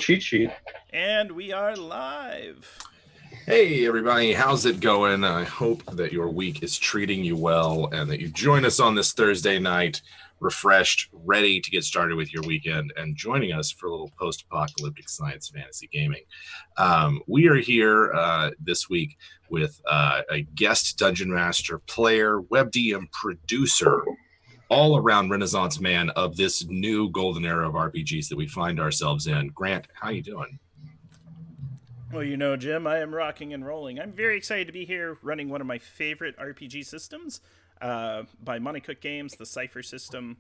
cheat sheet. And we are live. Hey everybody, how's it going? I hope that your week is treating you well and that you join us on this Thursday night, refreshed, ready to get started with your weekend, and joining us for a little post-apocalyptic science fantasy gaming. We are here this week with a guest dungeon master, player, web DM, producer, all-around Renaissance man of this new golden era of RPGs that we find ourselves in. Grant, how you doing? Well, you know, Jim, I am rocking and rolling. I'm very excited to be here running one of my favorite RPG systems by Monte Cook Games, the Cypher System.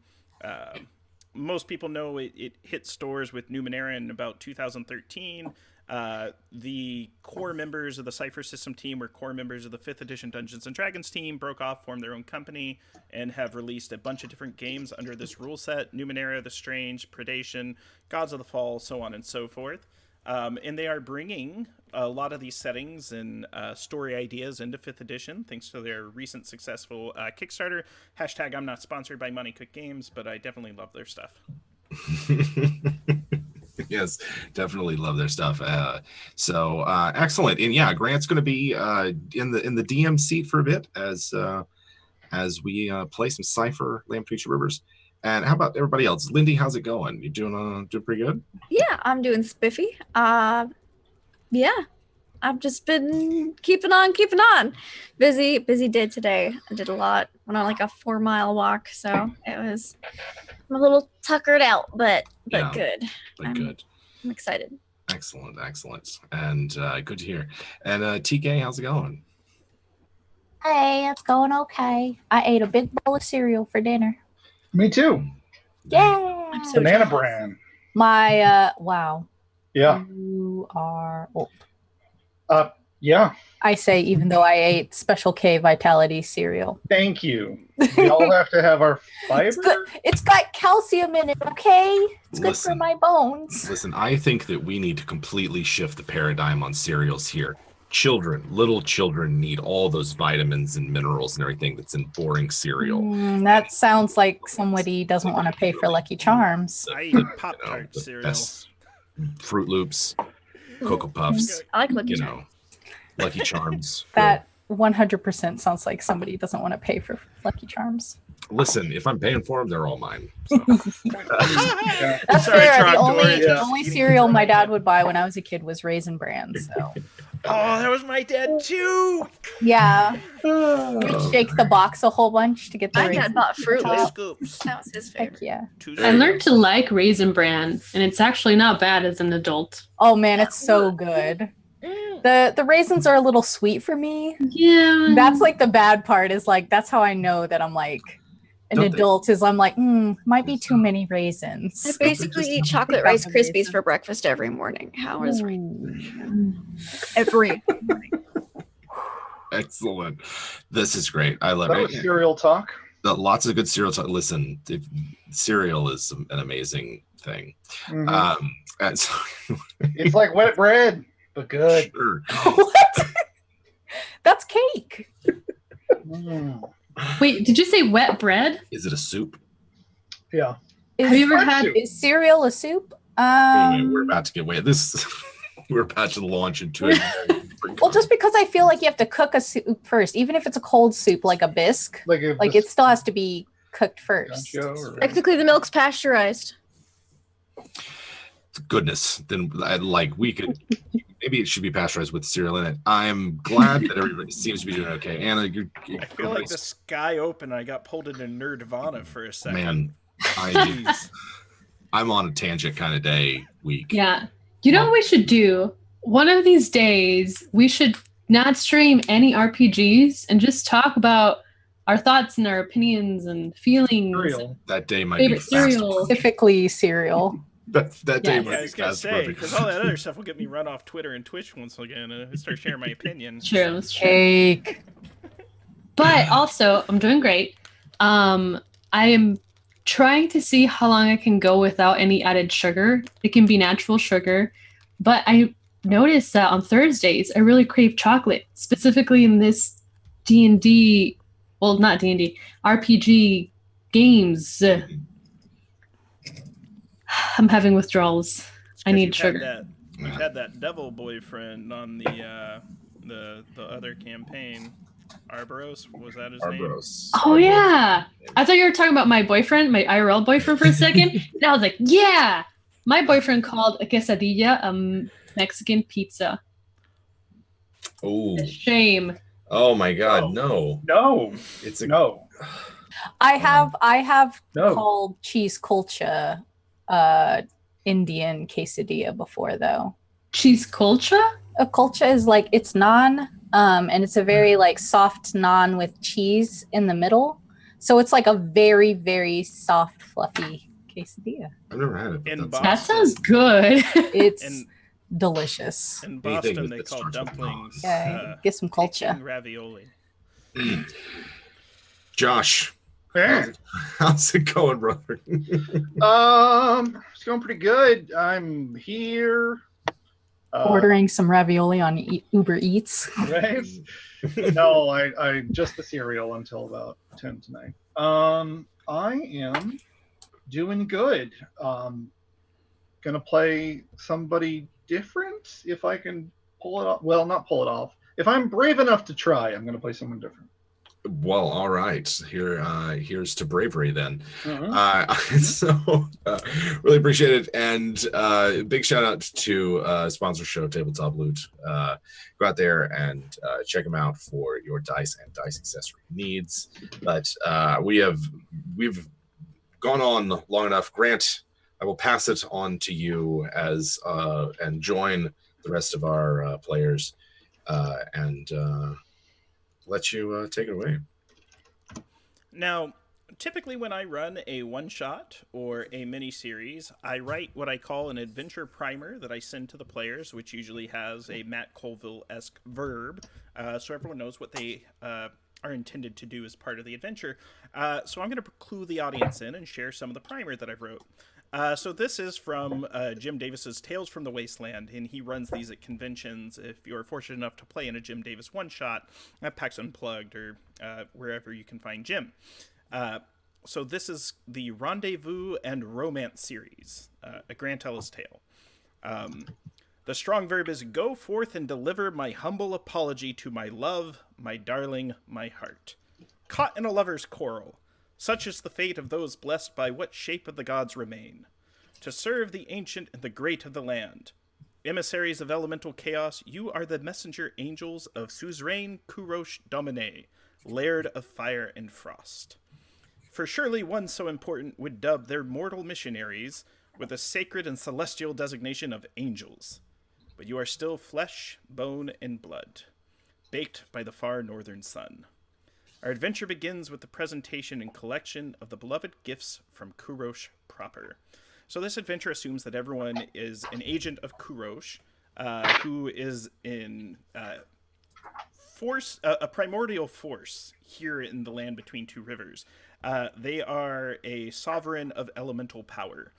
Most people know it hit stores with Numenera in about 2013. The core members of the Cypher System team were core members of the 5th edition Dungeons & Dragons team, broke off, formed their own company, and have released a bunch of different games under this rule set: Numenera, The Strange, Predation, Gods of the Fall, so on and so forth. And they are bringing a lot of these settings and story ideas into 5th edition, thanks to their recent successful Kickstarter. # I'm not sponsored by Monte Cook Games, but I definitely love their stuff. Yes, definitely love their stuff. So excellent. And yeah, Grant's going to be in the DM seat for a bit as we play some Cipher, Lamb Future Rivers. And how about everybody else? Lindy, how's it going? You doing pretty good? Yeah, I'm doing spiffy. Yeah, I've just been keeping on. Busy day today. I did a lot. Went on like a 4-mile walk, so I'm a little tuckered out, but Yeah, good. Good. I'm excited. Excellent. And good to hear. And TK, how's it going? Hey, it's going okay. I ate a big bowl of cereal for dinner. Me too. Yay! I'm so Banana jealous. bran. My, wow. Yeah. You are old. Yeah. I say, even though I ate Special K Vitality cereal. Thank you. We all have to have our It's fiber. good. It's got calcium in it, okay? It's good for Listen. my bones. Listen, I think that we need to completely shift the paradigm on cereals here. Little children need all those vitamins and minerals and everything that's in boring cereal. That sounds like somebody doesn't want to pay for Lucky Charms. I eat Pop-Tart the cereal. best Fruit Loops, Cocoa Puffs, I like Lucky you Charms. know, Lucky Charms. That 100% sounds like somebody doesn't want to pay for Lucky Charms. Listen, if I'm paying for them, they're all mine. So. That's Sorry, fair. Trogdor. The only cereal my dad would buy when I was a kid was Raisin Bran. So Oh, that was my dad too. yeah, you'd shake the box a whole bunch to get the My raisin. dad bought Fruit Two Loops. scoops. That was his Heck favorite. yeah. Two I learned to like Raisin Bran, and it's actually not bad as an adult. Oh man, it's so good. The raisins are a little sweet for me. Yeah. That's like the bad part. Is like that's how I know that I'm like an Don't they- adult. Is I'm like might be too many raisins. I basically eat chocolate Rice Krispies for breakfast every morning. How is every morning? Excellent. This is great. I love That it. was cereal talk. Lots of good cereal. Listen, cereal is an amazing thing. Mhm. And so, It's like wet bread, but good. sure. What? That's cake. Mm. Wait, did you say wet bread? Is it a soup? Yeah. Have you ever had? Is cereal a soup? Wait, we're about to get away. We're about to launch into it. Well, just because I feel like you have to cook a soup first, even if it's a cold soup like a bisque, Like it still has to be cooked first. Technically, the milk's pasteurized. Goodness, then we could maybe it should be pasteurized with cereal in it. I'm glad that everybody seems to be doing okay. Anna, I feel like the sky opened and I got pulled into Nerdvana for a second. man. Jeez. I'm on a tangent kind of day week. Yeah. You know what we should do? One of these days, we should not stream any RPGs and just talk about our thoughts and our opinions and feelings. Cereal. That day might Favorite be fast. cereal. Specifically cereal. That day Yes. might Yeah, I be was gonna fast say, perfect. because all that other stuff will get me run off Twitter and Twitch once again and start sharing my opinion. Sure, that's true. Cake. But also, I'm doing great. I am trying to see how long I can go without any added sugar. It can be natural sugar, but I noticed that on Thursdays I really crave chocolate, specifically in this D&D, well, not D&D, RPG games. I'm having withdrawals. I need You've sugar. You've had that devil boyfriend on the other campaign. Arboros, was that his name? Arbros. Oh yeah. I thought you were talking about my boyfriend, my IRL boyfriend for a second. And I was like, yeah. My boyfriend called a quesadilla a Mexican pizza. Oh. Shame. Oh my God, Oh. no. No. It's a No. I have No. called cheese colcha Indian quesadilla before though. Cheese colcha? A colcha is like it's naan, and it's a very like soft naan with cheese in the middle. So it's like a very, very soft, fluffy quesadilla. I've never had it. But In that's Boston. That sounds good. It's In- delicious. In Anything Boston, with they that call starts with dumplings Yeah, get some Peking colcha. ravioli. Josh, Eh. how's it going, brother? It's going pretty good. I'm here. Ordering some ravioli on Uber Eats. Right? No, I just the cereal until about 10 tonight. I am doing good. Gonna play somebody different if I can pull it off. Well, not pull it off. If I'm brave enough to try, I'm gonna play someone different. Well, all right. Here's to bravery then. Mhm. Really appreciate it, and big shout out to sponsor show Tabletop Loot. Go out there and check them out for your dice and dice accessory needs. But we've gone on long enough. Grant, I will pass it on to you as and join the rest of our players and let you take it away. Now, typically when I run a one-shot or a mini-series, I write what I call an adventure primer that I send to the players, which usually has a Matt Colville-esque verb, so everyone knows what they are intended to do as part of the adventure. So I'm going to clue the audience in and share some of the primer that I wrote. So this is from Jim Davis's Tales from the Wasteland, and he runs these at conventions. If you're fortunate enough to play in a Jim Davis one-shot at PAX Unplugged or wherever you can find Jim. So this is the Rendezvous and Romance series, a Grant Ellis tale. The strong verb is go forth and deliver my humble apology to my love, my darling, my heart. Caught in a lover's quarrel. Such is the fate of those blessed by what shape of the gods remain. To serve the ancient and the great of the land. Emissaries of elemental chaos, you are the messenger angels of suzerain Kurosh Domine, laird of fire and frost. For surely one so important would dub their mortal missionaries with the sacred and celestial designation of angels. But you are still flesh, bone, and blood, baked by the far northern sun. Our adventure begins with the presentation and collection of the beloved gifts from Kurosh proper. So this adventure assumes that everyone is an agent of Kurosh, who is in a primordial force here in the land between two rivers. They are a sovereign of elemental power.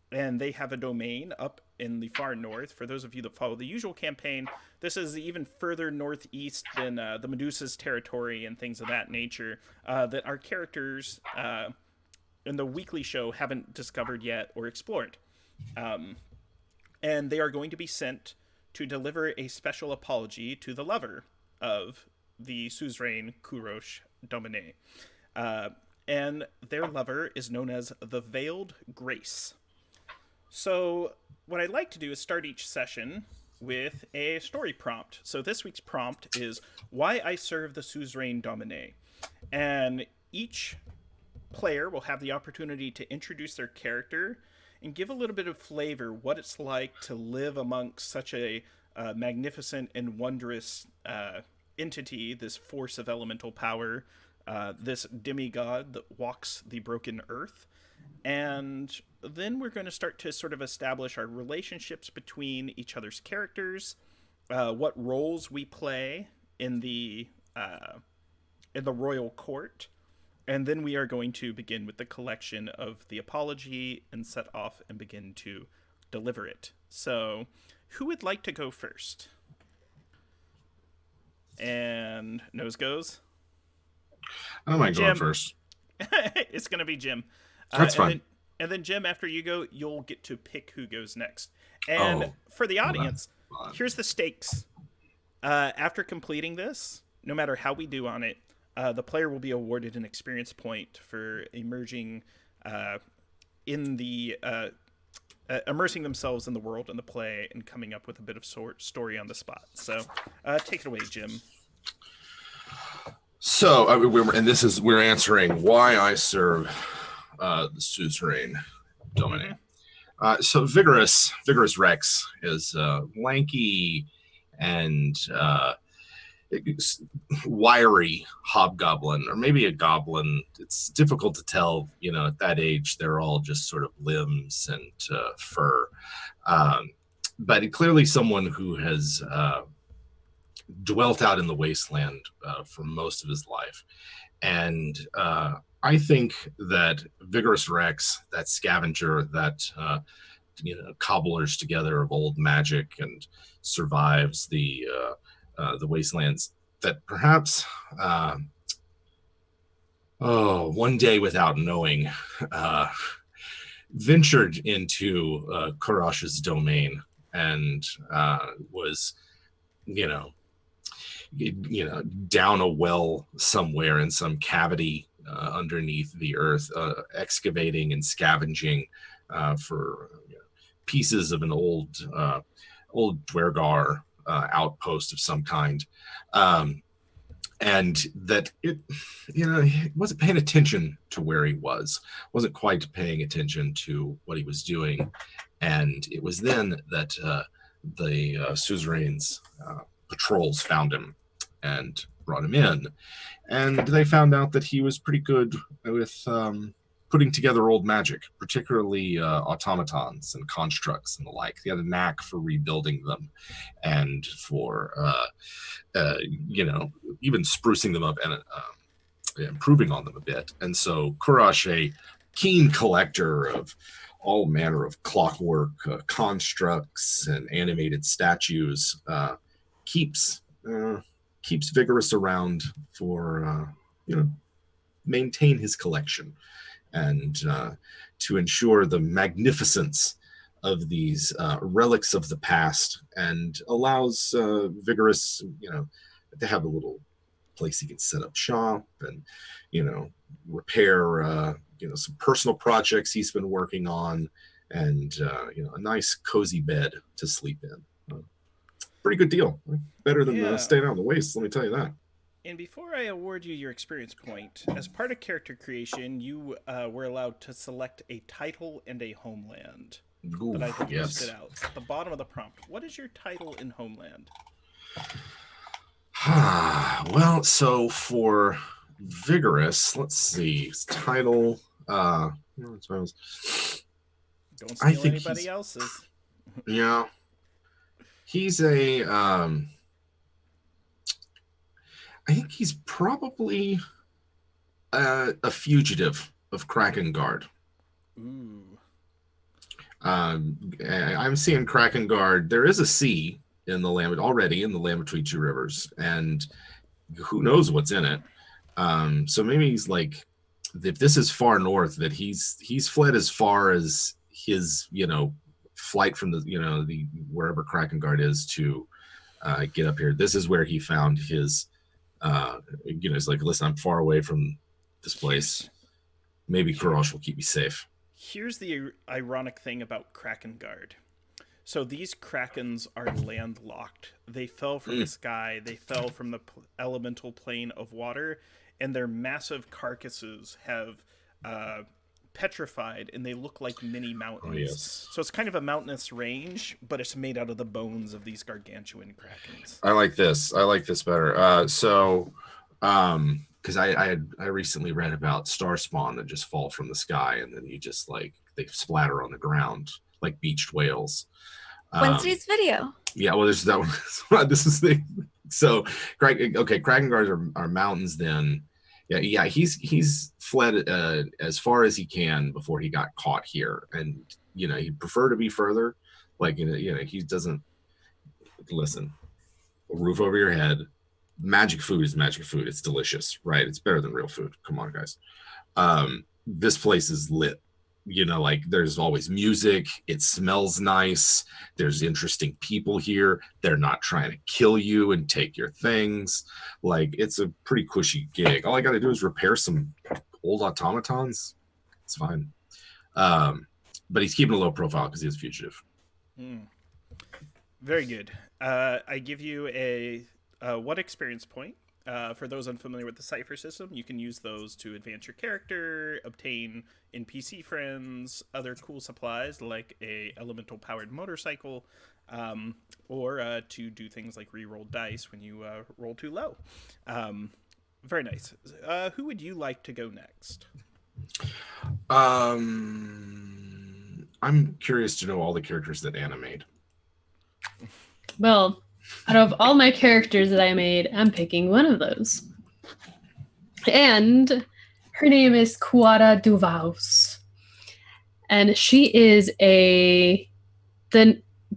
And they have a domain up in the far north. For those of you that follow the usual campaign, this is even further northeast than the Medusa's territory and things of that nature that our characters in the weekly show haven't discovered yet or explored. And they are going to be sent to deliver a special apology to the lover of the suzerain Kurosh Domine. And their lover is known as the Veiled Grace. So what I'd like to do is start each session with a story prompt. So this week's prompt is Why I Serve the Suzerain Domine. And each player will have the opportunity to introduce their character and give a little bit of flavor what it's like to live amongst such a magnificent and wondrous entity, this force of elemental power, this demigod that walks the broken earth. And then we're going to start to sort of establish our relationships between each other's characters, what roles we play in the royal court, and then we are going to begin with the collection of the apology and set off and begin to deliver it. So, who would like to go first? And nose goes. I don't mind going Jim. first. It's going to be Jim. That's fine. And then Jim, after you go, you'll get to pick who goes next. And for the audience, here's the stakes. After completing this, no matter how we do on it, the player will be awarded an experience point for emerging in the immersing themselves in the world and the play and coming up with a bit of story on the spot. So take it away, Jim. So we're answering why I serve the suzerain domain. So vigorous Rex is lanky and wiry hobgoblin, or maybe a goblin. It's difficult to tell. At that age, they're all just sort of limbs and fur. But clearly someone who has dwelt out in the wasteland for most of his life. And I think that Vigorous Rex, that scavenger that cobblers together of old magic and survives the wastelands, that perhaps one day without knowing ventured into Kurash's domain and was down a well somewhere in some cavity underneath the earth, excavating and scavenging for pieces of an old Dwergar outpost of some kind, and that it wasn't paying attention to where he wasn't quite paying attention to what he was doing, and it was then that the suzerain's patrols found him and brought him in, and they found out that he was pretty good with putting together old magic, particularly automatons and constructs and the like. He had a knack for rebuilding them and for even sprucing them up and improving on them a bit. And so Kurash, a keen collector of all manner of clockwork constructs and animated statues, keeps Vigorous around for maintain his collection and to ensure the magnificence of these relics of the past, and allows Vigorous to have a little place he can set up shop and repair some personal projects he's been working on, and a nice cozy bed to sleep in. Pretty good deal. Better than staying out in the waste, let me tell you that. And before I award you your experience point, as part of character creation, you were allowed to select a title and a homeland. Ooh, that I think yes. listed out at the bottom of the prompt. What is your title and homeland? Well, so for Vigorous, let's see, his title. Don't steal anybody else's. Yeah. He's a I think he's probably a fugitive of Kraken Guard. Ooh. I'm seeing Kraken Guard. There is a sea in the land already, in the land between two rivers, and who knows what's in it. So maybe he's like, if this is far north, that he's fled as far as his flight from the wherever Kraken Guard is to get up here. This is where he found his. It's like, listen, I'm far away from this place. Maybe Kurash will keep me safe. Here's the ironic thing about Kraken Guard. So these Krakens are landlocked. They fell from the sky. They fell from the elemental plane of water, and their massive carcasses have petrified, and they look like mini mountains. Oh, yes. So it's kind of a mountainous range, but it's made out of the bones of these gargantuan Krakens. I like this better. Because I recently read about star spawn that just fall from the sky, and then you just they splatter on the ground like beached whales. Wednesday's video. Yeah, well, there's that one. This is the so Kraken Guards are mountains then. Yeah, he's fled as far as he can before he got caught here, and he'd prefer to be further. He doesn't listen. A roof over your head. Magic food is magic food. It's delicious, right? It's better than real food. Come on, guys. This place is lit. like there's always music. It smells nice. There's interesting people here. They're not trying to kill you and take your things. Like, it's a pretty cushy gig. All I got to do is repair some old automatons. It's fine. But he's keeping a low profile because he's a fugitive. Very good. I give you a 1 experience point. For those unfamiliar with the Cypher system, you can use those to advance your character, obtain NPC friends, other cool supplies like a elemental powered motorcycle, or to do things like re-roll dice when you roll too low. Very nice. Who would you like to go next? I'm curious to know all the characters that Anna made. Well, out of all my characters that I made, I'm picking one of those. And her name is Kuara Duvaus. And she is the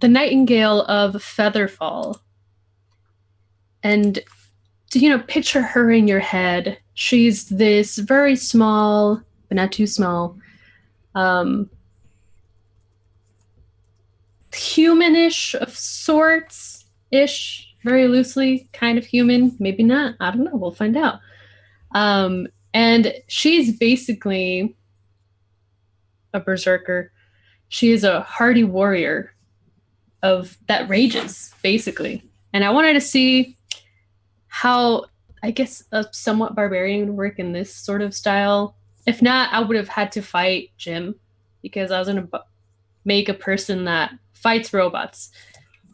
Nightingale of Featherfall. And picture her in your head. She's this very small, but not too small, humanish of sorts-ish, very loosely, kind of human, maybe not. I don't know. We'll find out. And she's basically a berserker. She is a hardy warrior that rages, basically. And I wanted to see how, I guess, a somewhat barbarian would work in this sort of style. If not, I would have had to fight Jim, because I was going to make a person that fights robots.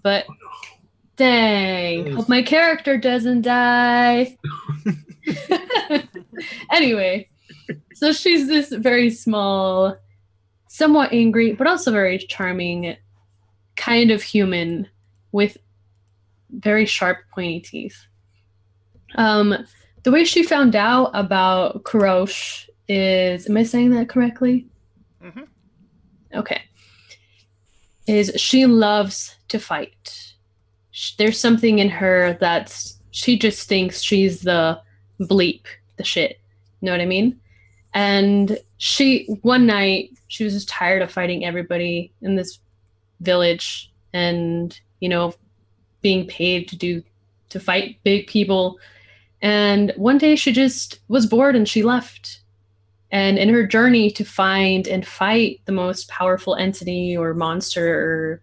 But dang, hope my character doesn't die. Anyway, so she's this very small, somewhat angry, but also very charming kind of human with very sharp, pointy teeth. The way she found out about Kurosh is, am I saying that correctly? Mm-hmm. Okay. Is she loves to fight. There's something in her that she just thinks she's the bleep, the shit. You know what I mean? And one night, she was just tired of fighting everybody in this village and, being paid to fight big people. And one day she just was bored and she left. And in her journey to find and fight the most powerful entity or monster or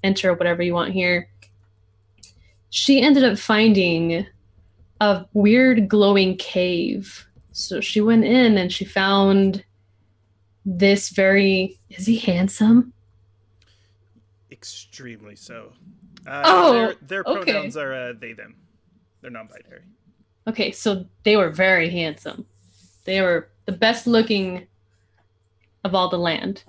enter, whatever you want here, she ended up finding a weird glowing cave. So she went in and she found this is he handsome? Extremely so. Their okay. pronouns are they, them. They're non-binary. Okay, so they were very handsome. They were the best looking of all the land.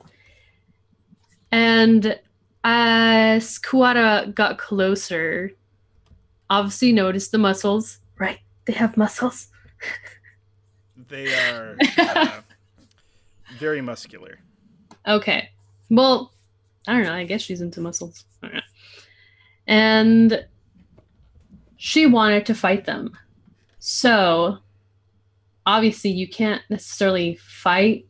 And as Kuara got closer, obviously noticed the muscles. Right, they have muscles. They are very muscular. Okay. Well, I don't know. I guess she's into muscles. And she wanted to fight them. So, obviously, you can't necessarily fight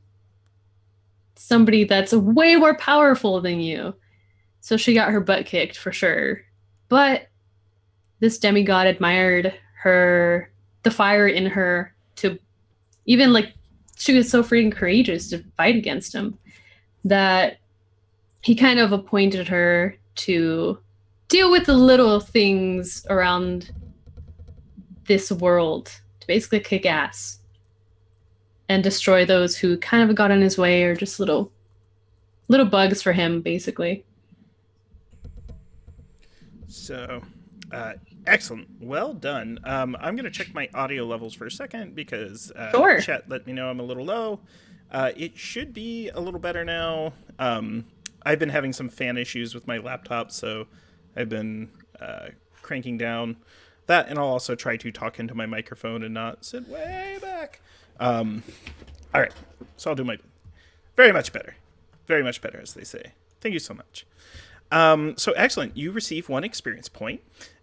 somebody that's way more powerful than you. So she got her butt kicked for sure. But this demigod admired the fire in her to even she was so freaking courageous to fight against him that he kind of appointed her to deal with the little things around this world, to basically kick ass and destroy those who kind of got in his way or just little bugs for him, basically. So, excellent. Well done. I'm going to check my audio levels for a second because Sure. Chat let me know I'm a little low. It should be a little better now. I've been having some fan issues with my laptop, so I've been cranking down that, and I'll also try to talk into my microphone and not sit way back. All right, so I'll do my very much better, as they say. Thank you so much. So excellent. You receive 1 experience point,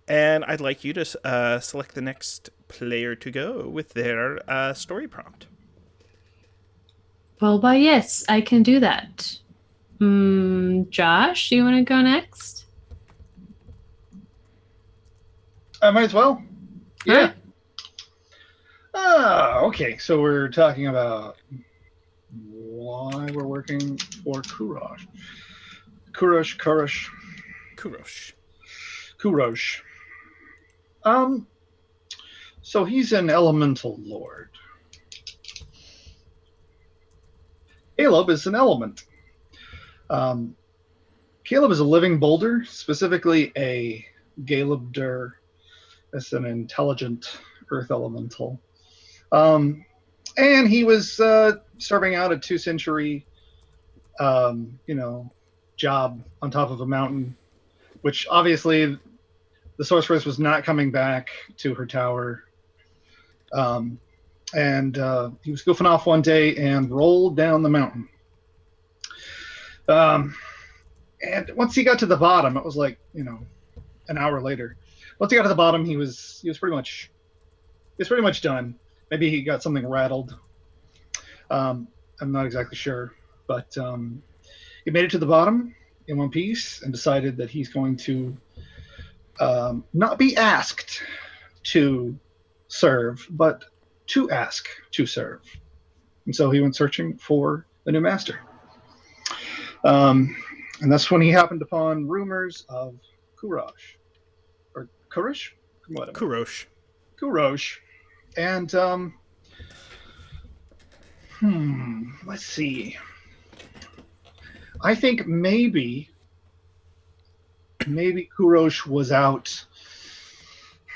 and I'd like you to select the next player to go with their story prompt. Well, why, yes, I can do that. Josh, do you want to go next? I might as well. Yeah. Alright. Okay. So we're talking about why we're working for Kurosh. Kurosh. So he's an elemental lord. Caleb is an element. Caleb is a living boulder, specifically a Galebdur. That's an intelligent earth elemental. And he was serving out a 2-century, job on top of a mountain, which obviously the sorceress was not coming back to her tower. And he was goofing off one day and rolled down the mountain. And once he got to the bottom, it was like, an hour later. Once he got to the bottom, he was pretty much done. Maybe he got something rattled. I'm not exactly sure, but he made it to the bottom in one piece and decided that he's going to not be asked to serve, but to ask to serve. And so he went searching for a new master. And that's when he happened upon rumors of Kurosh. Or Kurosh? Whatever. Kurosh. And, let's see. I think maybe Kurosh was out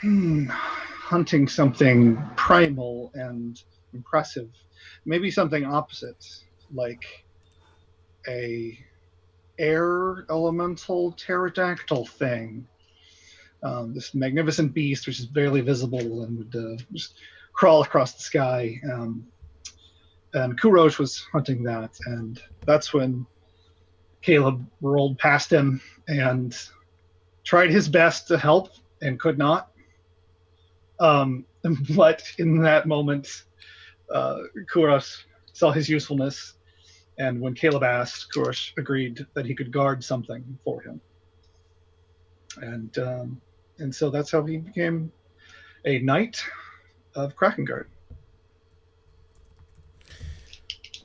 hunting something primal and impressive. Maybe something opposite, like a air elemental pterodactyl thing. This magnificent beast, which is barely visible and would just crawl across the sky. And Kurosh was hunting that, and that's when Caleb rolled past him and tried his best to help and could not. But in that moment, Kurosh saw his usefulness, and when Caleb asked, Kurosh agreed that he could guard something for him. And so that's how he became a knight of Krakengard.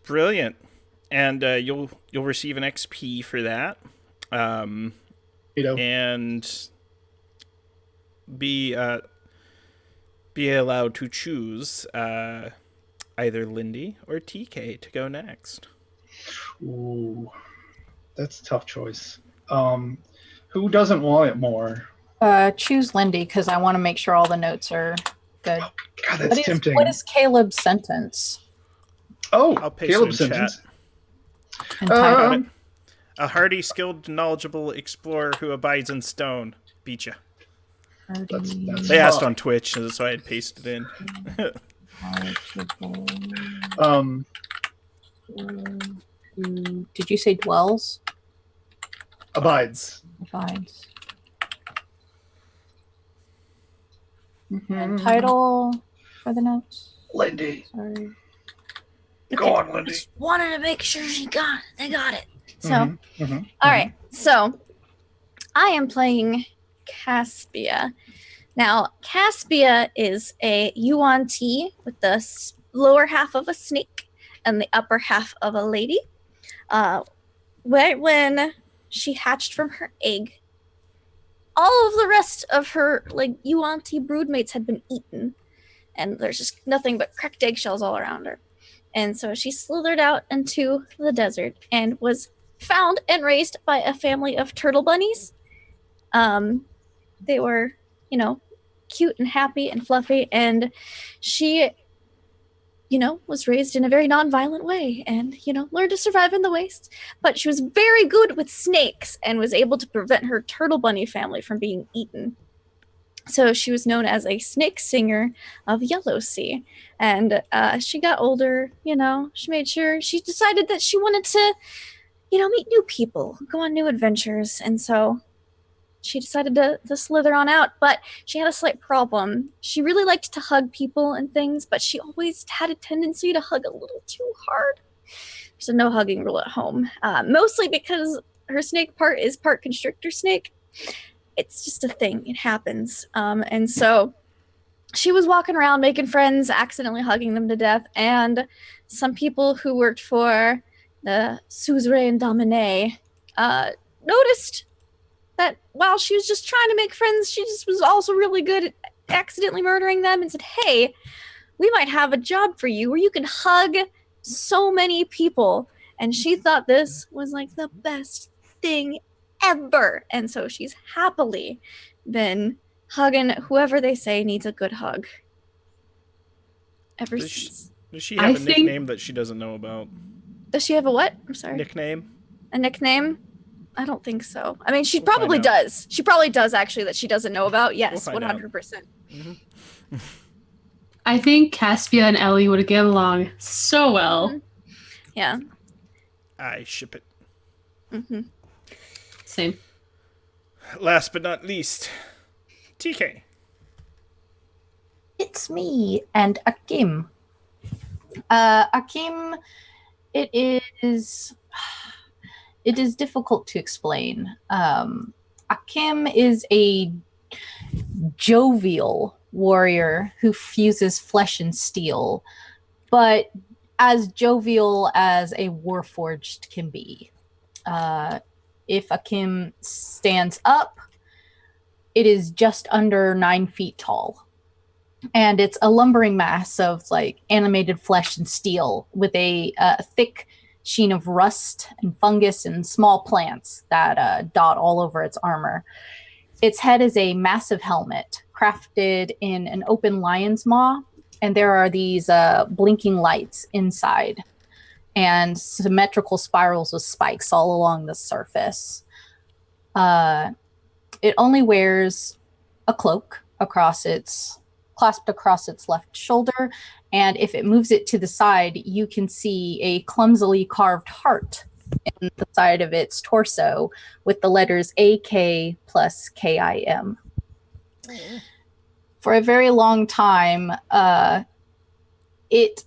Brilliant. And you'll receive an XP for that. And be allowed to choose either Lindy or TK to go next. Ooh, that's a tough choice. Who doesn't want it more? Choose Lindy because I want to make sure all the notes are good. God, that's tempting. What is Caleb's sentence? Oh, I'll paste Caleb's it in sentence. Entitled? A hardy, skilled, knowledgeable explorer who abides in stone. Beat ya. That's They asked on Twitch, so I had pasted in. Did you say dwells? Abides. Abides. And title for the notes? Lindy. Sorry. Go on, Lindy. Just wanted to make sure they got it. So, Mm-hmm. all right. So, I am playing Caspia. Now, Caspia is a Yuan-Ti with the lower half of a snake and the upper half of a lady. Right when she hatched from her egg, all of the rest of her Yuan-Ti broodmates had been eaten, and there's just nothing but cracked eggshells all around her. And so she slithered out into the desert and was found and raised by a family of turtle bunnies. They were, cute and happy and fluffy, and she, was raised in a very non-violent way and, learned to survive in the waste. But she was very good with snakes and was able to prevent her turtle bunny family from being eaten. So she was known as a snake singer of Yellow Sea. And as she got older, she decided that she wanted to, meet new people, go on new adventures. And so she decided to slither on out, but she had a slight problem. She really liked to hug people and things, but she always had a tendency to hug a little too hard. There's a no hugging rule at home. Mostly because her snake part is part constrictor snake. It's just a thing. It happens. And so she was walking around making friends, accidentally hugging them to death. And some people who worked for the suzerain dominé noticed that while she was just trying to make friends, she just was also really good at accidentally murdering them, and said, hey, we might have a job for you where you can hug so many people. And she thought this was like the best thing ever. And so she's happily been hugging whoever they say needs a good hug ever since. Does she have a nickname that she doesn't know about? Does she have a what? I'm sorry. Nickname? A nickname? I don't think so. I mean, she probably does. She probably does, actually, that she doesn't know about. Yes, 100%. Mm-hmm. I think Caspia and Ellie would get along so well. Mm-hmm. Yeah. I ship it. Mm-hmm. Same. Last but not least, TK. It's me and Akim. Akim, it is difficult to explain. Akim is a jovial warrior who fuses flesh and steel, but as jovial as a warforged can be. If Akim stands up, it is just under 9 feet tall. And it's a lumbering mass of like animated flesh and steel with a thick sheen of rust and fungus and small plants that dot all over its armor. Its head is a massive helmet crafted in an open lion's maw, and there are these blinking lights inside and symmetrical spirals with spikes all along the surface. It only wears a cloak clasped across its left shoulder, and if it moves it to the side, you can see a clumsily carved heart in the side of its torso with the letters AK plus KIM. For a very long time, it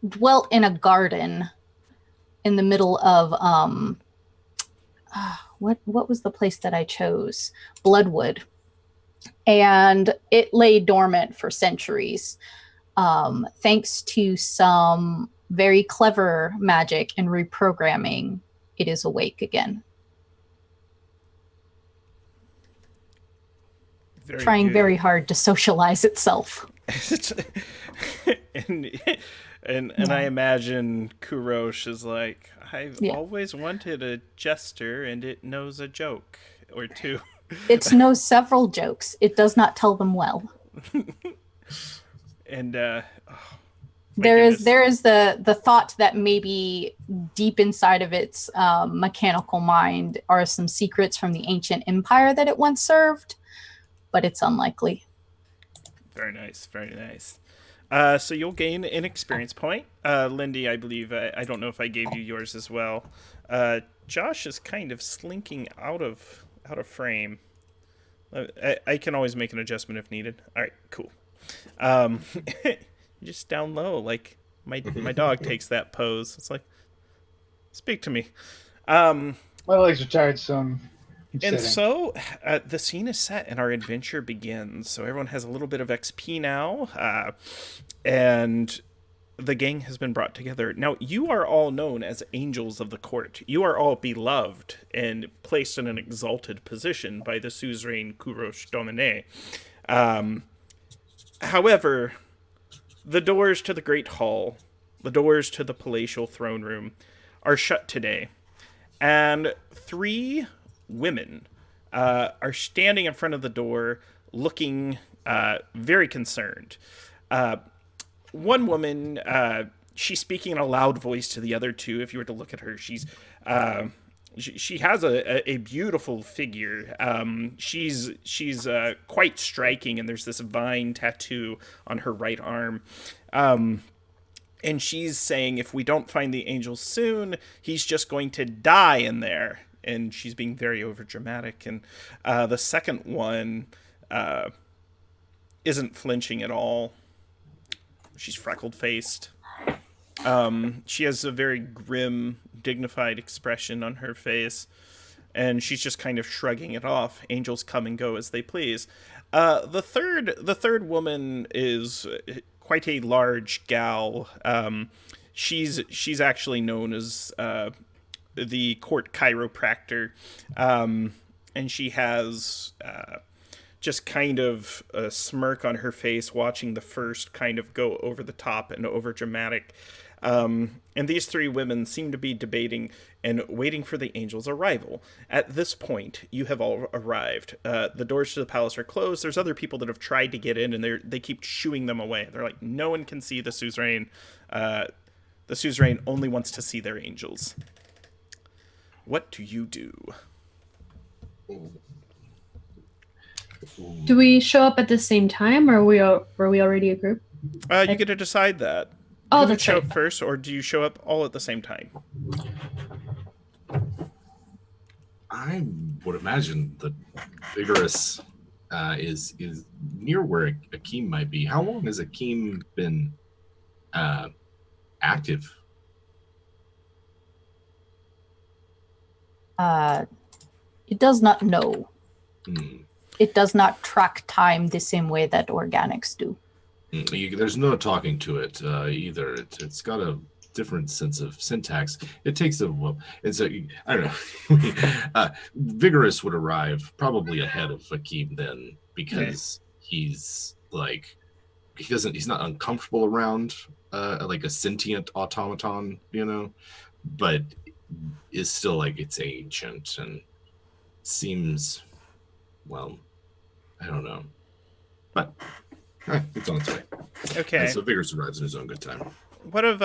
dwelt in a garden in the middle of what was the place that I chose? Bloodwood. And it lay dormant for centuries. Thanks to some very clever magic and reprogramming, it is awake again. Trying very hard to socialize itself. and I imagine Kurosh is like, I've always wanted a jester, and it knows a joke or two. It knows several jokes. It does not tell them well. And there is the thought that maybe deep inside of its mechanical mind are some secrets from the ancient empire that it once served, but it's unlikely. Very nice, very nice. So you'll gain an experience point. Lindy, I believe, I don't know if I gave you yours as well. Josh is kind of slinking out of frame. I can always make an adjustment if needed. All right, cool. Just down low, like my dog takes that pose. It's like, speak to me. My legs are tired, so I'm and sitting. so the scene is set and our adventure begins. So everyone has a little bit of XP now, and the gang has been brought together. Now, you are all known as angels of the court. You are all beloved and placed in an exalted position by the suzerain Kurosh Domine. However, the doors to the Great Hall, the doors to the palatial throne room, are shut today. And 3 women are standing in front of the door looking very concerned. One woman, she's speaking in a loud voice to the other 2. If you were to look at her, she has a beautiful figure. She's quite striking, and there's this vine tattoo on her right arm. And she's saying, if we don't find the angel soon, he's just going to die in there. And she's being very overdramatic. And the second one isn't flinching at all. She's freckled-faced. She has a very grim, dignified expression on her face, and she's just kind of shrugging it off. Angels come and go as they please. The third woman is quite a large gal. She's actually known as the court chiropractor, and she has just kind of a smirk on her face, watching the first kind of go over the top and over dramatic. And these three women seem to be debating and waiting for the angel's arrival. At this point, you have all arrived. The doors to the palace are closed. There's other people that have tried to get in, and they keep shooing them away. They're like, no one can see the suzerain. The suzerain only wants to see their angels. What do you do? Do we show up at the same time, or were we already a group? You get to decide that. Oh, Do you that's show right. up first, or do you show up all at the same time? I would imagine that Vigorous is near where Akeem might be. How long has Akeem been active? It does not know. Hmm. It does not track time the same way that organics do. There's no talking to it either. It's got a different sense of syntax. It takes a well. It's a I don't know. Vigorous would arrive probably ahead of Akeem then because he's like he's not uncomfortable around like a sentient automaton, you know, but is still like it's ancient and seems well. I don't know, but. It's on its way. Okay. And so Vigorous arrives in his own good time. What of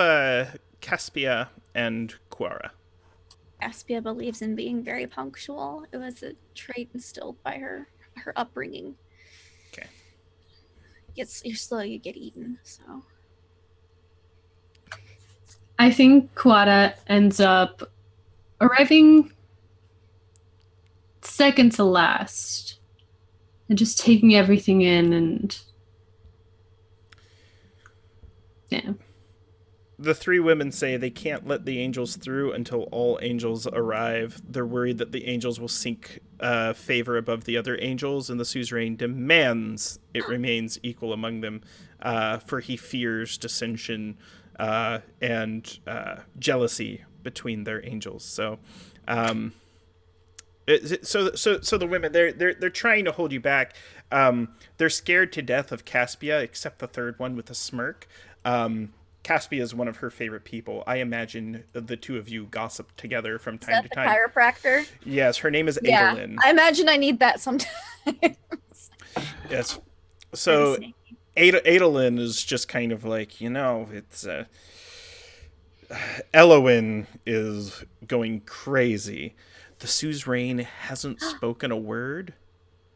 Caspia and Quara? Aspia believes in being very punctual. It was a trait instilled by her upbringing. Okay. You're slow, you get eaten. So I think Kuata ends up arriving second to last and just taking everything in and yeah. The three women say they can't let the angels through until all angels arrive. They're worried that the angels will seek favor above the other angels, and the suzerain demands it remains equal among them, for he fears dissension and jealousy between their angels. So, so the women they're trying to hold you back. They're scared to death of Caspia, except the third one with a smirk. Caspia is one of her favorite people. I imagine the two of you gossip together from time to time. Chiropractor? Yes, her name is Yeah. Adolin. I imagine I need that sometimes. Yes. So Adolin is just kind of like, it's Eloin is going crazy. The suzerain hasn't spoken a word.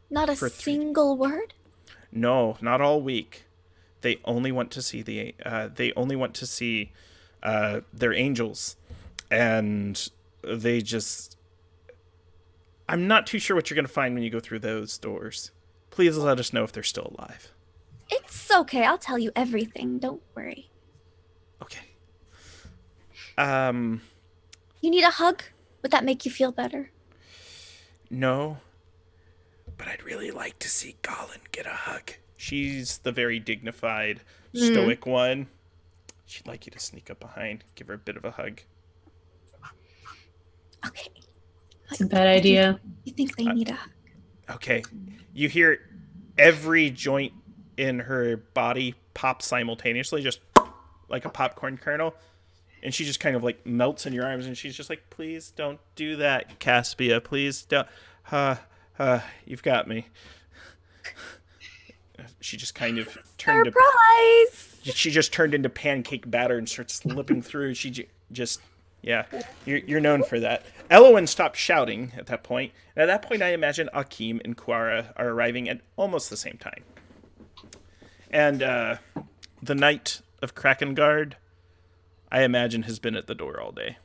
Not a single word? No, not all week. They only want to see their angels, and they just. I'm not too sure what you're going to find when you go through those doors. Please let us know if they're still alive. It's okay. I'll tell you everything. Don't worry. Okay. You need a hug? Would that make you feel better? No. But I'd really like to see Colin get a hug. She's the very dignified, stoic one. She'd like you to sneak up behind, give her a bit of a hug. Okay. It's a bad idea. You think they need a hug? Okay. You hear every joint in her body pop simultaneously, just like a popcorn kernel. And she just kind of like melts in your arms, and she's just like, please don't do that, Caspia. Please don't. You've got me. She just kind of turned. Surprise! She just turned into pancake batter and starts slipping through. She just, yeah, you're known for that. Eloin stopped shouting at that point. And at that point, I imagine Akeem and Quara are arriving at almost the same time. And the Knight of Krakengard, I imagine, has been at the door all day.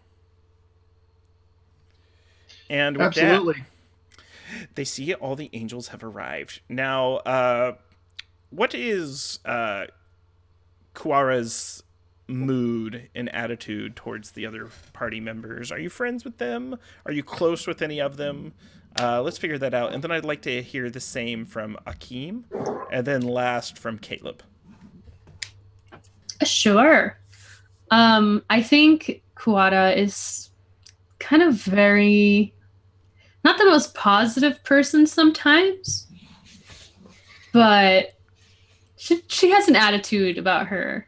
And with Absolutely. that, they see all the angels have arrived. Now, what is Quara's mood and attitude towards the other party members? Are you friends with them? Are you close with any of them? Let's figure that out. And then I'd like to hear the same from Akeem, and then last from Caleb. Sure. I think Kuwata is kind of very, not the most positive person sometimes, but she has an attitude about her.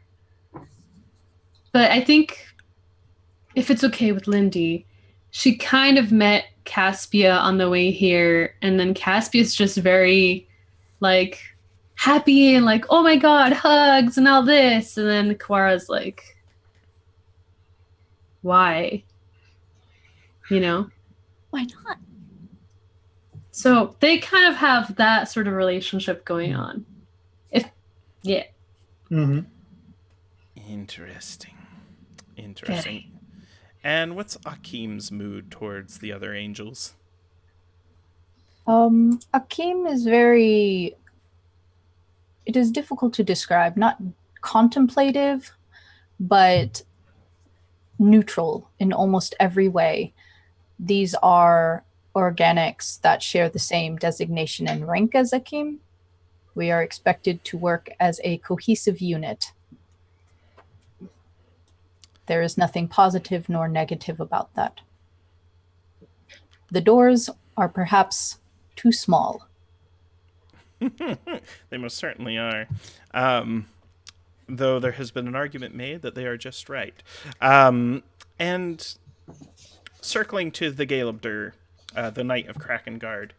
But I think if it's okay with Lindy, she kind of met Caspia on the way here, and then Caspia's just very like happy and like, oh my god, hugs and all this, and then Kawara's like, why? You know? Why not? So they kind of have that sort of relationship going on. Yeah. Mm-hmm. Interesting. And what's Akeem's mood towards the other angels? Akeem is very... It is difficult to describe. Not contemplative, but neutral in almost every way. These are organics that share the same designation and rank as Akeem. We are expected to work as a cohesive unit. There is nothing positive nor negative about that. The doors are perhaps too small. They most certainly are. Though there has been an argument made that they are just right. And circling to the Galebdur, the Knight of Kraken Guard,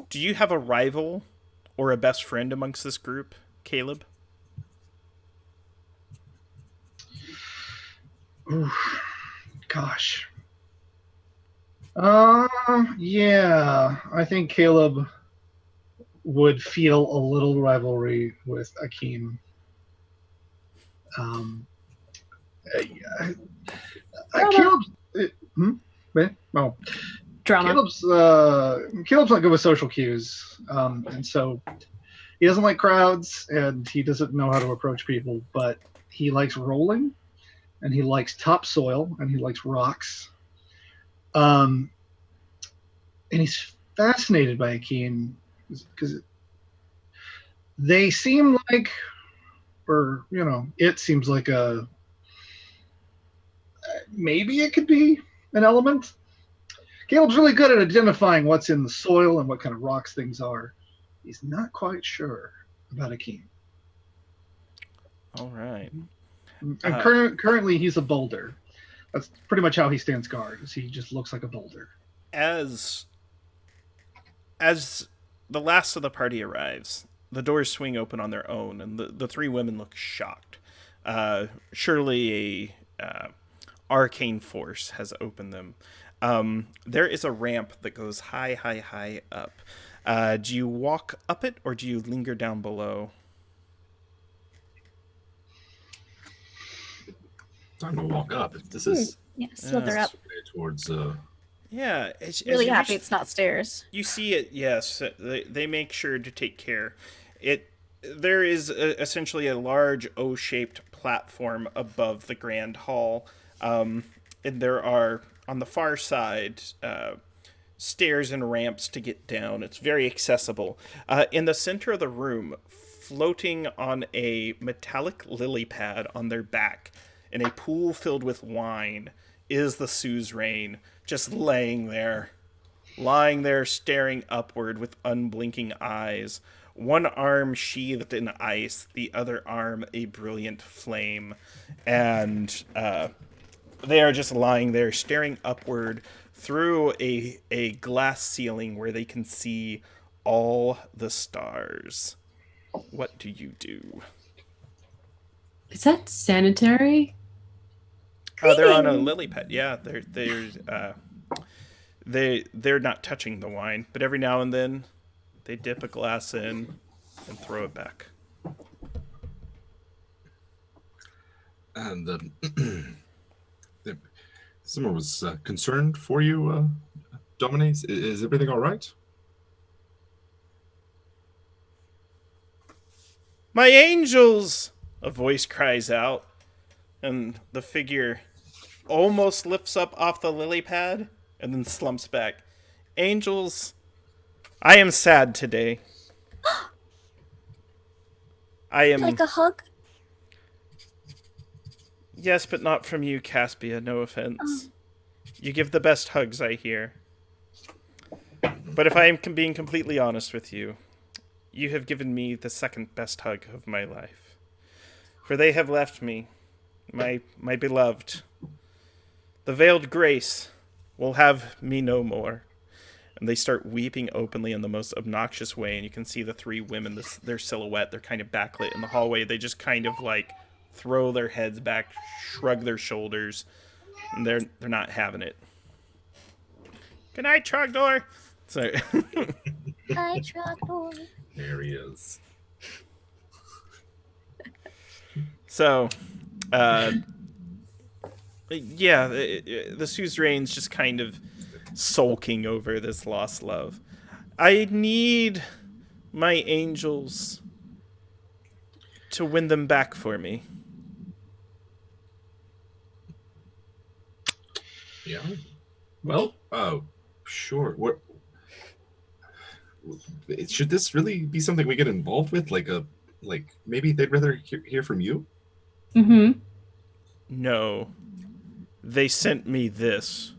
do you have a rival or a best friend amongst this group, Caleb? Oof. Gosh. Yeah, I think Caleb would feel a little rivalry with Akeem. Caleb's Drama. Caleb's not good with social cues, and so he doesn't like crowds, and he doesn't know how to approach people. But he likes rolling, and he likes topsoil, and he likes rocks. And he's fascinated by Akeem because they seem like, or it seems like maybe it could be an element. Caleb's really good at identifying what's in the soil and what kind of rocks things are. He's not quite sure about Akeem. All right. And currently he's a boulder. That's pretty much how he stands guard. He just looks like a boulder. As the last of the party arrives, the doors swing open on their own, and the three women look shocked. Surely a arcane force has opened them. There is a ramp that goes high up. Do you walk up it, or do you linger down below? Time to walk up. If this is Slither up. towards Yeah, Really happy it's not stairs. You see it, yes. They make sure to take care. There is essentially a large O-shaped platform above the grand hall, and there are, on the far side, stairs and ramps to get down. It's very accessible. In the center of the room, floating on a metallic lily pad on their back, in a pool filled with wine, is the suzerain, just lying there, staring upward with unblinking eyes. One arm sheathed in ice, the other arm a brilliant flame. And they are just lying there, staring upward through a glass ceiling where they can see all the stars. What do you do? Is that sanitary? They're on a lily pad. Yeah, they're not touching the wine, but every now and then they dip a glass in and throw it back. And someone was concerned for you, Dominique. Is everything all right? My angels! A voice cries out. And the figure almost lifts up off the lily pad and then slumps back. Angels, I am sad today. I am. Like a hug? Yes, but not from you, Caspia, no offense. You give the best hugs, I hear. But if I am being completely honest with you, you have given me the second best hug of my life. For they have left me, my beloved. The veiled grace will have me no more. And they start weeping openly in the most obnoxious way, and you can see the three women, their silhouette, they're kind of backlit in the hallway. They just kind of like throw their heads back, shrug their shoulders, and they're not having it. Good night, Trogdor. So Hi, Trogdor. There he is. So, yeah, the suzerain's just kind of sulking over this lost love. I need my angels to win them back for me. Yeah. Well, sure. What? Should this really be something we get involved with? Like maybe they'd rather hear from you? Mm-hmm. No. They sent me this.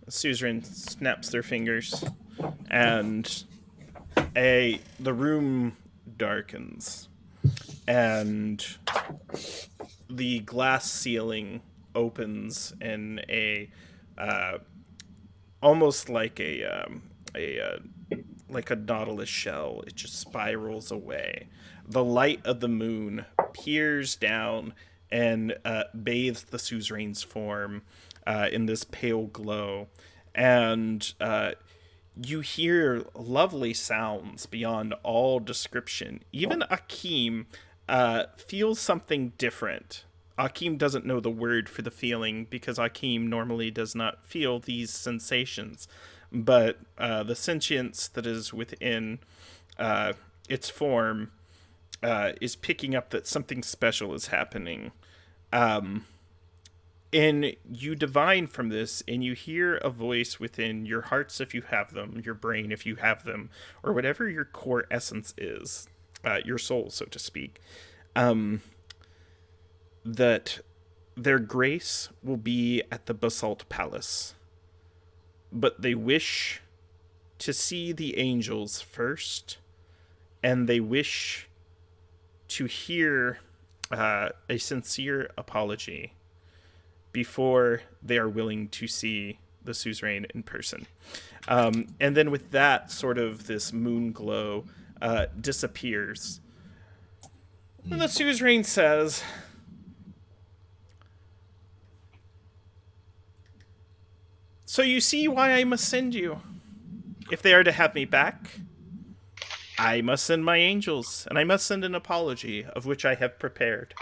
The suzerain snaps their fingers, and the room darkens, and the glass ceiling opens in a almost like a nautilus shell. It just spirals away. The light of the moon peers down and bathes the suzerain's form in this pale glow. And you hear lovely sounds beyond all description. Even Akeem feels something different. Akeem doesn't know the word for the feeling because Akeem normally does not feel these sensations. But the sentience that is within its form is picking up that something special is happening. And you divine from this, and you hear a voice within your hearts if you have them, your brain if you have them, or whatever your core essence is, your soul, so to speak, that their grace will be at the Basalt Palace. But they wish to see the angels first, and they wish to hear a sincere apology before they are willing to see the suzerain in person. And then with that, sort of this moon glow disappears. And the suzerain says, "So you see why I must send you. If they are to have me back, I must send my angels, and I must send an apology, of which I have prepared."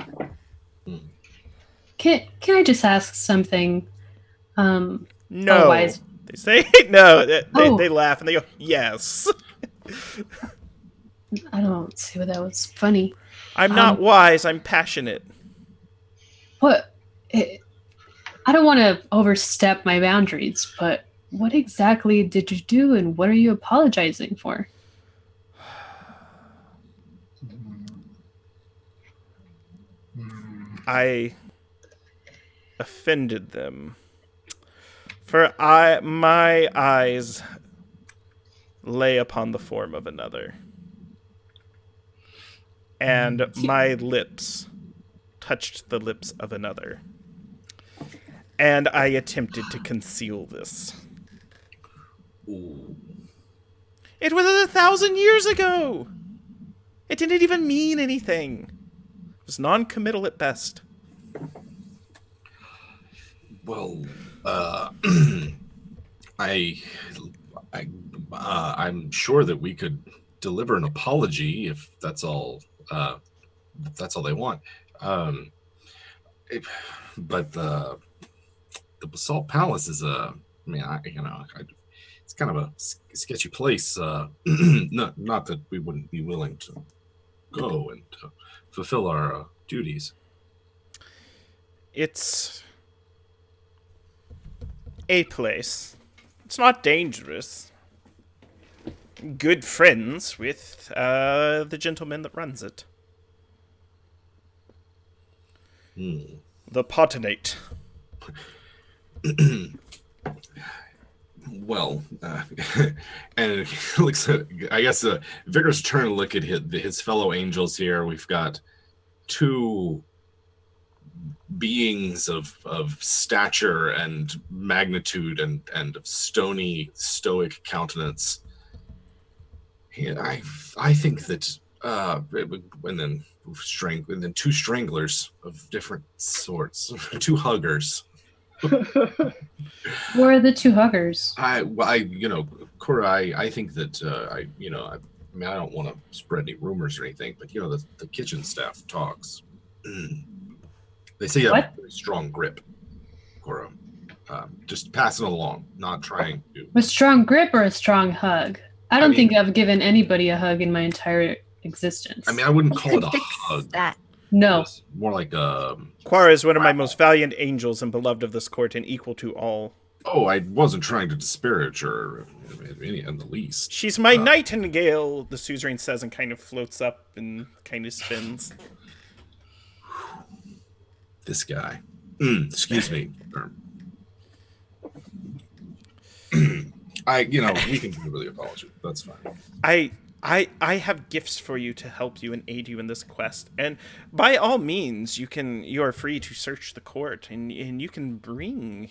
Can I just ask something? No. Otherwise... They say no. They laugh and they go, yes. I don't see what that was funny. I'm not wise. I'm passionate. What? I don't want to overstep my boundaries, but what exactly did you do and what are you apologizing for? I offended them. For my eyes lay upon the form of another. And my lips touched the lips of another. And I attempted to conceal this. Ooh. It was 1,000 years ago! It didn't even mean anything. It was non-committal at best. Well, I'm sure that we could deliver an apology if that's all. If that's all they want. But the Basalt Palace is it's kind of a sketchy place. Not that we wouldn't be willing to go and fulfill our duties. It's a place. It's not dangerous. Good friends with the gentleman that runs it. The Potentate. Well, and it looks. I guess a vigorous turn to look at his fellow angels here. We've got two beings of stature and magnitude and of stony, stoic countenance. I think that and then two stranglers of different sorts, two huggers. Where are the two huggers? Cora, I think that I mean, I don't want to spread any rumors or anything, but the kitchen staff talks. They say you have a very strong grip, Cora. Just passing along, not trying to. A strong grip or a strong hug? I don't think I've given anybody a hug in my entire existence. I mean, I wouldn't call it a hug. That. No. It's more like a. Quara is one of my most valiant angels and beloved of this court and equal to all. Oh, I wasn't trying to disparage her in the least. She's my nightingale, the suzerain says, and kind of floats up and kind of spins. This guy. Excuse me. We can really apologize. That's fine. I have gifts for you to help you and aid you in this quest, and by all means, you are free to search the court, and you can bring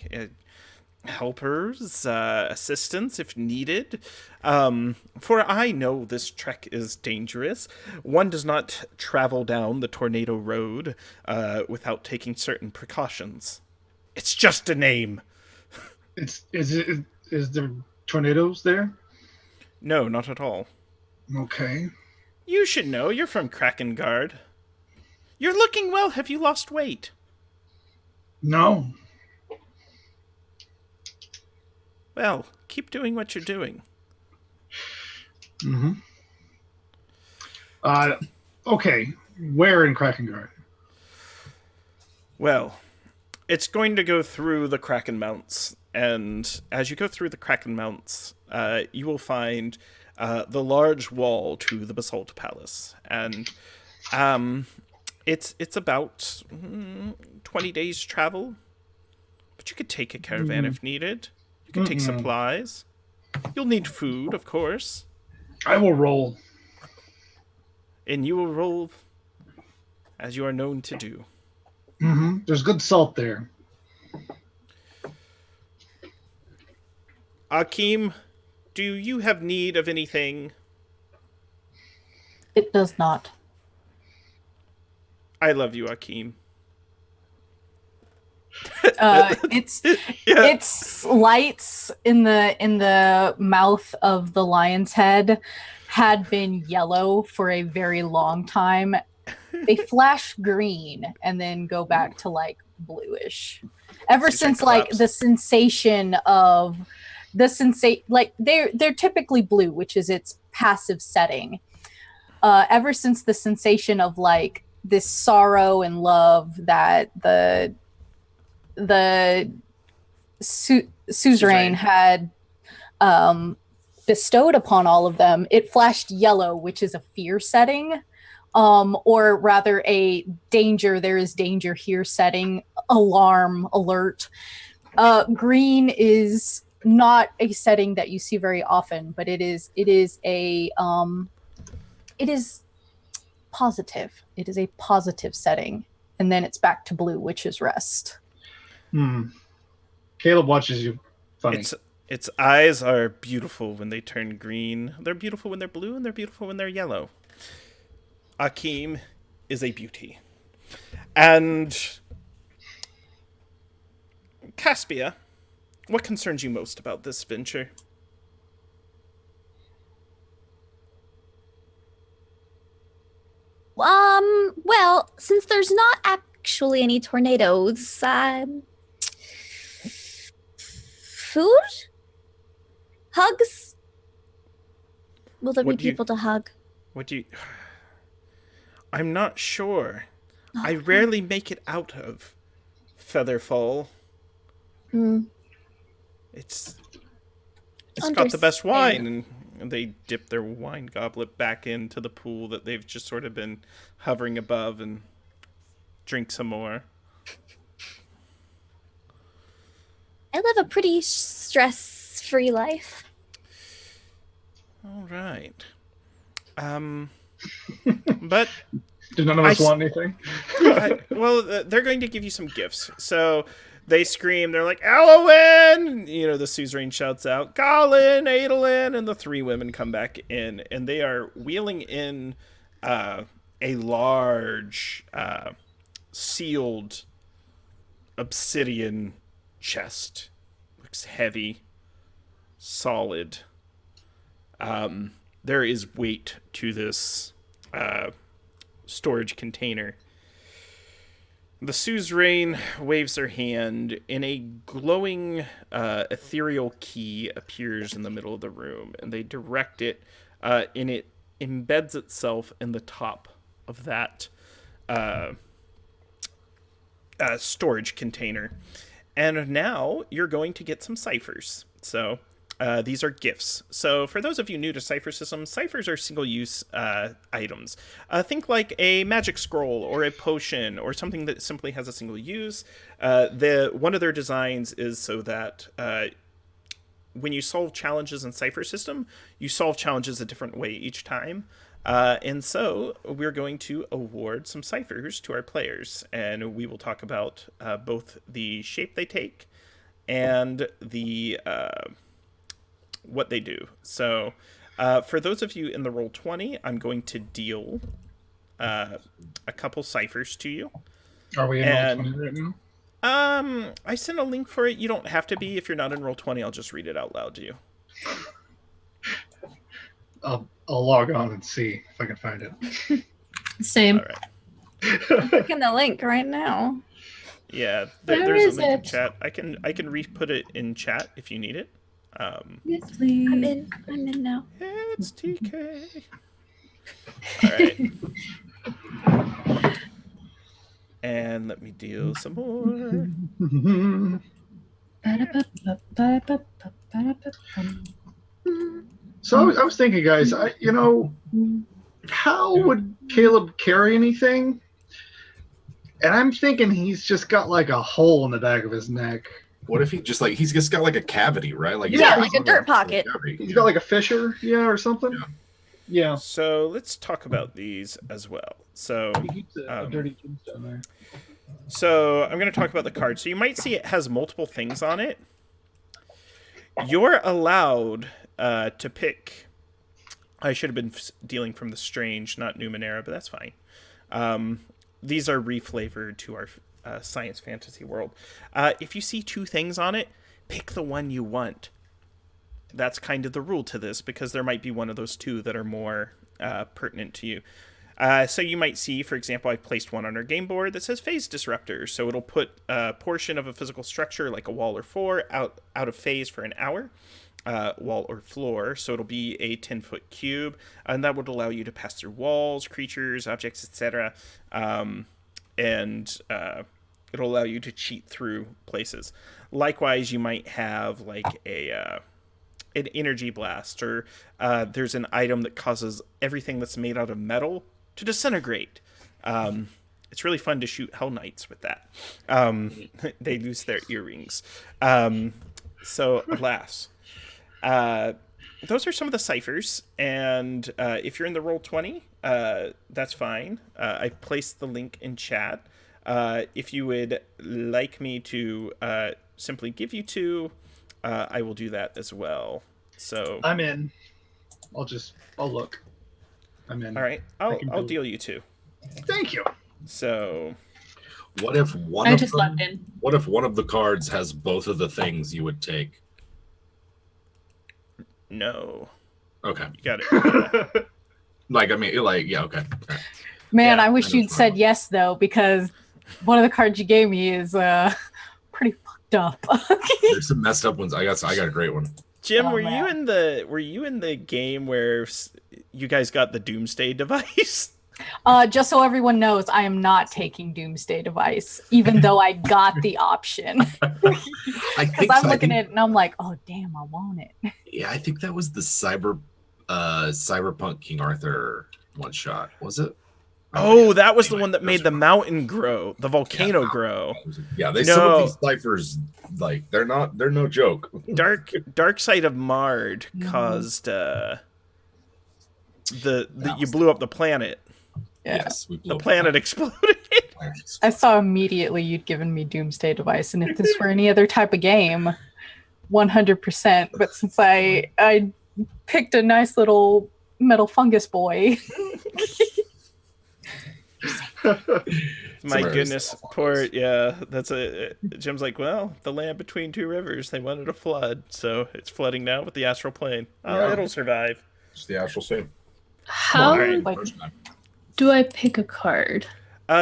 helpers, assistance if needed. For I know this trek is dangerous. One does not travel down the tornado road without taking certain precautions. It's just a name. Is there tornadoes there? No, not at all. Okay. You should know. You're from Kraken Guard. You're looking well. Have you lost weight? No. Well, keep doing what you're doing. Mm-hmm. Okay. Where in Kraken Guard? Well, it's going to go through the Kraken Mounts, and as you go through the Kraken Mounts, you will find the large wall to the Basalt Palace, and it's about 20 days travel, but you could take a caravan if needed. You could take supplies. You'll need food, of course. I will roll. And you will roll as you are known to do. Mm-hmm. There's good salt there. Akeem, do you have need of anything? It does not. I love you, Akeem. Its lights in the mouth of the lion's head had been yellow for a very long time. They flash green and then go back to like bluish. Ever since like the sensation of they're typically blue, which is its passive setting. Ever since the sensation of like this sorrow and love that the suzerain had bestowed upon all of them, it flashed yellow, which is a fear setting, or rather a danger, there is danger here setting, alarm, alert. Green is not a setting that you see very often, but it is positive. It is a positive setting, and then it's back to blue, which is rest. Caleb watches you. Funny. Its eyes are beautiful when they turn green. They're beautiful when they're blue, and they're beautiful when they're yellow. Akeem is a beauty. And Caspia, what concerns you most about this venture? Well, since there's not actually any tornadoes, food? Hugs? Will there be people to hug? I'm not sure. I rarely make it out of Featherfall. Mm. It's got the best Understand. wine, and they dip their wine goblet back into the pool that they've just sort of been hovering above and drink some more. I live a pretty stress-free life. All right. But Do none of us want anything? they're going to give you some gifts. So they scream. They're like, Eowyn! You know, the suzerain shouts out, Colin, Adolin, and the three women come back in, and they are wheeling in a large sealed obsidian chest. Looks heavy, solid. There is weight to this storage container. The suzerain waves her hand, and a glowing ethereal key appears in the middle of the room, and they direct it, and it embeds itself in the top of that storage container. And now you're going to get some ciphers. So these are gifts. So for those of you new to Cypher systems, ciphers are single-use items. Think like a magic scroll or a potion or something that simply has a single use. One of their designs is so that when you solve challenges in Cypher system, you solve challenges a different way each time. And so we're going to award some ciphers to our players, and we will talk about both the shape they take and the what they do. So for those of you in the Roll20, I'm going to deal a couple ciphers to you. Are we in And- Roll20 right now? I sent a link for it. You don't have to be. If you're not in Roll20, I'll just read it out loud to you. I'll log on and see if I can find it. Same. All right. Clicking the link right now. Yeah, Where there's is a link in it? chat. I can re-put it in chat if you need it. Yes, please. I'm in now. It's TK. All right. And let me deal some more. So I was thinking, guys, how would Caleb carry anything? And I'm thinking he's just got like a hole in the back of his neck. What if he just like he's just got like a cavity, right? Like Yeah, like a dirt pocket. He's got like a fissure, or something. Yeah. So let's talk about these as well. So He keeps a dirty tombstone there. So I'm going to talk about the card. So you might see it has multiple things on it. You're allowed to pick. I should have been dealing from the strange, not Numenera, but that's fine. These are reflavored to our science fantasy world. If you see two things on it, pick the one you want. That's kind of the rule to this, because there might be one of those two that are more pertinent to you. So you might see, for example, I've placed one on our game board that says phase disruptor. So it'll put a portion of a physical structure, like a wall or floor, out of phase for an hour. Wall or floor. So it'll be a 10-foot cube, and that would allow you to pass through walls, creatures, objects, etc. And it'll allow you to cheat through places. Likewise, you might have like an energy blast, or there's an item that causes everything that's made out of metal to disintegrate. It's really fun to shoot Hell Knights with that. They lose their earrings. So alas, those are some of the ciphers, and if you're in the Roll20, that's fine. I've placed the link in chat. If you would like me to simply give you two, I will do that as well. So I'm in. I'll look. I'm in. all right, I'll deal you two. Thank you. So What if one I of just them, left in. what if one of the cards has both of the things you would take? no, Okay. you got it. Like I mean like yeah, okay. Man, Yeah, I wish I know you'd it's said fine. yes though, because one of the cards you gave me is pretty fucked up. There's some messed up ones. I got a great one. Jim, Oh, were you man. in the game where you guys got the Doomsday device? Just so everyone knows, I am not taking Doomsday Device, even though I got the option. I Because think I'm so. looking at it and I'm like, oh damn, I want it. Yeah, I think that was the Cyberpunk King Arthur one shot. Was it? Oh, that was the one that made the mountain grow, the volcano grow. Yeah, some No. of these ciphers, like they're no joke. Dark Side of Mard caused you blew up the planet. Yeah. Yes, The planet exploded. I saw immediately you'd given me Doomsday Device, and if this were any other type of game, 100%. But since I picked a nice little metal fungus boy. My goodness, poor, yeah, that's Jim's like, well, the land between two rivers, they wanted a flood, so it's flooding now with the astral plane. Oh, it'll survive. It's the astral scene. How do I pick a card?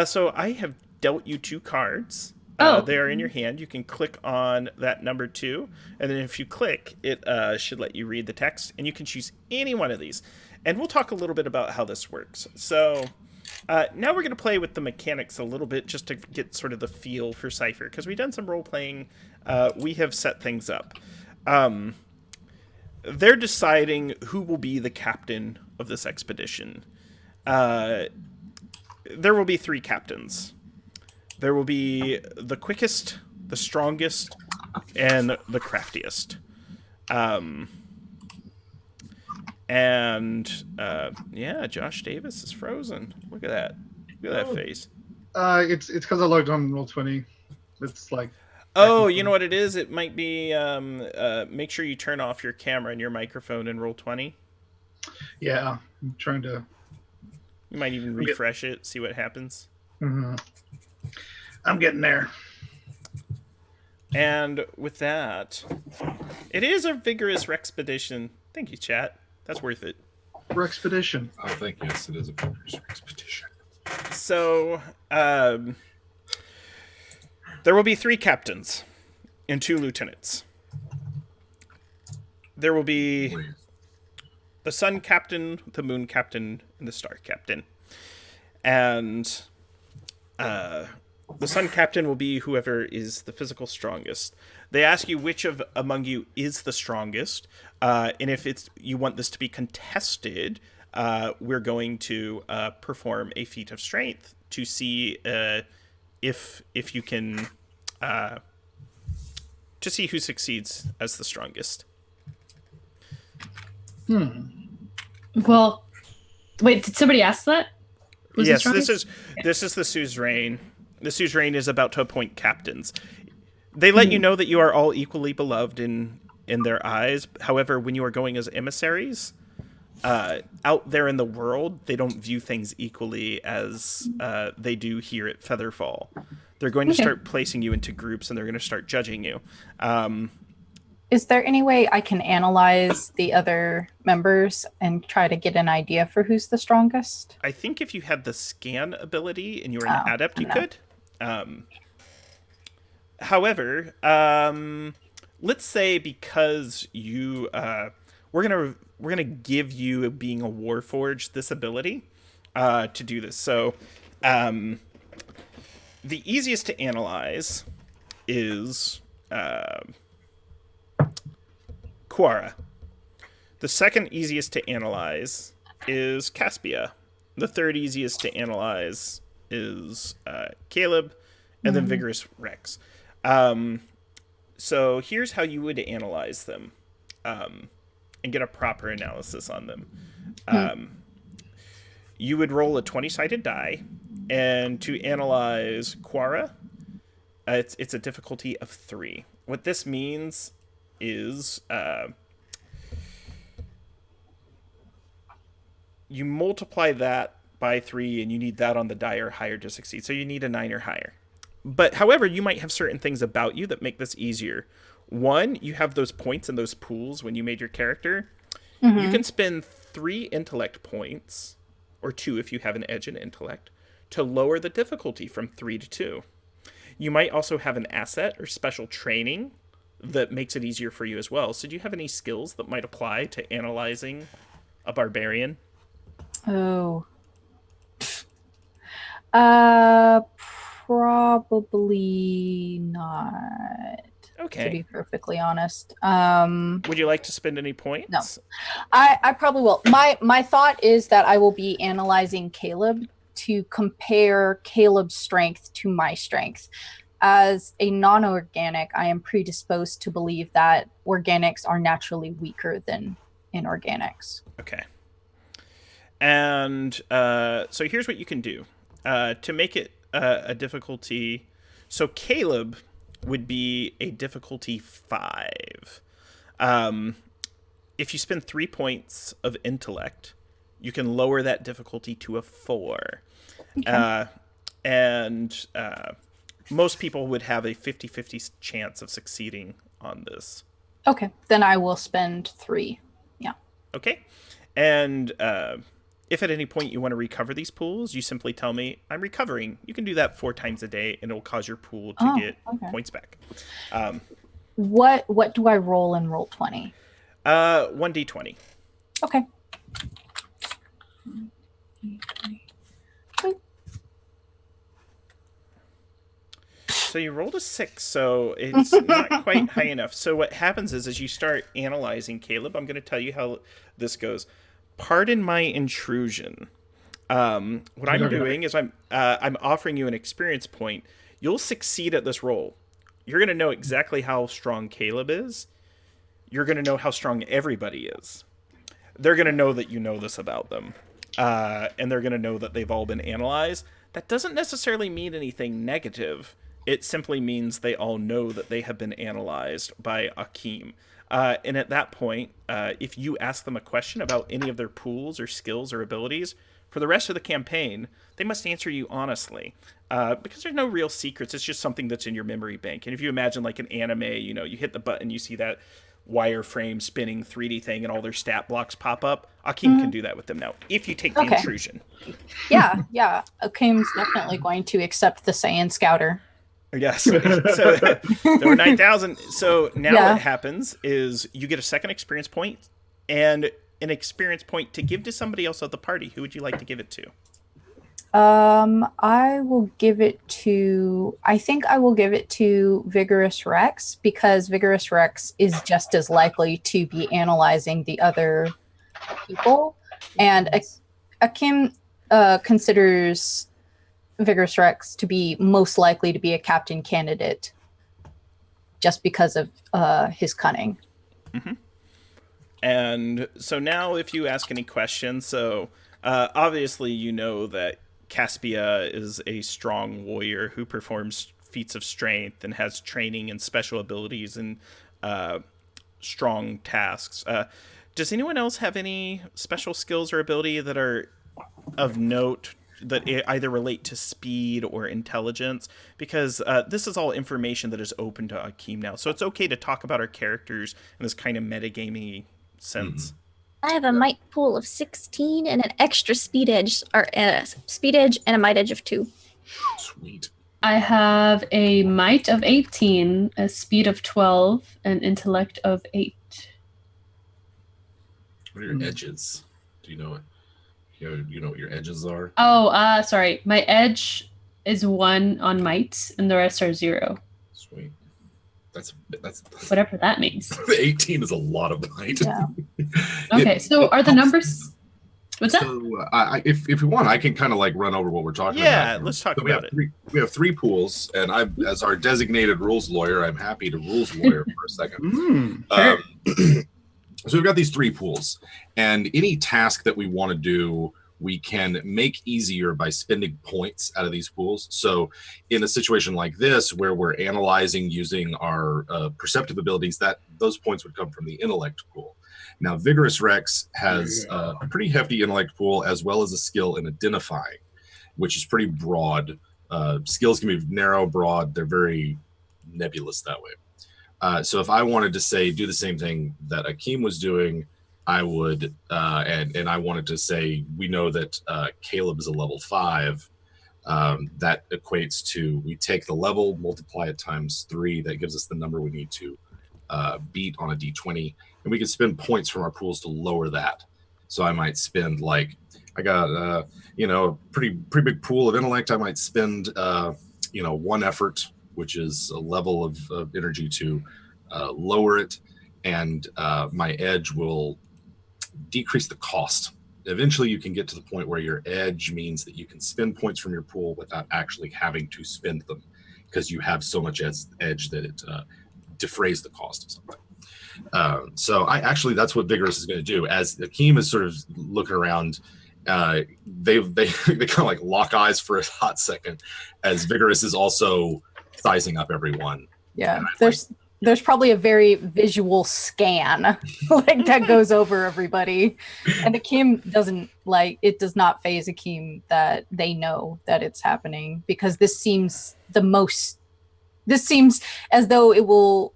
So I have dealt you 2 cards. They are in your hand. You can click on that number 2, and then if you click, it should let you read the text, and you can choose any one of these. And we'll talk a little bit about how this works. So now we're going to play with the mechanics a little bit just to get sort of the feel for Cypher, because we've done some role-playing. We have set things up. They're deciding who will be the captain of this expedition. There will be 3 captains. There will be the quickest, the strongest, and the craftiest. Yeah, Josh Davis is frozen. Look at that. Look at that face. It's because I logged on Roll20. It's like. Oh, you know what it is? It might be. Make sure you turn off your camera and your microphone in Roll20. Yeah, I'm trying to. You might even refresh it, see what happens. Mm-hmm. I'm getting there. And with that, it is a vigorous Rexpedition. Thank you, chat. That's worth it. Rexpedition. Oh, thank you. Yes, it is a vigorous Rexpedition. So, there will be 3 captains and 2 lieutenants. There will be the Sun Captain, the Moon Captain, and the Star Captain. And the Sun Captain will be whoever is the physical strongest. They ask you which among you is the strongest, and if you want this to be contested, we're going to perform a feat of strength to see if you can to see who succeeds as the strongest. Well, wait, did somebody ask that? Yes, this is the suzerain. The suzerain is about to appoint captains. They let you know that you are all equally beloved in their eyes. However, when you are going as emissaries, out there in the world, they don't view things equally as they do here at Featherfall. They're going to start placing you into groups, and they're going to start judging you. Is there any way I can analyze the other members and try to get an idea for who's the strongest? I think if you had the scan ability and you were an adept, you could. However, let's say because you, we're gonna give you, being a Warforged, this ability to do this. So, the easiest to analyze is Quara. The second easiest to analyze is Caspia. The third easiest to analyze is Caleb, and then Vigorous Rex. So here's how you would analyze them and get a proper analysis on them. You would roll a 20-sided die, and to analyze Quara, it's a difficulty of 3. What this means is you multiply that by 3, and you need that on the die or higher to succeed. So you need a 9 or higher. But however, you might have certain things about you that make this easier. 1, you have those points in those pools when you made your character. You can spend 3 intellect points, or 2 if you have an edge in intellect, to lower the difficulty from 3 to 2. You might also have an asset or special training that makes it easier for you as well. So do you have any skills that might apply to analyzing a barbarian? Oh. Probably not. To Okay. be perfectly honest. Would you like to spend any points? No. I probably will. My thought is that I will be analyzing Caleb to compare Caleb's strength to my strength. As a non-organic, I am predisposed to believe that organics are naturally weaker than inorganics. Okay. And so here's what you can do to make it a difficulty. So Caleb would be a difficulty 5. If you spend 3 points of intellect, you can lower that difficulty to a 4. Okay. And most people would have a 50-50 chance of succeeding on this. Okay, then I will spend 3. Yeah. Okay. And if at any point you want to recover these pools, you simply tell me, I'm recovering. You can do that 4 times a day, and it'll cause your pool to get points back. What do I roll in Roll20? 1d20. Okay. So you rolled a 6, so it's not quite high enough. So what happens is, as you start analyzing Caleb, I'm going to tell you how this goes. Pardon my intrusion. What I'm doing is I'm offering you an experience point. You'll succeed at this roll. You're going to know exactly how strong Caleb is. You're going to know how strong everybody is. They're going to know that you know this about them. And they're going to know that they've all been analyzed. That doesn't necessarily mean anything negative. It simply means they all know that they have been analyzed by Akeem. And at that point, if you ask them a question about any of their pools or skills or abilities, for the rest of the campaign, they must answer you honestly. Because there's no real secrets. It's just something that's in your memory bank. And if you imagine like an anime, you know, you hit the button, you see that wireframe spinning 3D thing and all their stat blocks pop up. Akeem can do that with them now, if you take the intrusion. Yeah. Akeem's definitely going to accept the Saiyan Scouter. Yes. So there were 9,000. So now what happens is you get a second experience point and an experience point to give to somebody else at the party. Who would you like to give it to? I will give it to Vigorous Rex, because Vigorous Rex is just as likely to be analyzing the other people. And Akeem considers Vigorous Rex to be most likely to be a captain candidate just because of his cunning. Mm-hmm. And so now if you ask any questions, so obviously you know that Caspia is a strong warrior who performs feats of strength and has training and special abilities and strong tasks. Does anyone else have any special skills or ability that are of note that either relate to speed or intelligence? Because this is all information that is open to Akeem now. So it's okay to talk about our characters in this kind of metagamey sense. Mm-hmm. I have a might pool of 16 and an extra speed edge, or speed edge and a might edge of 2. Sweet. I have a might of 18, a speed of 12, and intellect of 8. What are your edges? Do you know it? You know what your edges are? Oh, sorry. My edge is 1 on might, and the rest are 0. Sweet. That's whatever that means. The 18 is a lot of might. Yeah. Okay, so are the numbers? What's that? So, if you want, I can kind of like run over what we're talking about. Yeah, let's talk about it. We have 3 pools, and I'm, as our designated rules lawyer, I'm happy to rules lawyer for a second. So we've got these 3 pools, and any task that we want to do, we can make easier by spending points out of these pools. So in a situation like this, where we're analyzing using our perceptive abilities, that those points would come from the intellect pool. Now, Vigorous Rex has a pretty hefty intellect pool, as well as a skill in identifying, which is pretty broad. Skills can be narrow, broad. They're very nebulous that way. So if I wanted to say, do the same thing that Akeem was doing, I would, and I wanted to say, we know that Caleb is a level 5. That equates to, we take the level, multiply it times 3. That gives us the number we need to beat on a d20. And we can spend points from our pools to lower that. So I might spend like, I got a pretty big pool of intellect. I might spend 1 effort, which is a level of energy, to lower it, and my edge will decrease the cost. Eventually you can get to the point where your edge means that you can spend points from your pool without actually having to spend them, because you have so much edge that it defrays the cost of something. So that's what Vigorous is going to do. As Akeem is sort of looking around, they kind of like lock eyes for a hot second as Vigorous is also sizing up everyone. Yeah, there's probably a very visual scan like that goes over everybody, and Akeem does not faze Akeem that they know that it's happening, because this seems as though it will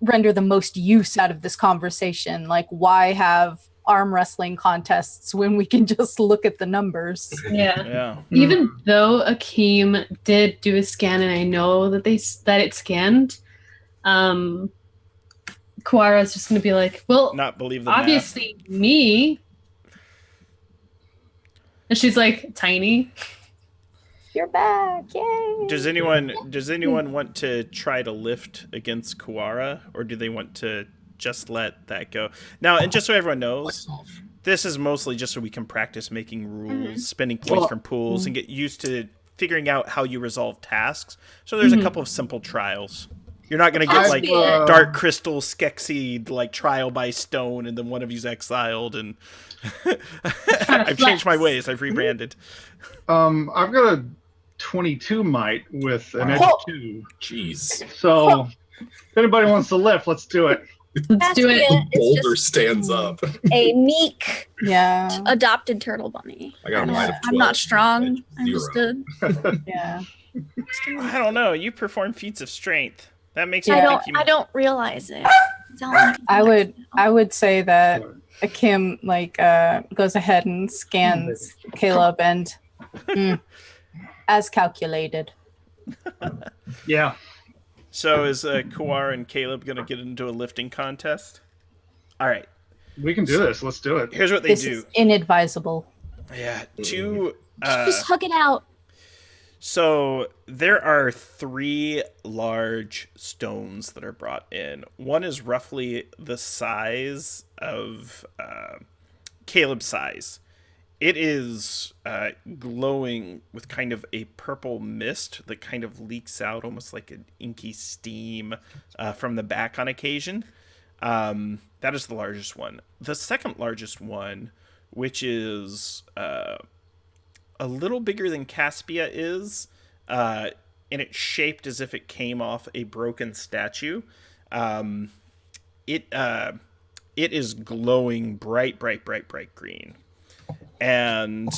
render the most use out of this conversation. Like, why have arm wrestling contests when we can just look at the numbers? Yeah. Even though Akeem did do a scan, and I know that it scanned, Kuara's just going to be like, well, Not believe the obviously me. And she's like, tiny. You're back, yay! Does anyone want to try to lift against Kuara, or do they want to just let that go? Now, and just so everyone knows, this is mostly just so we can practice making rules, spending points from pools, and get used to figuring out how you resolve tasks. So there's a couple of simple trials. You're not going to get Dark Crystal Skeksis like trial by stone, and then one of you's exiled. And I've changed my ways. I've rebranded. I've got a 22 might with an edge of 2. Jeez. So if anybody wants to lift, let's do it. Let's do it. The boulder stands up. A meek Yeah, adopted turtle bunny. I got a might of 12. I'm not strong. I'm 0. just good. yeah. I don't know. You perform feats of strength. That makes me I think you... don't realize it. I would say that Akim goes ahead and scans Caleb and as calculated. Yeah. So is Kuara and Caleb going to get into a lifting contest? All right. We can do this. Let's do it. Here's what they This do. is inadvisable. Yeah, two... just hug it out. So there are 3 large stones that are brought in. One is roughly the size of Caleb's size. It is glowing with kind of a purple mist that kind of leaks out almost like an inky steam from the back on occasion. That is the largest one. The second largest one, which is... a little bigger than Caspia is, and it's shaped as if it came off a broken statue. It is glowing bright green. And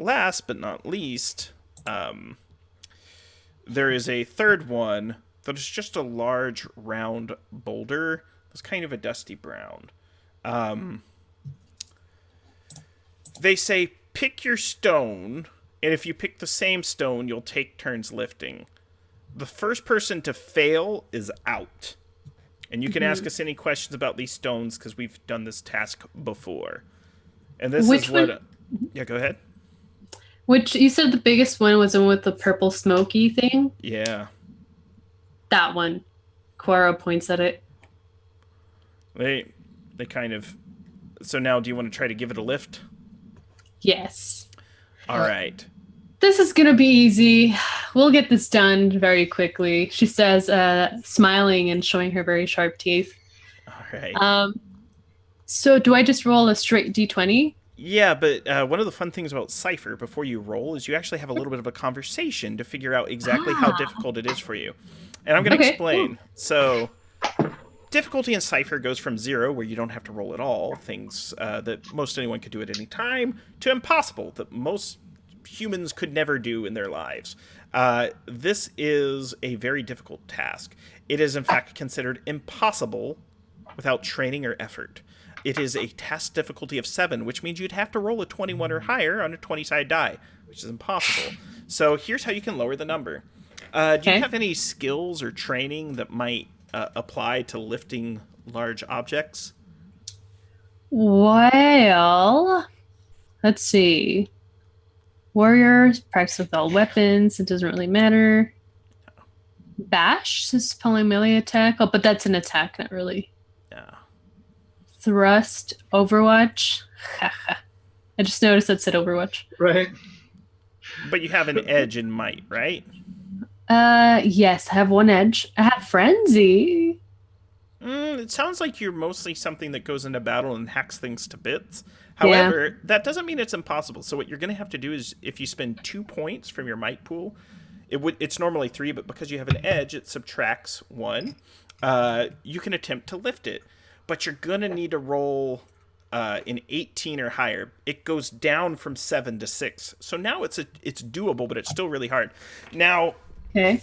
last but not least, there is a third one that is just a large round boulder. It's kind of a dusty brown. They say, pick your stone, and if you pick the same stone, you'll take turns lifting. The first person to fail is out. And you can ask us any questions about these stones, because we've done this task before. And this Which is what... one? Yeah, go ahead. Which, you said the biggest one was the one with the purple smoky thing? Yeah. That one. Quara points at it. They kind of... So now, do you want to try to give it a lift? Yes. All right. This is going to be easy. We'll get this done very quickly, she says, smiling and showing her very sharp teeth. All right. So do I just roll a straight D20? Yeah, but one of the fun things about Cipher, before you roll, is you actually have a little bit of a conversation to figure out exactly how difficult it is for you. And I'm going to explain. Cool. So... difficulty in Cipher goes from 0, where you don't have to roll at all, things that most anyone could do at any time, to impossible, that most humans could never do in their lives. This is a very difficult task. It is, in fact, considered impossible without training or effort. It is a task difficulty of 7, which means you'd have to roll a 21 or higher on a 20-sided die, which is impossible. So here's how you can lower the number. Do you have any skills or training that might... apply to lifting large objects? Well, let's see. Warriors, practice with all weapons. It doesn't really matter. Bash is probably melee attack. Oh, but that's an attack, not really. Yeah. Thrust, Overwatch. I just noticed that said Overwatch. Right. But you have an edge in might, right? Yes, I have one edge. I have Frenzy. It sounds like you're mostly something that goes into battle and hacks things to bits. However, that doesn't mean it's impossible. So what you're going to have to do is, if you spend 2 points from your might pool, it's normally 3, but because you have an edge, it subtracts 1. You can attempt to lift it, but you're going to need to roll an 18 or higher. It goes down from 7 to 6. So now it's doable, but it's still really hard. Now, Okay.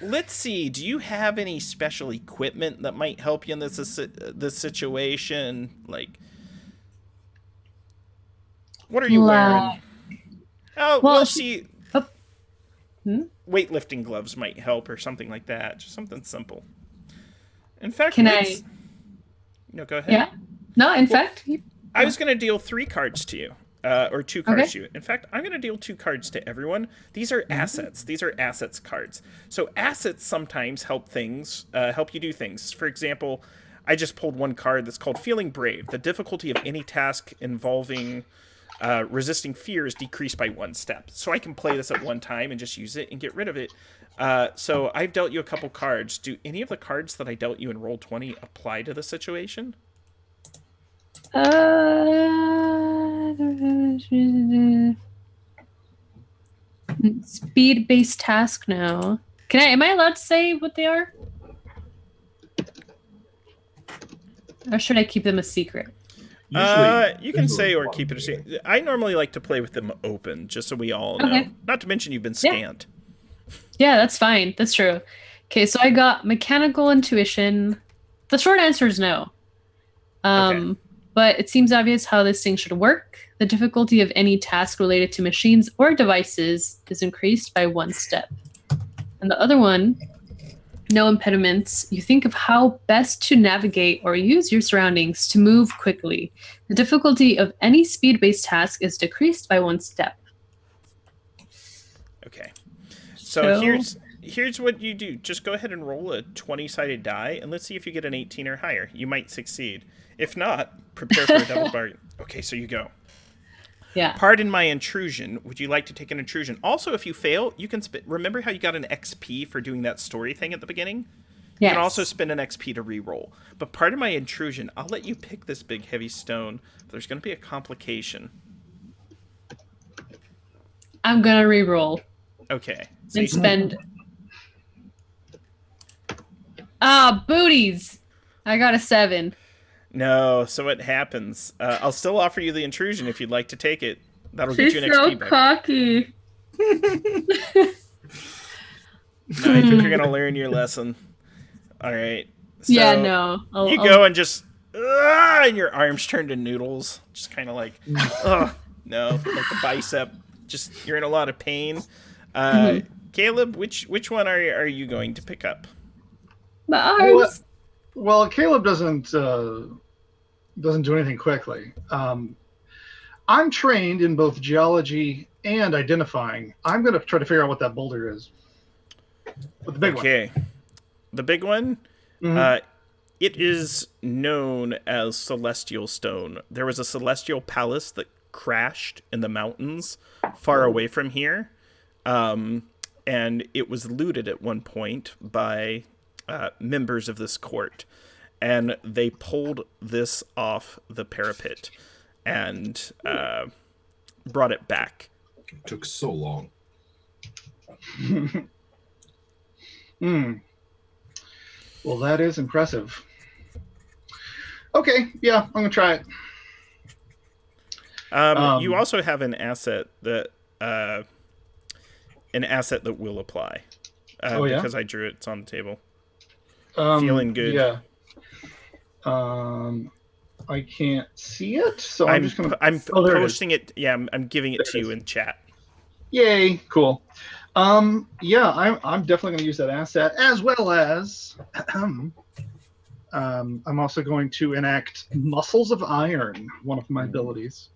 let's see. Do you have any special equipment that might help you in this situation? Like, what are you wearing? Oh, well, we'll see. Oh. Hmm? Weightlifting gloves might help, or something like that. Just something simple. In fact, Can No, go ahead. Yeah. No, in fact. I was going to deal 3 cards to you, or 2 cards to you. In fact, I'm going to deal 2 cards to everyone. These are assets. These are assets cards. So assets sometimes help you do things. For example, I just pulled one card that's called Feeling Brave. The difficulty of any task involving resisting fear is decreased by 1 step. So I can play this at one time and just use it and get rid of it. So I've dealt you a couple cards. Do any of the cards that I dealt you in Roll20 apply to the situation? Speed-based task now. Am I allowed to say what they are? Or should I keep them a secret? You can say or keep it a secret. I normally like to play with them open, just so we all know. Okay. Not to mention you've been scanned. Yeah, that's fine. That's true. Okay, so I got mechanical intuition. The short answer is no. Okay. But it seems obvious how this thing should work. The difficulty of any task related to machines or devices is increased by 1 step. And the other one, no impediments. You think of how best to navigate or use your surroundings to move quickly. The difficulty of any speed-based task is decreased by 1 step. Okay. So here's what you do. Just go ahead and roll a 20-sided die, and let's see if you get an 18 or higher. You might succeed. If not, prepare for a double bargain. Okay, so you go. Yeah. Pardon my intrusion. Would you like to take an intrusion? Also, if you fail, you can remember how you got an XP for doing that story thing at the beginning? You can also spend an XP to re-roll. But pardon my intrusion. I'll let you pick this big heavy stone. But there's going to be a complication. I'm going to re-roll. Okay. So and spend... booties! I got a 7. No, so what happens? I'll still offer you the intrusion if you'd like to take it. That'll get you an XP so back. Cocky. No, I think you're gonna learn your lesson. All right. So yeah, no. You go and just, and your arms turn to noodles, just kind of like, no, like a bicep. Just you're in a lot of pain. Caleb, which one are you going to pick up? My arms. Well, Caleb doesn't do anything quickly. I'm trained in both geology and identifying. I'm going to try to figure out what that boulder is. But the big one. Okay. The big one? Mhm. It is known as Celestial Stone. There was a celestial palace that crashed in the mountains far away from here. And it was looted at one point by members of this court. And they pulled this off the parapet and brought it back. It took so long. Well, that is impressive. Okay, yeah, I'm gonna try it. You also have an asset that will apply. Because I drew it. It's on the table. Feeling good. Yeah. I can't see it, so I'm just gonna. I'm there posting it. Yeah, I'm giving it to you in chat. Yay! Cool. Yeah, I'm definitely gonna use that asset as well as I'm also going to enact Muscles of Iron, one of my abilities.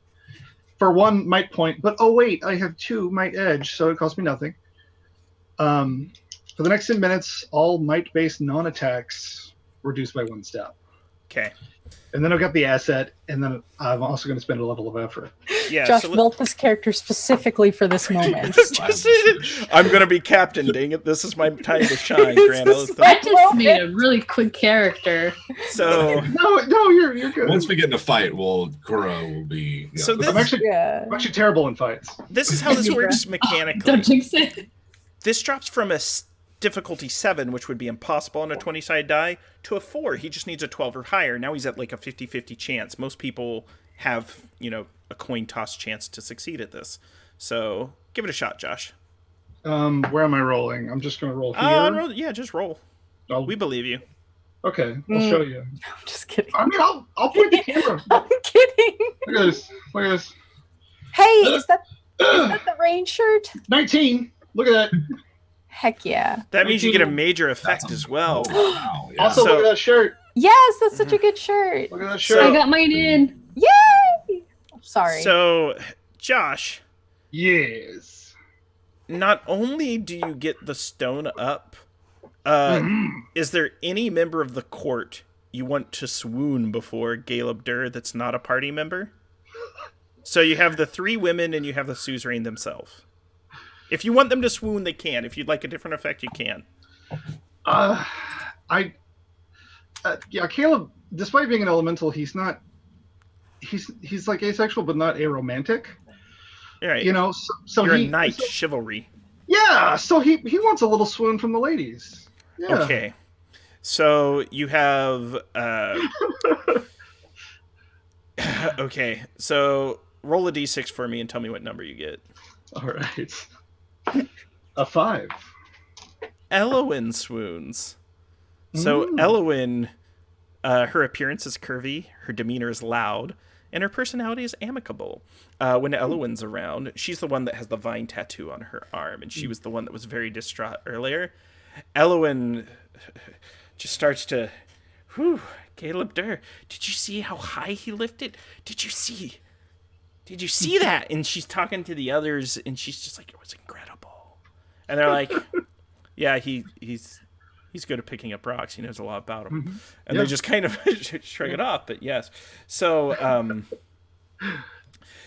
For 1 might point, but oh wait, I have 2 might edge, so it costs me nothing. For the next 10 minutes, all might-based non-attacks reduced by 1 step. Okay. And then I've got the asset, and then I'm also going to spend a level of effort. Yeah. Josh so built this character specifically for this moment. I'm gonna be captain. Dang it! This is my time to shine, Granos. I just made a really quick character. So No, you're good. Once we get in a fight, Kura will be. So this- I'm actually Yeah. terrible in fights. this is how this works mechanically. Don't jinx it. This drops from a difficulty 7, which would be impossible on a 20-sided die, to a 4. He just needs a 12 or higher. Now he's at like a 50-50 chance. Most people have, a coin toss chance to succeed at this. So give it a shot, Josh. Where am I rolling? I'm just going to roll here. Yeah, just roll. I'll- We believe you. Okay, I'll show you. I'm just kidding. I mean, I'll point the camera. I'm kidding. Look at this. Look at this. Hey, is that the rain shirt? 19. Look at that. Heck yeah. That means you get a major effect as well. Wow. Yeah. Also, So- look at that shirt. Yes, that's such a good shirt. Look at that I shirt. got mine in. Yay! Sorry. So, Josh, Yes. not only do you get the stone up, is there any member of the court you want to swoon before Caleb Durr that's not a party member? So you have the 3 women and you have the suzerain themselves. If you want them to swoon, they can. If you'd like a different effect, you can. Caleb, despite being an elemental, he's not. He's like asexual, but not aromantic. All right. So You're he, a knight, so- chivalry. yeah, so he wants a little swoon from the ladies. Yeah. Okay. So you have. Okay. So roll a d6 for me and tell me what number you get. All right. A 5. Elowen swoons. So Elowen, her appearance is curvy, her demeanor is loud, and her personality is amicable. When Elowen's around, she's the one that has the vine tattoo on her arm, and she was the one that was very distraught earlier. Elowen just starts to, whew, Caleb Durr, did you see how high he lifted? Did you see that? And she's talking to the others, and she's just like, it was incredible. And they're like, yeah, he's good at picking up rocks. He knows a lot about them. Mm-hmm. And they just kind of shrug it off. But yes. So,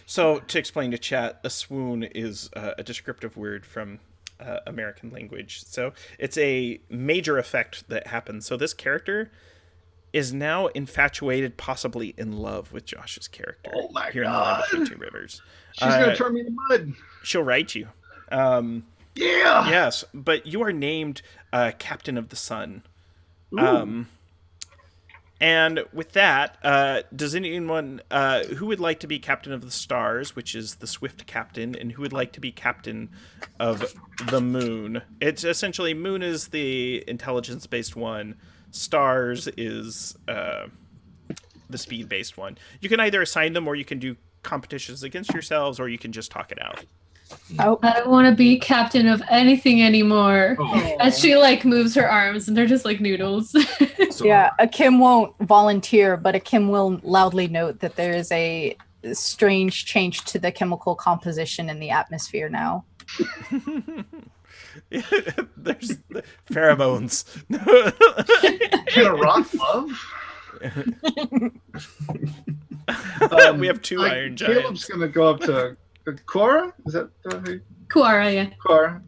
so to explain to chat, a swoon is a descriptive word from American language. So it's a major effect that happens. So this character is now infatuated, possibly in love with Josh's character. Oh my here God. in the Land Between Two Rivers. She's gonna turn me into mud. She'll write you. Yeah. Yes, but you are named Captain of the Sun. And with that, does anyone who would like to be Captain of the Stars, which is the Swift Captain, and who would like to be Captain of the Moon? It's essentially, Moon is the intelligence-based one. Stars is the speed-based one. You can either assign them, or you can do competitions against yourselves, or you can just talk it out. Oh. I don't want to be captain of anything anymore. Oh. As she moves her arms, and they're just like noodles. So, Yeah, Akim won't volunteer, but Akim will loudly note that there is a strange change to the chemical composition in the atmosphere now. There's the pheromones. Can a rock love? We have 2 iron giants. Caleb's gonna go up to Cora. Is that Kuara, yeah. Cora?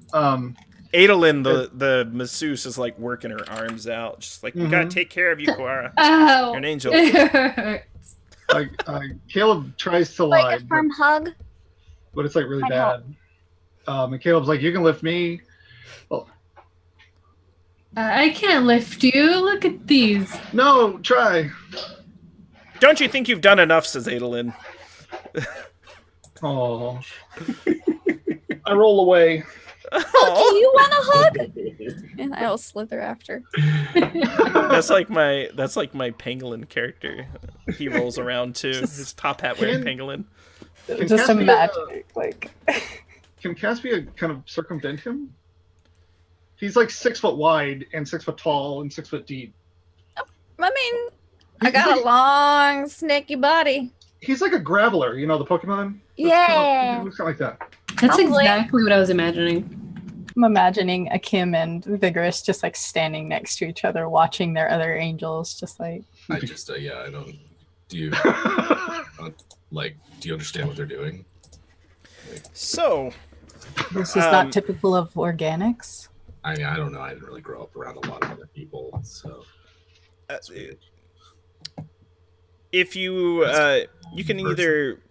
Adolin, the masseuse, is like working her arms out, just like, we gotta take care of you, Quara. Ow! You're an angel. It hurts. Caleb tries to lie, Like a firm hug. but it's like really I bad. And Caleb's like, "You can lift me." Well, I can't lift you. Look at these. no, try. Don't you think you've done enough, says Adolin. Oh, I roll away. Do you want a hug? And I'll slither after. That's like my pangolin character. He rolls around too. His top hat wearing pangolin. Can Just Caspia, imagine, Can Caspia kind of circumvent him? He's like 6 foot wide and 6 foot tall and 6 foot deep. I mean, I got a long, snaky body. He's like a graveler, you know, the Pokemon? Yeah. Looks kind of like that. That's Probably. exactly what I was imagining. I'm imagining Akim and Vigorous just like standing next to each other, watching their other angels, just like. I just, I don't. Do you do you understand what they're doing? So, This is not typical of organics. I mean, I don't know. I didn't really grow up around a lot of other people, so. if you you can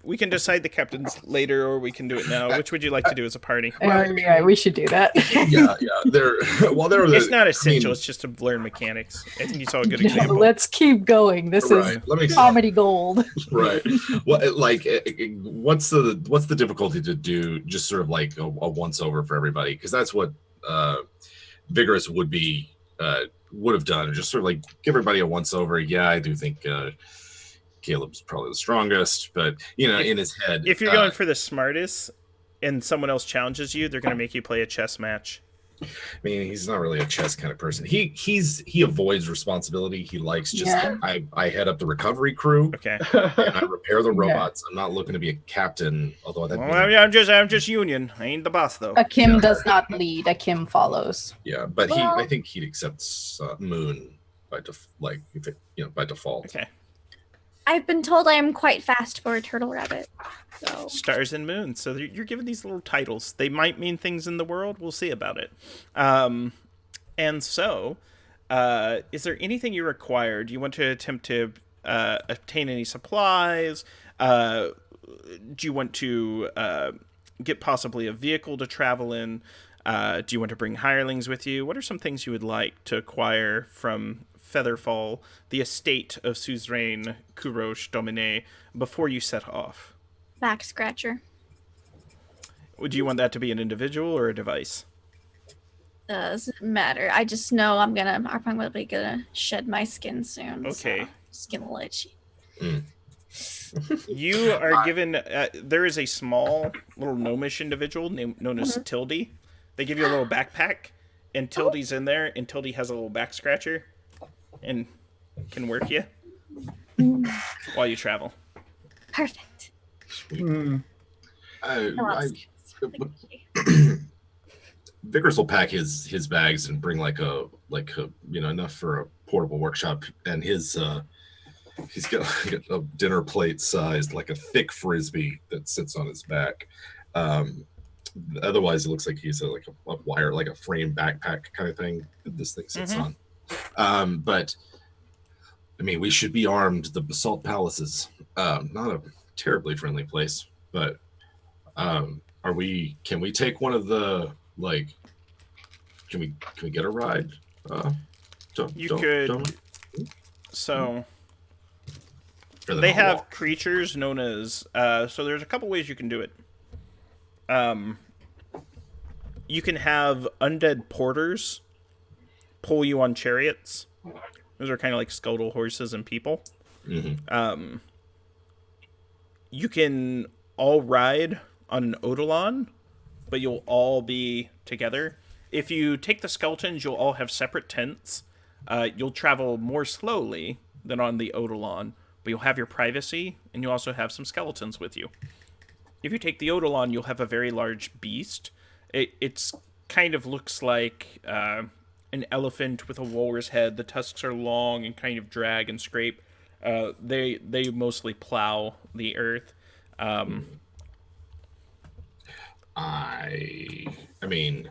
we can decide the captains later, or we can do it now. Which would you like to do as a party? Yeah, we should do that. Yeah. It's not essential. It's just to learn mechanics. I think you saw a good example. Let's keep going. This is comedy gold. Right. Well, what's the difficulty to do? Just sort of like a once over for everybody, because that's what Vigorous would have done. Just sort of like give everybody a once over. Yeah, I do think Caleb's probably the strongest, but in his head, if you're going for the smartest and someone else challenges you, they're going to make you play a chess match. I mean, he's not really a chess kind of person. He avoids responsibility. He likes just I head up the recovery crew. Okay. And I repair the robots. I'm not looking to be a captain, although I'm just union. I ain't the boss though. Akim does not lead. Akim follows. Yeah, but I think he'd accept Moon by default. Okay. I've been told I am quite fast for a turtle rabbit. So. Stars and moons. So you're given these little titles. They might mean things in the world. We'll see about it. And so, is there anything you require? Do you want to attempt to obtain any supplies? Do you want to get possibly a vehicle to travel in? Do you want to bring hirelings with you? What are some things you would like to acquire from Featherfall, the estate of Suzerain Kurosh Domine, before you set off? Back scratcher. Would you want that to be an individual or a device? Doesn't matter. I just know I'm probably gonna shed my skin soon. Okay. So skin will itchy. You are given. There is a small little gnomish individual known as Tildy. They give you a little backpack, and Tildy's in there, and Tildy has a little back scratcher, and can work you while you travel. Perfect. Vigorous will pack his bags and bring like a enough for a portable workshop, and he's got like a dinner plate sized, like a thick frisbee that sits on his back. Otherwise, it looks like he's like a wire, like a frame backpack kind of thing that this thing sits on. But I mean, we should be armed. The Basalt Palaces, not a terribly friendly place, but can we take one of the can we get a ride? So they have creatures known as so there's a couple ways you can do it. You can have undead porters pull you on chariots. Those are kind of like skeletal horses and people. Mm-hmm. You can all ride on an Eidolon, but you'll all be together. If you take the skeletons, you'll all have separate tents. You'll travel more slowly than on the Eidolon, but you'll have your privacy, and you'll also have some skeletons with you. If you take the Eidolon, you'll have a very large beast. It's kind of looks like an elephant with a walrus head. The tusks are long and kind of drag and scrape. They mostly plow the earth. I mean,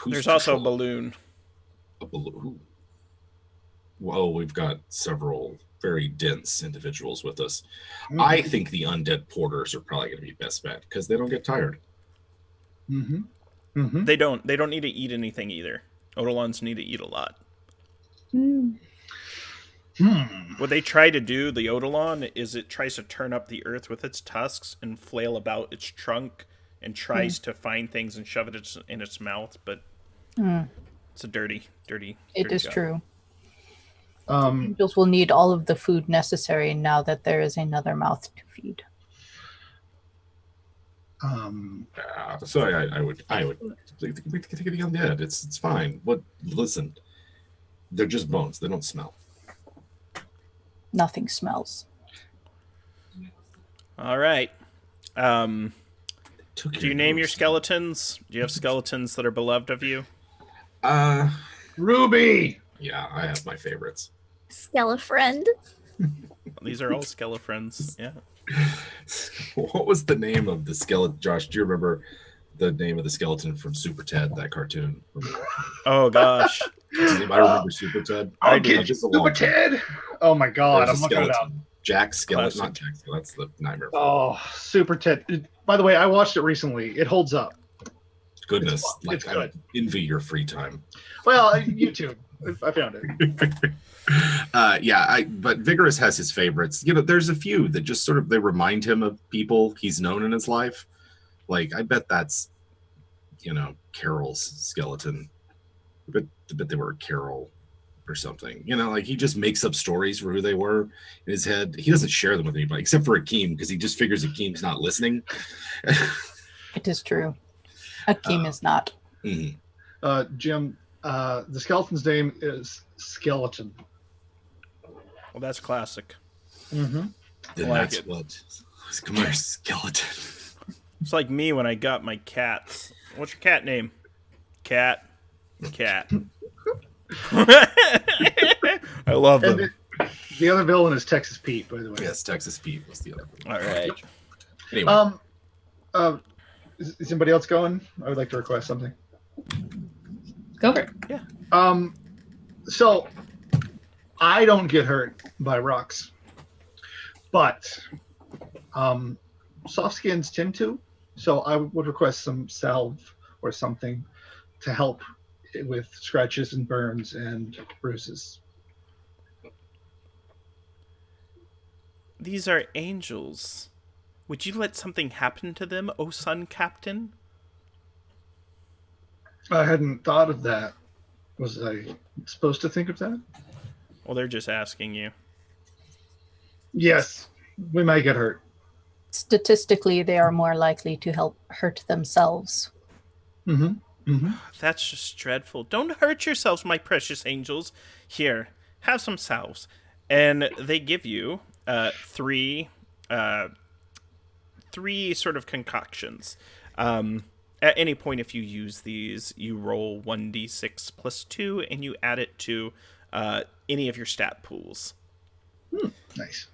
There's also a balloon. A balloon. Well, we've got several very dense individuals with us. Mm-hmm. I think the undead porters are probably going to be best bet because they don't get tired. Mm-hmm. Mm-hmm. They don't need to eat anything either. Eidolons need to eat a lot. What they try to do, the Eidolon, is it tries to turn up the earth with its tusks and flail about its trunk and tries to find things and shove it in its mouth, but it's a dirty. It is job. True. Angels will need all of the food necessary now that there is another mouth to feed. So I would. We can take it on the head. It's fine. But listen, They're just bones. They don't smell. Nothing smells. All right. Do you name your nose. skeletons? Do you have skeletons that are beloved of you? Ruby. Yeah, I have my favorites. Skelefriend. These are all skelefriends. Yeah. What was the name of the skeleton? Josh, do you remember the name of the skeleton from Super Ted, that cartoon? Oh gosh. Does anybody remember Super Ted? I'll do. get you, Super Ted. Oh my God, There's I'm a looking it up. skeleton. Jack Skeleton, Classic. not Jack Skeleton. That's the nightmare. Oh, Super Ted. By the way, I watched it recently. It holds up. Goodness, It's like good. I envy your free time. Well, YouTube. I found it. But Vigorous has his favorites. You know, there's a few that just sort of they remind him of people he's known in his life. Like I bet that's, you know, Carol's skeleton. I bet they were Carol or something. You know, like he just makes up stories for who they were in his head. He doesn't share them with anybody except for Akeem because he just figures Akeem's not listening. It is true. Akeem is not. Mhm. Jim, the skeleton's name is Skeleton. Well, that's classic. Mm-hmm. Then like that's it. what. Come here, skeleton. It's like me when I got my cats. What's your cat name? Cat. I love And them. the other villain is Texas Pete, by the way. Yes, Texas Pete was the other one. All right. Anyway, Is anybody else going? I would like to request something. Go for it. So I don't get hurt by rocks, but soft skins tend to. So I would request some salve or something to help with scratches and burns and bruises. These are angels. Would you let something happen to them, O Sun Captain? I hadn't thought of that. Was I supposed to think of that? Well, they're just asking you. Yes, we might get hurt. Statistically, they are more likely to help hurt themselves. Mm-hmm. Mm-hmm. That's just dreadful. Don't hurt yourselves, my precious angels. Here, have some salves. And they give you three sort of concoctions. At any point, if you use these, you roll 1d6 plus 2, and you add it to any of your stat pools. Nice.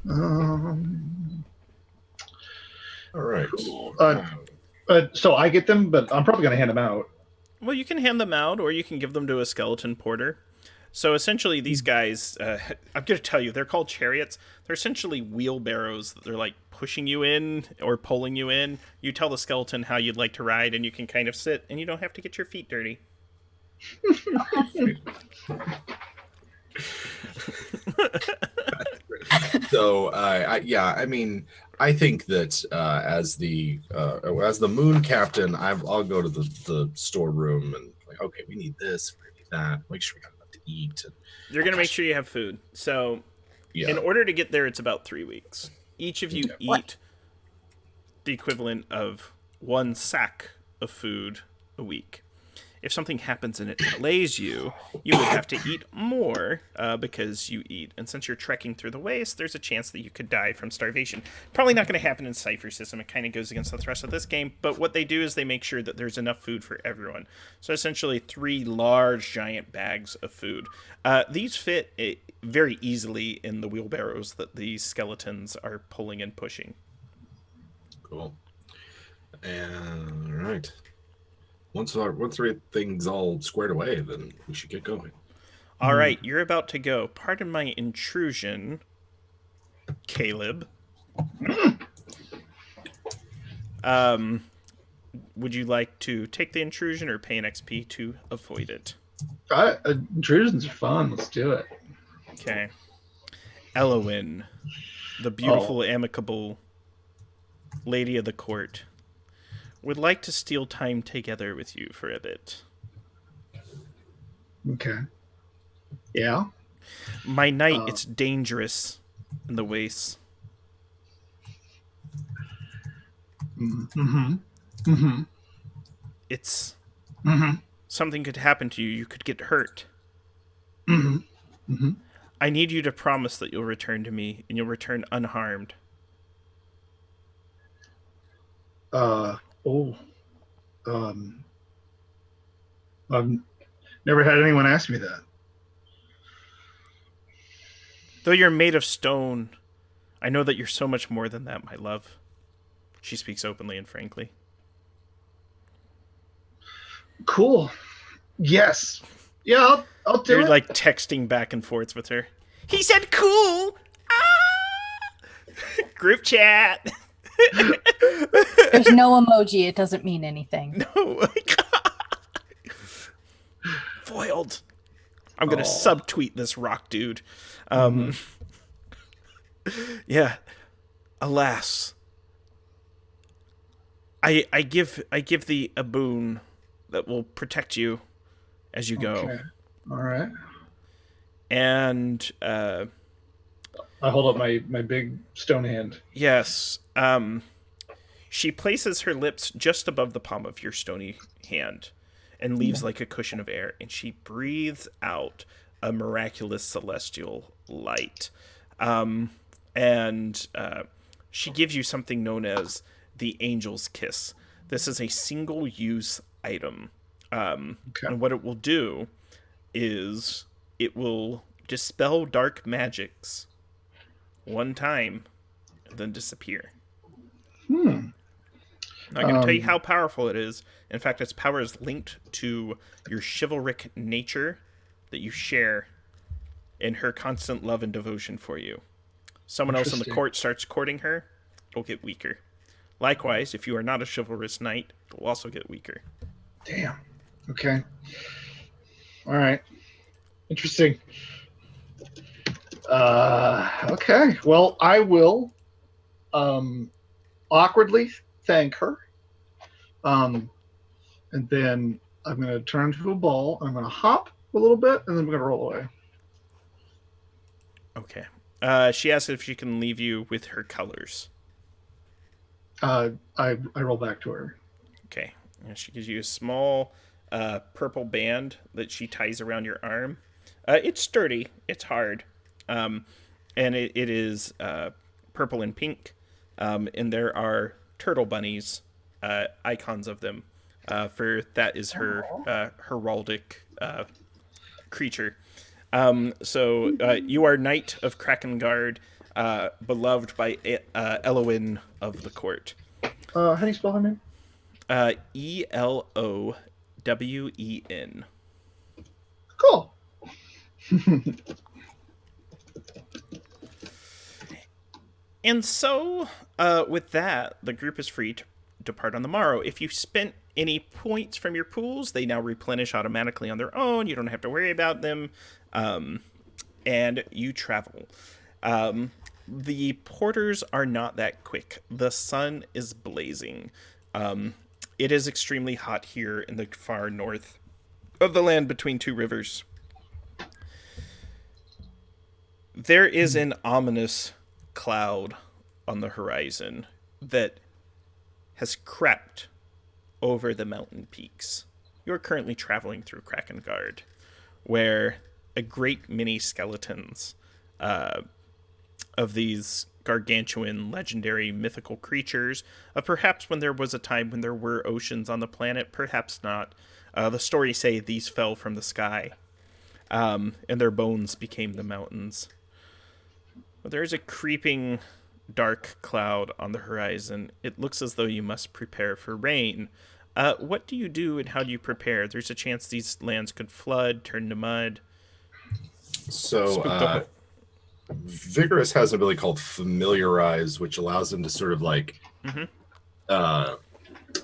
all right. So I get them, but I'm probably going to hand them out. Well, you can hand them out, or you can give them to a skeleton porter. So essentially, these guys, I'm going to tell you, they're called chariots. They're essentially wheelbarrows. They're like pushing you in or pulling you in. You tell the skeleton how you'd like to ride, and you can kind of sit, and you don't have to get your feet dirty. So, I mean, I think that as the moon captain, I'll go to the storeroom and like, okay, we need this, we need that. Make sure we got enough to eat. And, You're going to make sure you have food. So, in order to get there, it's about 3 weeks. Each of you eat the equivalent of 1 sack of food a week. If something happens and it delays you, you would have to eat more because you eat. And since you're trekking through the waste, there's a chance that you could die from starvation. Probably not going to happen in Cypher System. It kind of goes against the thrust of this game. But what they do is they make sure that there's enough food for everyone. So essentially 3 large, giant bags of food. These fit very easily in the wheelbarrows that these skeletons are pulling and pushing. Cool. And all right. Once everything's all squared away, then we should get going. All right, you're about to go. Pardon my intrusion, Caleb. Would you like to take the intrusion or pay an XP to avoid it? Intrusions are fun. Let's do it. Okay. Elowin, the beautiful, amicable lady of the court, would like to steal time together with you for a bit. Okay. Yeah. My knight, it's dangerous in the wastes. Mm-hmm. Mm-hmm. It's Mm-hmm. something could happen to you. You could get hurt. Mm-hmm. Mm-hmm. I need you to promise that you'll return to me and you'll return unharmed. Oh. Um. I've never had anyone ask me that. Though you're made of stone, I know that you're so much more than that, my love. She speaks openly and frankly. Cool. Yes. Yeah, I'll do You're it. like texting back and forth with her. He said cool! Ah! Group chat! There's no emoji. It doesn't mean anything. No. Foiled. I'm going to subtweet this rock dude. Yeah. Alas. I give thee a boon that will protect you as you go. Okay. All right. And I hold up my big stone hand. yes, she places her lips just above the palm of your stony hand and leaves like a cushion of air, and she breathes out a miraculous celestial light. And she gives you something known as the Angel's Kiss. This is a single-use item. And what it will do is it will dispel dark magics one time and then disappear. I'm not going to tell you how powerful it is. In fact, its power is linked to your chivalric nature that you share in her constant love and devotion for you. Someone else in the court starts courting her, it'll get weaker. Likewise, if you are not a chivalrous knight, it'll also get weaker. Damn. Okay. All right. Interesting. Okay. Well, I will awkwardly thank her. And then I'm going to turn to a ball. I'm going to hop a little bit, and then I'm going to roll away. Okay. She asks if she can leave you with her colors. I roll back to her. Okay. And she gives you a small purple band that she ties around your arm. It's sturdy. It's hard. And it is purple and pink. And there are turtle bunnies, icons of them. For that is her heraldic creature. So you are Knight of Krakengard, beloved by Elowin of the court. How do you spell her name? Elowen. Cool. And so, with that, the group is free to depart on the morrow. If you spent any points from your pools, they now replenish automatically on their own. You don't have to worry about them. And you travel. The porters are not that quick. The sun is blazing. It is extremely hot here in the far north of the land between two rivers. There is an ominous cloud on the horizon that has crept over the mountain peaks. You're currently traveling through Krakengard, where a great many skeletons of these gargantuan, legendary, mythical creatures, perhaps when there was a time when there were oceans on the planet, perhaps not. The stories say these fell from the sky, and their bones became the mountains. But there's a creeping dark cloud on the horizon. It looks as though you must prepare for rain. What do you do and how do you prepare? There's a chance these lands could flood, turn to mud. So, Vigorous has an ability called Familiarize, which allows him to sort of like,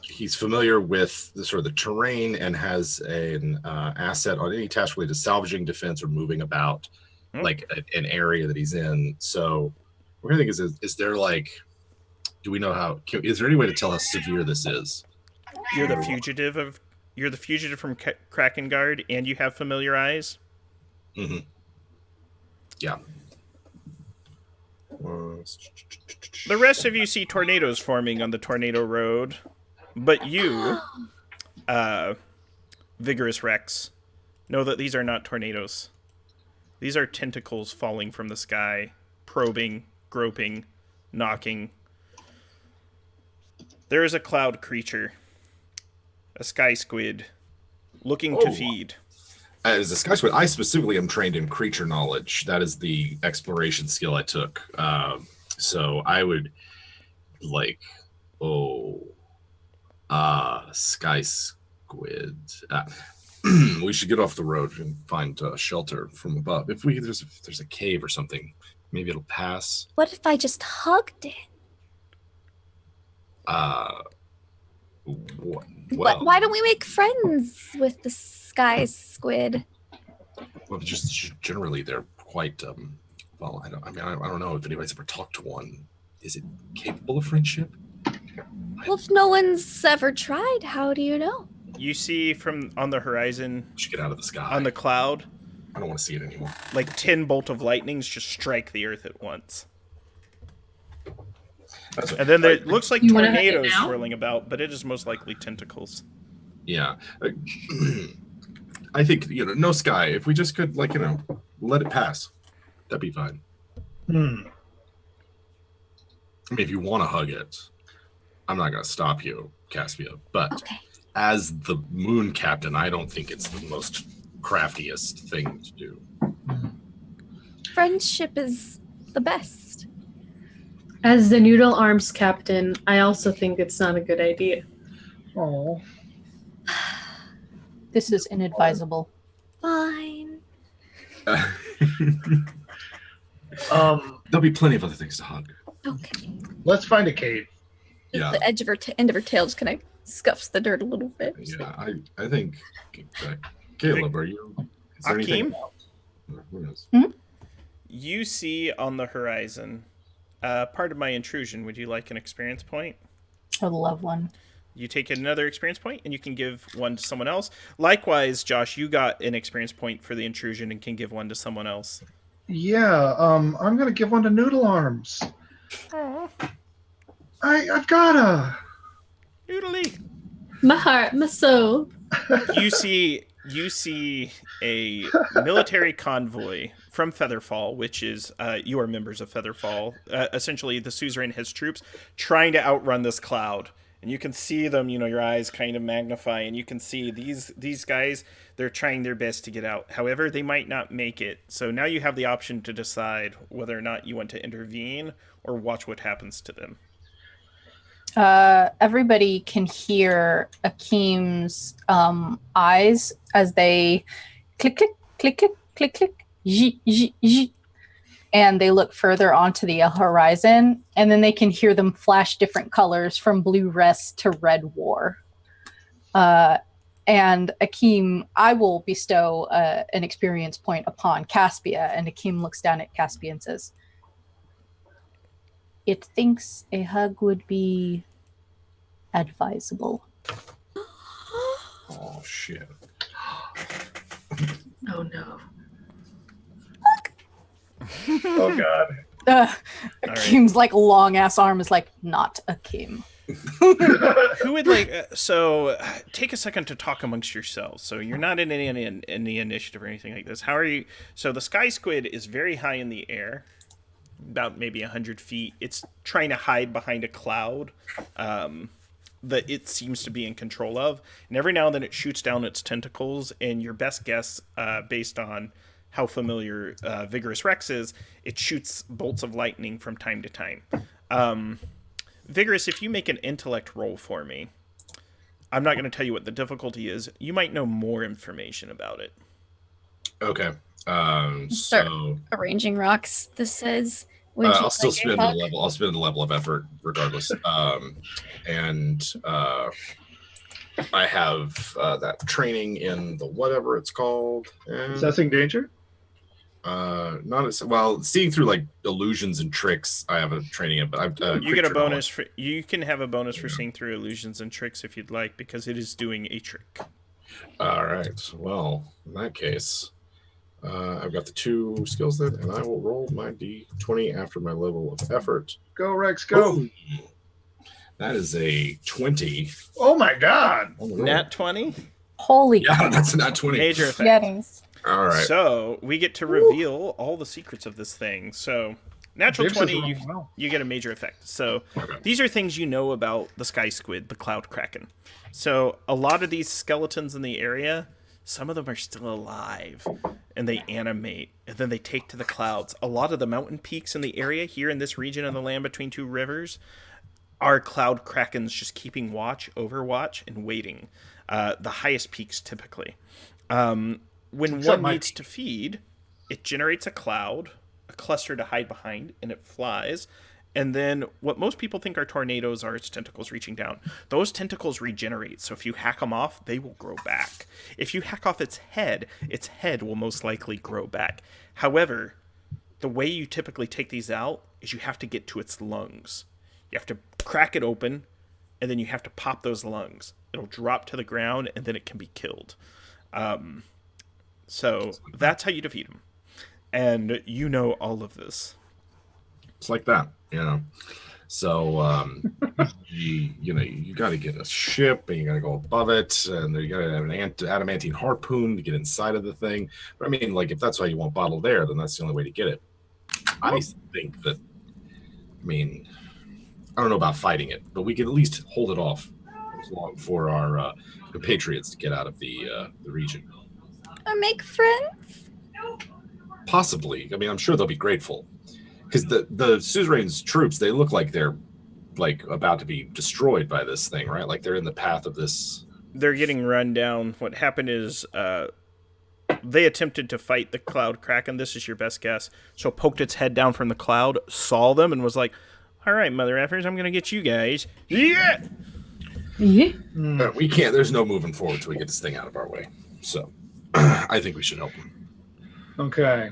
he's familiar with the sort of the terrain and has an asset on any task related to salvaging, defense, or moving about, like an area that he's in. So, what I think is there like, do we know how? Is there any way to tell how severe this is? You're the fugitive from Krakengard, and you have Familiarize. Mm-hmm. Yeah. The rest of you see tornadoes forming on the tornado road, but you, Vigorous Rex, know that these are not tornadoes. These are tentacles falling from the sky, probing, groping, knocking. There is a cloud creature, a sky squid, looking to feed. As a sky squid, I specifically am trained in creature knowledge. That is the exploration skill I took. So I would sky squid. We should get off the road and find shelter from above. If there's a cave or something, maybe it'll pass. What if I just hugged it? Why don't we make friends with the sky squid? Well, just generally, they're quite. Well, I don't know if anybody's ever talked to one. Is it capable of friendship? Well, if no one's ever tried, how do you know? You see from on the horizon, We should get out of the sky. on the cloud, I don't want to see it anymore. like 10 bolt of lightnings just strike the earth at once. And then it looks like You wanna hit it tornadoes now? swirling about, but it is most likely tentacles. Yeah. I think, no sky. If we just could, let it pass, that'd be fine. I mean, if you want to hug it, I'm not going to stop you, Caspia. But Okay. as the moon captain, I don't think it's the most craftiest thing to do. Friendship is the best. As the Noodle Arms captain, I also think it's not a good idea. Oh. This is inadvisable. Fine. There'll be plenty of other things to hug. Okay. Let's find a cave. Yeah. The edge of her end of her tail just kind of scuffs the dirt a little bit. Yeah, I think, Caleb, is there anything? Akeem? Who knows? You see on the horizon, part of my intrusion. Would you like an experience point? I would love one. You take another experience point, and you can give one to someone else. Likewise, Josh, you got an experience point for the intrusion and can give one to someone else. Yeah, I'm gonna give one to Noodle Arms. Aww. I've gotta. Noodly. My heart, my soul. You see a military convoy from Featherfall, which is you are members of Featherfall. Essentially, the suzerain has troops trying to outrun this cloud, and you can see them. Your eyes kind of magnify, and you can see these guys. They're trying their best to get out. However, they might not make it. So now you have the option to decide whether or not you want to intervene or watch what happens to them. Everybody can hear Akeem's eyes as they click, click, click, click, click, click, zzz, zzz, zzz, and they look further onto the horizon, and then they can hear them flash different colors from blue rest to red war. And Akeem, I will bestow an experience point upon Caspia, and Akeem looks down at Caspia and says, "It thinks a hug would be advisable." Oh, shit. Oh no. Oh God. Akeem's long ass arm is not Akeem. Who would so take a second to talk amongst yourselves. So you're not in any initiative or anything like this. How are you? So the sky squid is very high in the air, about maybe 100 feet. It's trying to hide behind a cloud that it seems to be in control of, and every now and then it shoots down its tentacles, and your best guess, based on how familiar Vigorous Rex is, it shoots bolts of lightning from time to time. Vigorous, if you make an intellect roll for me, I'm not going to tell you what the difficulty is. You might know more information about it. Okay. Start So arranging rocks. This says. I'll still spend the level. I'll spend the level of effort regardless. And I have that training in the whatever it's called. Assessing danger? Not as well. Seeing through illusions and tricks, I have a training in, but I've you get a bonus for. You can have a bonus for seeing through illusions and tricks if you'd like, because it is doing a trick. All right. Well, in that case, I've got the 2 skills then, and I will roll my d20 after my level of effort. Go, Rex, go. Ooh. That is a 20. Oh my God. Nat 20. Holy Yeah, that's not 20. Major effect. Yetis. All right. So we get to reveal all the secrets of this thing. So natural Vix is 20, rolling well. you get a major effect. So these are things you know about the sky squid, the cloud kraken. So a lot of these skeletons in the area, some of them are still alive, and they animate, and then they take to the clouds. A lot of the mountain peaks in the area here in this region of the land between two rivers are cloud krakens just keeping watch, overwatch, and waiting. The highest peaks typically. When Except one needs to feed, it generates a cloud, a cluster to hide behind, and it flies. And then what most people think are tornadoes are its tentacles reaching down. Those tentacles regenerate, so if you hack them off, they will grow back. If you hack off its head will most likely grow back. However, the way you typically take these out is you have to get to its lungs. You have to crack it open, and then you have to pop those lungs. It'll drop to the ground, and then it can be killed. So that's how you defeat him. And you know all of this. It's like that, you know. So you got to get a ship, and you got to go above it, and you got to have an adamantine harpoon to get inside of the thing. But I mean, like, if that's why you want bottled air, then that's the only way to get it. I think that, I mean, I don't know about fighting it, but we can at least hold it off for our compatriots to get out of the region. Or make friends? Possibly. I mean, I'm sure they'll be grateful. Because the suzerain's troops, they look like they're like about to be destroyed by this thing, right? Like they're in the path of this. They're getting run down. What happened is they attempted to fight the cloud kraken. This is your best guess. So poked its head down from the cloud, saw them, and was like, "All right, mother effers, I'm gonna get you guys." Yeah. We can't. There's no moving forward till we get this thing out of our way. So I think we should help them. Okay.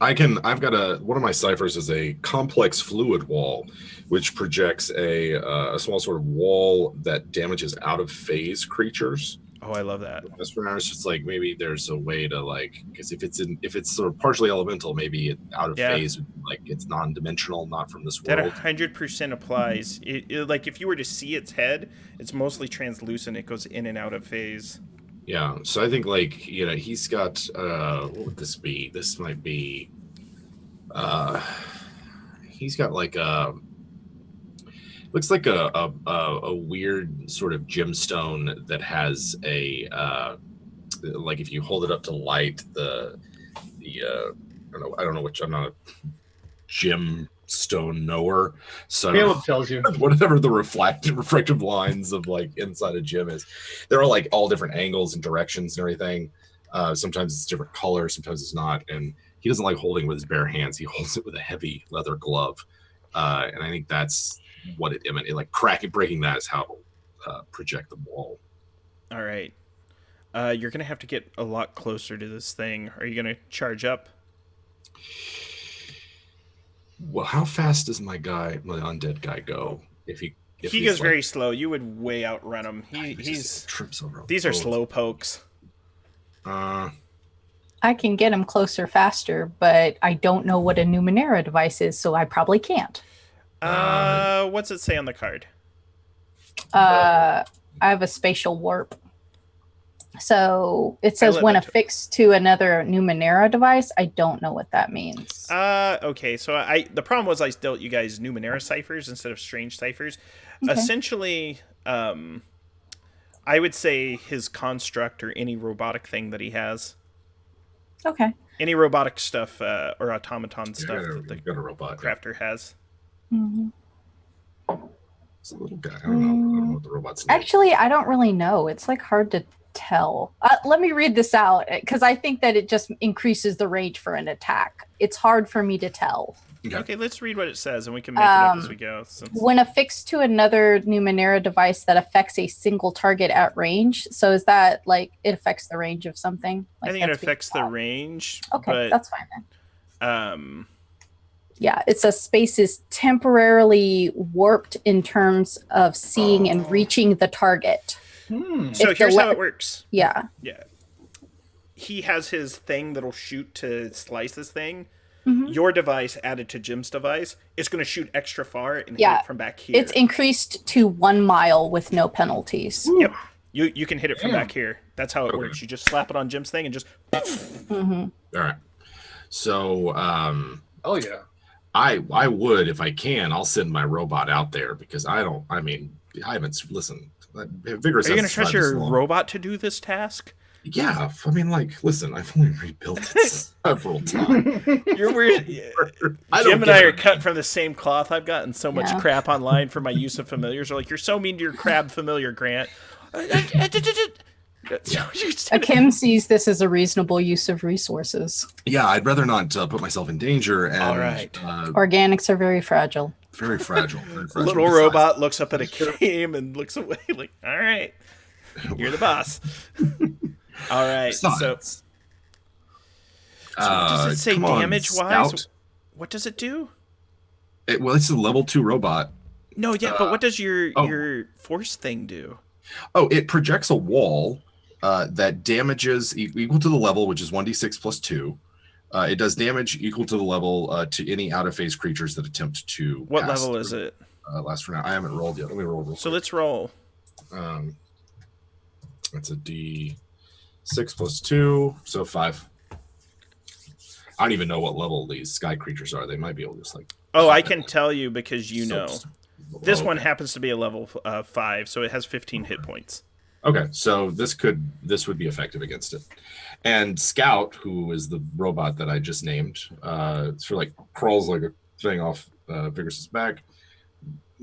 I've got one of my ciphers is a complex fluid wall, which projects a small sort of wall that damages out of phase creatures. Oh, I love that. It's just like maybe there's a way to like, because if it's sort of partially elemental, maybe it out of phase, like it's non-dimensional, not from this world. That 100% applies. Like if you were to see its head, it's mostly translucent. It goes in and out of phase. Yeah, so I think like, you know, he's got what would this be? This might be he's got like looks like a weird sort of gemstone that has a like if you hold it up to light, the I don't know which, I'm not a gemstone knower, so Caleb tells you. whatever the refractive lines of like inside a gem is, they're all like all different angles and directions and everything. Sometimes it's different colors, sometimes it's not, and he doesn't like holding it with his bare hands. He holds it with a heavy leather glove, and I think that's what it emanates. Like breaking that is how it'll project the wall. All right, you're gonna have to get a lot closer to this thing. Are you gonna charge up? Well, how fast does my undead guy go? If he goes very slow. You would way outrun him. He's trips over. These are slow pokes. I can get him closer faster, but I don't know what a Numenera device is, so I probably can't. What's it say on the card? I have a spatial warp. So it says when affixed to another Numenera device. I don't know what that means. Okay, so the problem was I dealt you guys Numenera ciphers instead of strange ciphers. Okay. Essentially, I would say his construct or any robotic thing that he has. Okay. Any robotic stuff or automaton stuff that the crafter has. Mm-hmm. It's a little guy. I don't know what the robot's name. Actually, I don't really know. It's like hard to tell. Let me read this out because I think that it just increases the range for an attack. It's hard for me to tell. Okay, let's read what it says and we can make it up as we go. When affixed to another Numenera device that affects a single target at range. So is that like it affects the range of something? Like I think it affects the range. Okay, but, that's fine then. Yeah, it says space is temporarily warped in terms of seeing and reaching the target. So here's how it works. Yeah. He has his thing that'll shoot to slice this thing. Mm-hmm. Your device added to Jim's device is going to shoot extra far and hit from back here. It's increased to 1 mile with no penalties. Yep. You can hit it from Damn. back here. That's how it Okay. works. You just slap it on Jim's thing and just. Mm-hmm. All right. So Oh yeah. I would, if I can, I'll send my robot out there because I haven't listened. Vigorous. Are you gonna hasn't trust tried this your long. robot to do this task? Yeah, I mean, like, listen, I've only rebuilt it several times. You're weird. I don't Jim and get I are it. cut from the same cloth. I've gotten so much Yeah. crap online for my use of familiars. They're like, you're so mean to your crab familiar, Grant. Akim sees this as a reasonable use of resources. Yeah, I'd rather not put myself in danger. And, All right. Organics are very fragile. Very fragile. Very fragile. Little Besides, robot looks up at a game and looks away like, all right, you're the boss. All right. So besides, does it say come on, damage wise? Scout. What does it do? Well, it's a level 2 robot. No, yeah, but what does your oh. your force thing do? Oh, it projects a wall that damages equal to the level, which is 1d6 plus 2. It does damage equal to the level to any out-of-phase creatures that attempt to. What pass level is through. it? Last for now. I haven't rolled yet. Let me roll. Real So quick. let's roll. That's a d6 plus 2, so 5. I don't even know what level these sky creatures are. They might be able to just like. Oh, I can tell you because you know. This Oh, one okay. happens to be a level 5, so it has 15 hit points. Okay, so this would be effective against it. And Scout, who is the robot that I just named, sort of like crawls like a thing off Vigorous's back.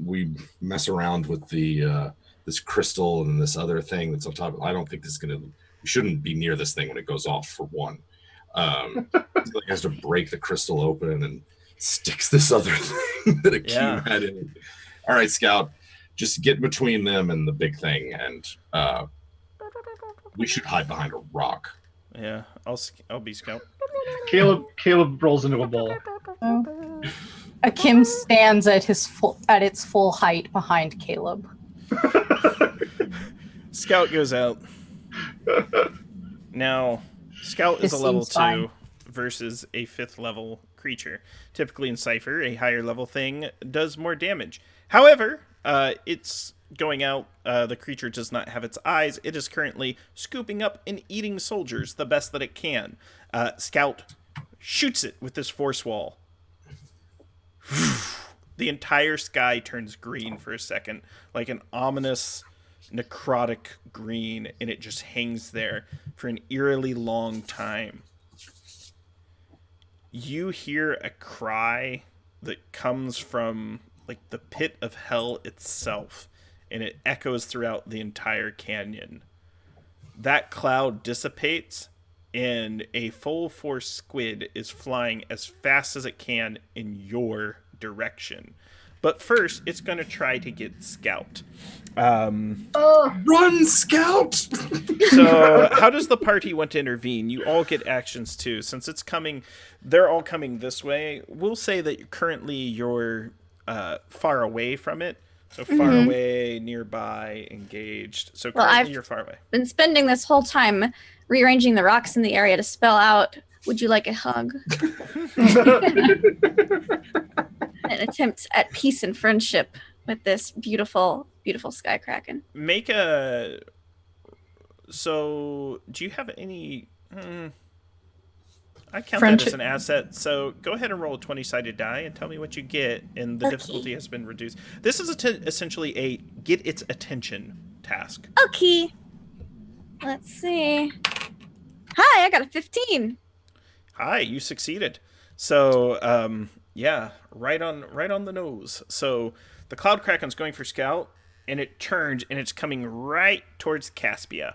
We mess around with the this crystal and this other thing that's on top. I don't think this is gonna. We shouldn't be near this thing when it goes off. For one, he has to break the crystal open and sticks this other thing that Akeem had in it. All right, Scout. Just get between them and the big thing, and we should hide behind a rock. Yeah, I'll be Scout. Caleb rolls into a ball. Akim stands at its full height behind Caleb. Scout goes out. Now, Scout is This a level seems 2 fine. versus a 5th level creature. Typically in Cipher, a higher level thing does more damage. However, it's going out. The creature does not have its eyes. It is currently scooping up and eating soldiers the best that it can. Scout shoots it with this force wall. The entire sky turns green for a second, like an ominous necrotic green, and it just hangs there for an eerily long time. You hear a cry that comes from like the pit of hell itself, and it echoes throughout the entire canyon. That cloud dissipates, and a full force squid is flying as fast as it can in your direction. But first, it's going to try to get Scout. Run, Scout! So how does the party want to intervene? You all get actions too. Since it's coming, they're all coming this way. We'll say that currently you're far away from it. So far away, nearby, engaged. So currently you're far away. Been spending this whole time rearranging the rocks in the area to spell out, would you like a hug? An attempt at peace and friendship with this beautiful, beautiful sky kraken. Make a... So, do you have any... I count that as an asset, so go ahead and roll a 20-sided die and tell me what you get, and the difficulty has been reduced. This is essentially a get its attention task. Okay. Let's see. Hi, I got a 15. Hi, you succeeded. So, yeah, right on the nose. So, the Cloud Kraken's going for Scout, and it turns, and it's coming right towards Caspia.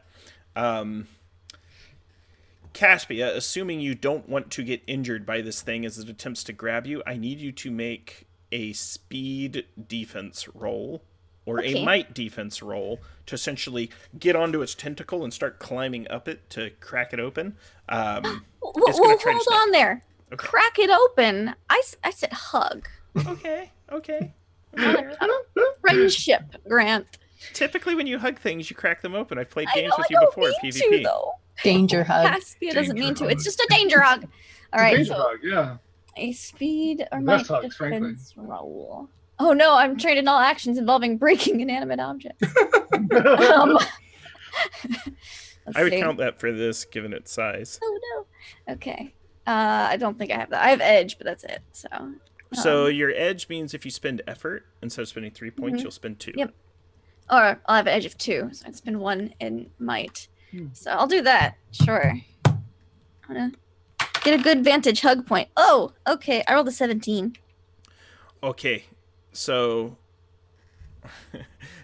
Caspia, assuming you don't want to get injured by this thing as it attempts to grab you, I need you to make a speed defense roll or a might defense roll to essentially get onto its tentacle and start climbing up it to crack it open. Hold on there. Okay. Crack it open. I said hug. Okay. Friendship, Grant. Typically when you hug things, you crack them open. I've played games with you before, PvP. Danger hug. Caspia doesn't mean to. It's just a danger hug. All right. Danger hug, yeah. A speed or Best might hugs, frankly. defense roll. Oh no, I'm trained in all actions involving breaking inanimate objects. Let's I would see. count that for this, given its size. Oh no. Okay. I don't think I have that. I have edge, but that's it. So. So your edge means if you spend effort, instead of spending 3 points, Mhm. you'll spend 2. Yep. Or I'll have an edge of 2, so I'd spend 1 in might. So I'll do that. Sure. I'm gonna get a good vantage hug point. Oh, okay. I rolled a 17. Okay, so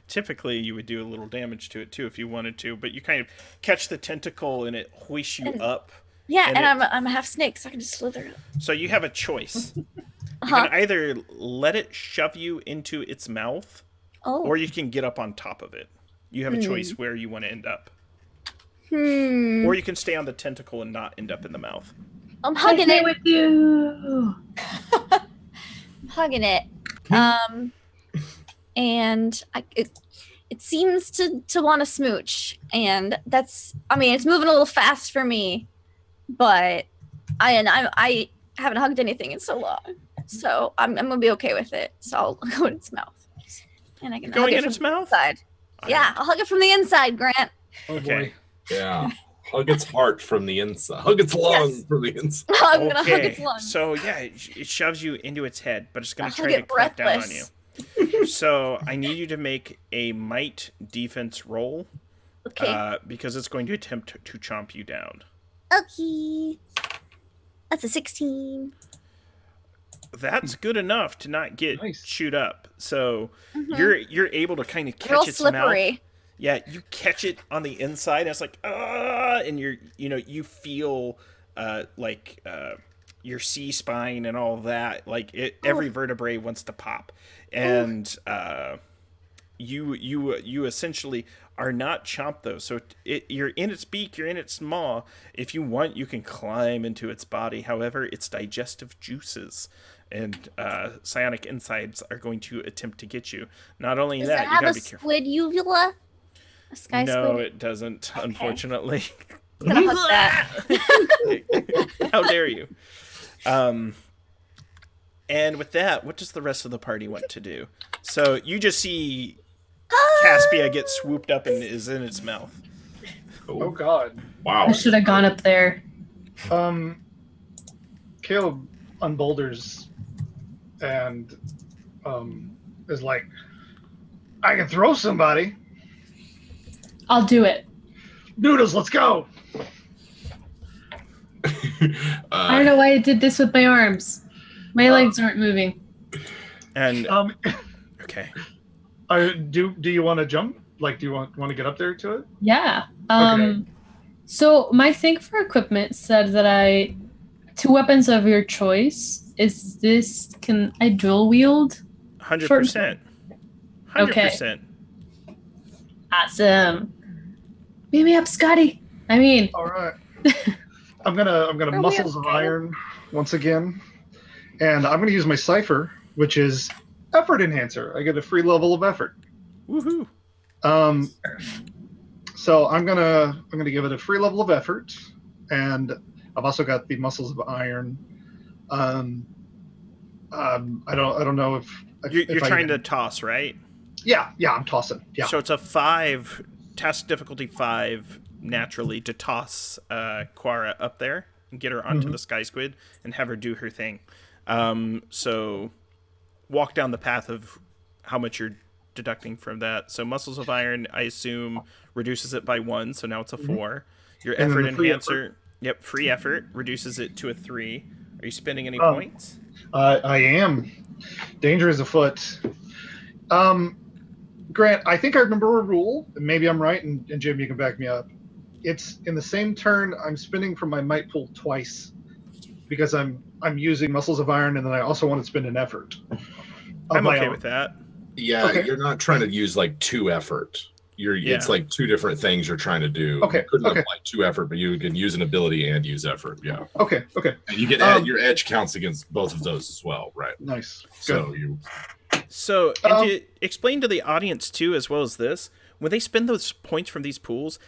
typically you would do a little damage to it too if you wanted to, but you kind of catch the tentacle and it hoists you And- up. Yeah, And and it- I'm a half snake, so I can just slither. So you have a choice. You Uh-huh. can either let it shove you into its mouth, Oh. or you can get up on top of it. You have a choice where you want to end up. Or you can stay on the tentacle and not end up in the mouth. I'm hugging it. with you. I'm hugging it. And it seems to want to smooch, and that's. I mean, it's moving a little fast for me, but I haven't hugged anything in so long, so I'm gonna be okay with it. So I'll go in its mouth, and I can Going hug it in from its the mouth? inside. Yeah, I'll hug it from the inside, Grant. Okay. Yeah. Hug its heart from the inside. Hug its lung Yes. from the inside. I'm gonna hug Okay. its lungs. So yeah, it shoves you into its head, but it's gonna I'll try hug to it crack down on you. breathless. So I need you to make a might defense roll, Okay. because it's going to attempt to chomp you down. Okay. That's a 16. That's good enough to not get Nice. chewed up. So Mhm. you're able to kind of Real catch its mouth. slippery. Yeah, you catch it on the inside. And it's like and you feel your C spine and all that. Like every vertebrae wants to pop, and you essentially are not chomped though. So you're in its beak, you're in its maw. If you want, you can climb into its body. However, its digestive juices and psionic insides are going to attempt to get you. Not only Does that, it you have gotta a be careful. squid uvula? A sky No, squid? it doesn't, unfortunately. I'm gonna hug that. How dare you? And with that, what does the rest of the party want to do? So you just see Caspia get swooped up and is in its mouth. Oh God. Wow. I should have gone up there. Caleb unboulders and is like, I can throw somebody. I'll do it. Noodles, let's go. I don't know why I did this with my arms. My legs aren't moving. And Um, okay, do you want to jump? Like, do you want to get up there to it? Yeah. Okay. So my thing for equipment said that 2 weapons of your choice. Can I dual wield? 100%. 100%. Awesome. Beat me up, Scotty. I mean, All right. I'm gonna we muscles of iron once again, and I'm gonna use my Cipher, which is effort enhancer. I get a free level of effort. Woohoo! So I'm gonna give it a free level of effort, and I've also got the muscles of iron. I don't know if You're trying to toss, right? Yeah, I'm tossing. Yeah. So it's a 5, task difficulty 5, naturally, to toss Quara up there and get her onto the sky squid and have her do her thing. So walk down the path of how much you're deducting from that. So muscles of iron, I assume, reduces it by 1, so now it's a 4. Your And then effort the free enhancer, yep, free effort, reduces it to a 3. Are you spending any points? I am. Danger is afoot. Grant, I think I remember a rule, and maybe I'm right, and Jim, you can back me up. It's in the same turn I'm spinning from my might pool twice because I'm using muscles of iron, and then I also want to spend an effort. I'm okay with that. Yeah, Okay. you're not trying to use like 2 effort. It's like 2 different things you're trying to do. Okay, You couldn't okay. apply 2 effort, but you can use an ability and use effort. Yeah. Okay. And you get your edge counts against both of those as well, right? Nice. Good. So you So, and to explain to the audience too, as well as this, when they spend those points from these pools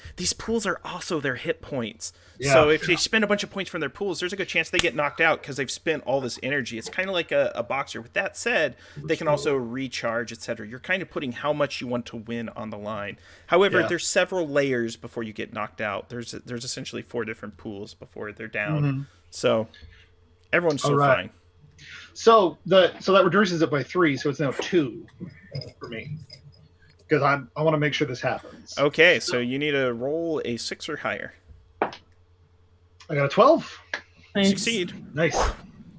are also their hit points. Yeah. So if they spend a bunch of points from their pools, there's a good chance they get knocked out because they've spent all this energy. It's kind of like a boxer. With that said, they can also recharge, etc. You're kind of putting how much you want to win on the line. However, there's several layers before you get knocked out. There's essentially 4 different pools before they're down. Mm-hmm. So everyone's still right. fine. So that reduces it by 3, so it's now 2 for me. Because I want to make sure this happens. Okay, so you need to roll a 6 or higher. I got a 12. Nice. Succeed. Nice.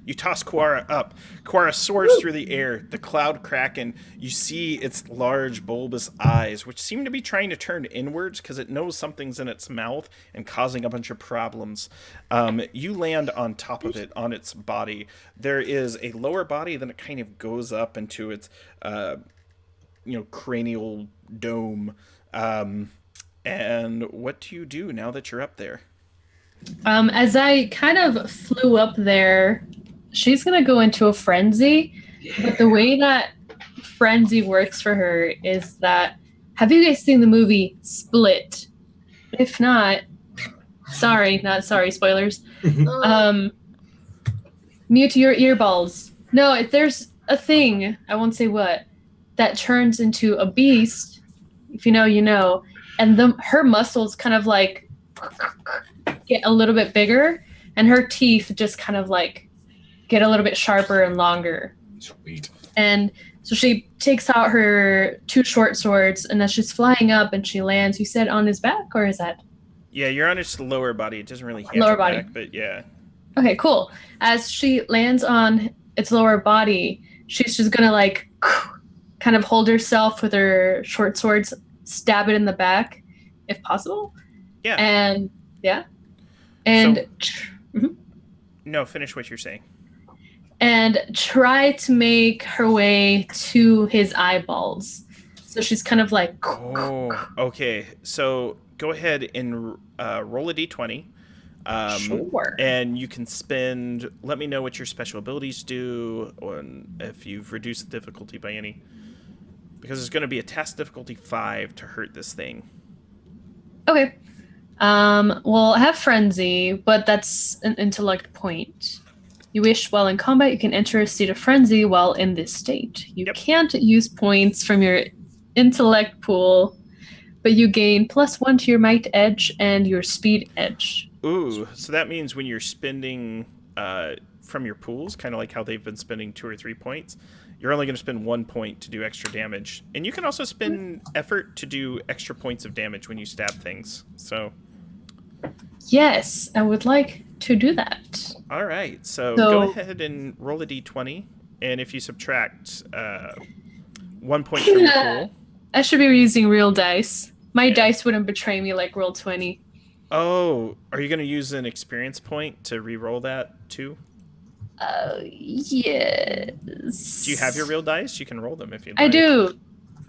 You toss Quara up. Quara soars through the air. The cloud kraken. You see its large, bulbous eyes, which seem to be trying to turn inwards because it knows something's in its mouth and causing a bunch of problems. You land on top of it, on its body. There is a lower body, then it kind of goes up into its, cranial dome. And what do you do now that you're up there? As I kind of flew up there, she's gonna go into a frenzy. But the way that frenzy works for her is that, have you guys seen the movie Split? If not, not sorry, spoilers. Mute your earballs. No, if there's a thing, I won't say what, that turns into a beast. If you know, you know. And her muscles kind of like get a little bit bigger, and her teeth just kind of like get a little bit sharper and longer. Sweet. And so she takes out her 2 short swords, and as she's flying up and she lands, you said on his back, or is that? Yeah, you're on its lower body. It doesn't really hit Lower your body. back, but yeah. Okay, cool. As she lands on its lower body, she's just gonna like kind of hold herself with her short swords, stab it in the back, if possible. Yeah. And yeah. And No, finish what you're saying. And try to make her way to his eyeballs. So she's kind of like. Oh, okay. So go ahead and roll a d20. Sure. And you can spend. Let me know what your special abilities do, or if you've reduced the difficulty by any. Because it's going to be a task difficulty 5 to hurt this thing. Okay. Well, I have frenzy, but that's an intellect point. You wish while in combat, you can enter a state of frenzy while in this state. You can't use points from your intellect pool, but you gain +1 to your might edge and your speed edge. Ooh, so that means when you're spending from your pools, kind of like how they've been spending 2 or 3 points, you're only going to spend 1 point to do extra damage. And you can also spend effort to do extra points of damage when you stab things. So yes, I would like to do that. All right, so go ahead and roll a d20, and if you subtract 1 point from your pool. I should be using real dice. My dice wouldn't betray me like roll 20. Oh, are you going to use an experience point to re-roll that too? Yes. Do you have your real dice? You can roll them if you'd like. I do.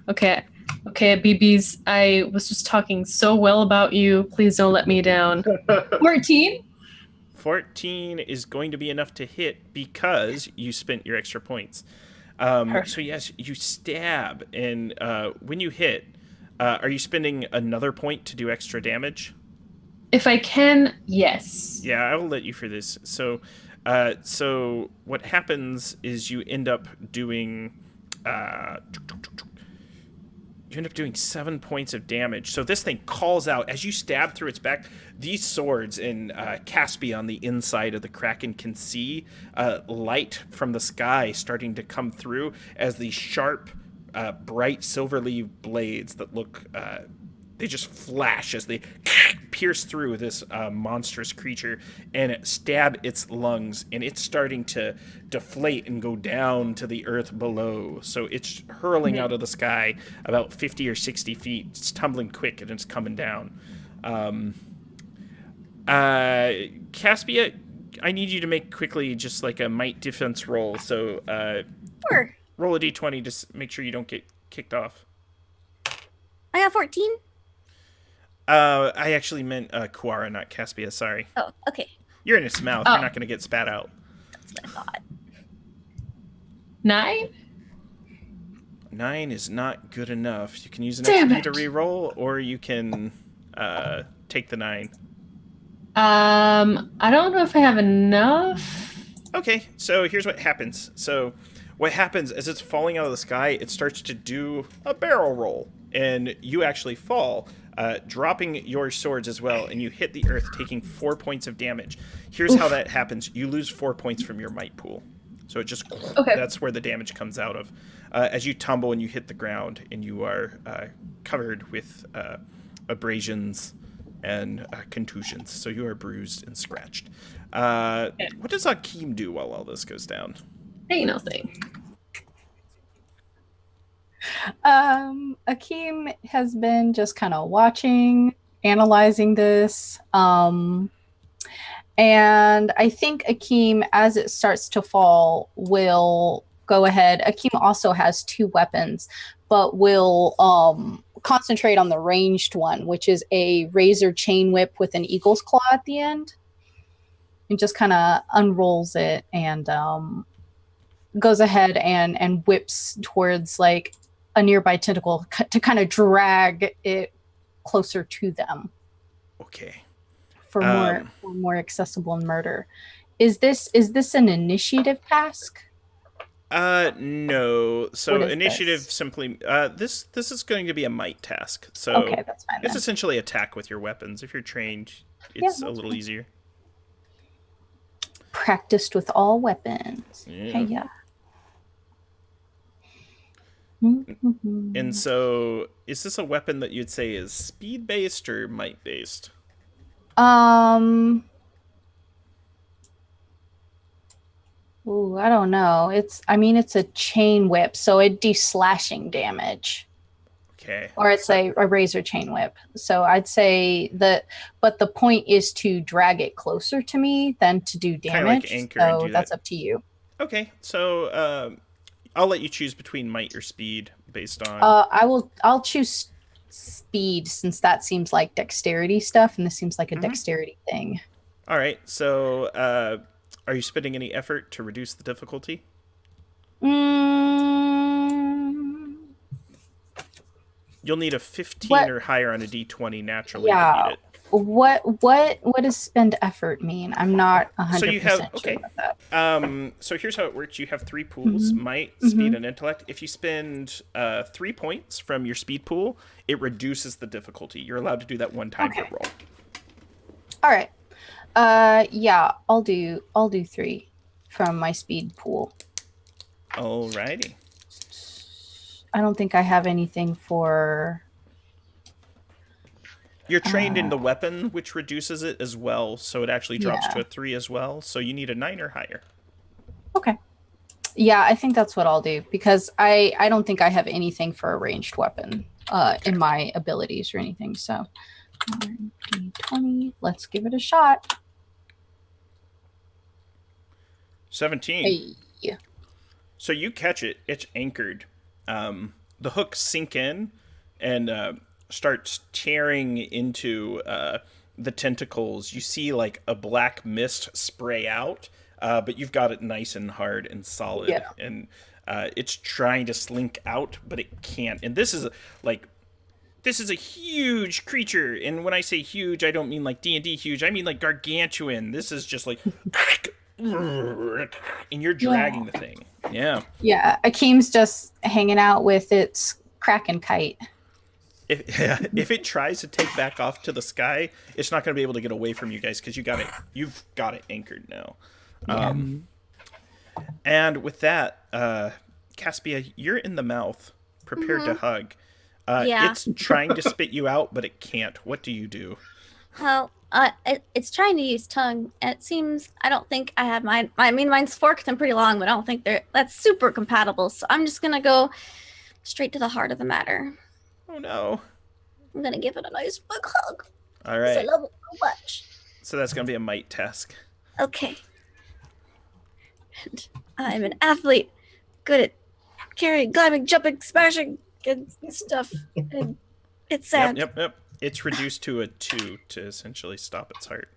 Okay, BBs, I was just talking so well about you. Please don't let me down. 14? 14 is going to be enough to hit because you spent your extra points. So yes, you stab, and when you hit, are you spending another point to do extra damage? If I can, yes. Yeah, I will let you for this. So what happens is you end up doing 7 points of damage. So this thing calls out as you stab through its back. These swords in Caspia on the inside of the Kraken can see light from the sky starting to come through as these sharp, bright silverly blades that look. They just flash as they pierce through this monstrous creature and stab its lungs, and it's starting to deflate and go down to the earth below. So it's hurling out of the sky about 50 or 60 feet. It's tumbling quick, and it's coming down. Caspia, I need you to make quickly just like a might defense roll. So Sure. Roll a d20 to make sure you don't get kicked off. I got 14. I actually meant Quara, not Caspia. Sorry. Oh, okay. You're in its mouth. You're not going to get spat out. That's what I thought. 9? 9 is not good enough. You can use an Damn XP to it. reroll, or you can take the 9. I don't know if I have enough. Okay, so here's what happens. So what happens as it's falling out of the sky, it starts to do a barrel roll, and you actually fall, dropping your swords as well, and you hit the earth, taking 4 points of damage. Here's how that happens. You lose 4 points from your might pool. So it just, that's where the damage comes out of. As you tumble and you hit the ground, and you are covered with abrasions and contusions. So you are bruised and scratched. What does Akeem do while all this goes down? Ain't no thing. Akeem has been just kind of watching, analyzing this. And I think Akeem, as it starts to fall, will go ahead. Akeem also has 2 weapons, but will concentrate on the ranged one, which is a razor chain whip with an eagle's claw at the end. And just kind of unrolls it and goes ahead and whips towards like a nearby tentacle to kind of drag it closer to them. Okay. For more accessible murder. Is this an initiative task? No. So initiative this? simply this is going to be a might task. So okay, that's fine. It's then. essentially attack with your weapons. If you're trained, it's a little easier. Practiced with all weapons. Yeah. Hey, yeah. And so, is this a weapon that you'd say is speed based or might based? Ooh, I don't know. It's a chain whip, so it'd do slashing damage. Okay. Or it's a razor chain whip. So I'd say but the point is to drag it closer to me than to do damage. Like anchor so and do that's that. up to you. Okay, so I'll let you choose between might or speed based on. I'll choose speed since that seems like dexterity stuff, and this seems like a dexterity thing. All right. So, are you spending any effort to reduce the difficulty? You'll need a 15 or higher on a D20 naturally to beat it. What does spend effort mean? I'm not 100% sure about that. So here's how it works. You have 3 pools, might, speed, and intellect. If you spend 3 points from your speed pool, it reduces the difficulty. You're allowed to do that one time per roll. All right. Yeah, I'll do 3 from my speed pool. Alrighty. I don't think I have anything for... You're trained in the weapon, which reduces it as well, so it actually drops to a 3 as well. So you need a 9 or higher. Okay. Yeah, I think that's what I'll do, because I don't think I have anything for a ranged weapon in my abilities or anything. So 20, let's give it a shot. 17. Hey. So you catch it. It's anchored. The hooks sink in and starts tearing into the tentacles. You see like a black mist spray out, but you've got it nice and hard and solid. Yeah. And it's trying to slink out, but it can't. And this is a huge creature. And when I say huge, I don't mean like D&D huge. I mean like gargantuan. This is just like... and you're dragging the thing. Yeah. Yeah, Akeem's just hanging out with its kraken kite. If it tries to take back off to the sky, it's not going to be able to get away from you guys because you've got it anchored now. Yeah. And with that, Caspia, you're in the mouth, prepared to hug. It's trying to spit you out, but it can't. What do you do? Well, it's trying to use tongue, and it seems I don't think I have mine. I mean, mine's forked and pretty long, but I don't think that's super compatible. So I'm just gonna go straight to the heart of the matter. Oh no! I'm gonna give it a nice big hug. All right. I love it so much. So that's gonna be a might task. Okay. And I'm an athlete, good at carrying, climbing, jumping, smashing, and stuff. And it's sad. Yep. It's reduced to a 2 to essentially stop its heart.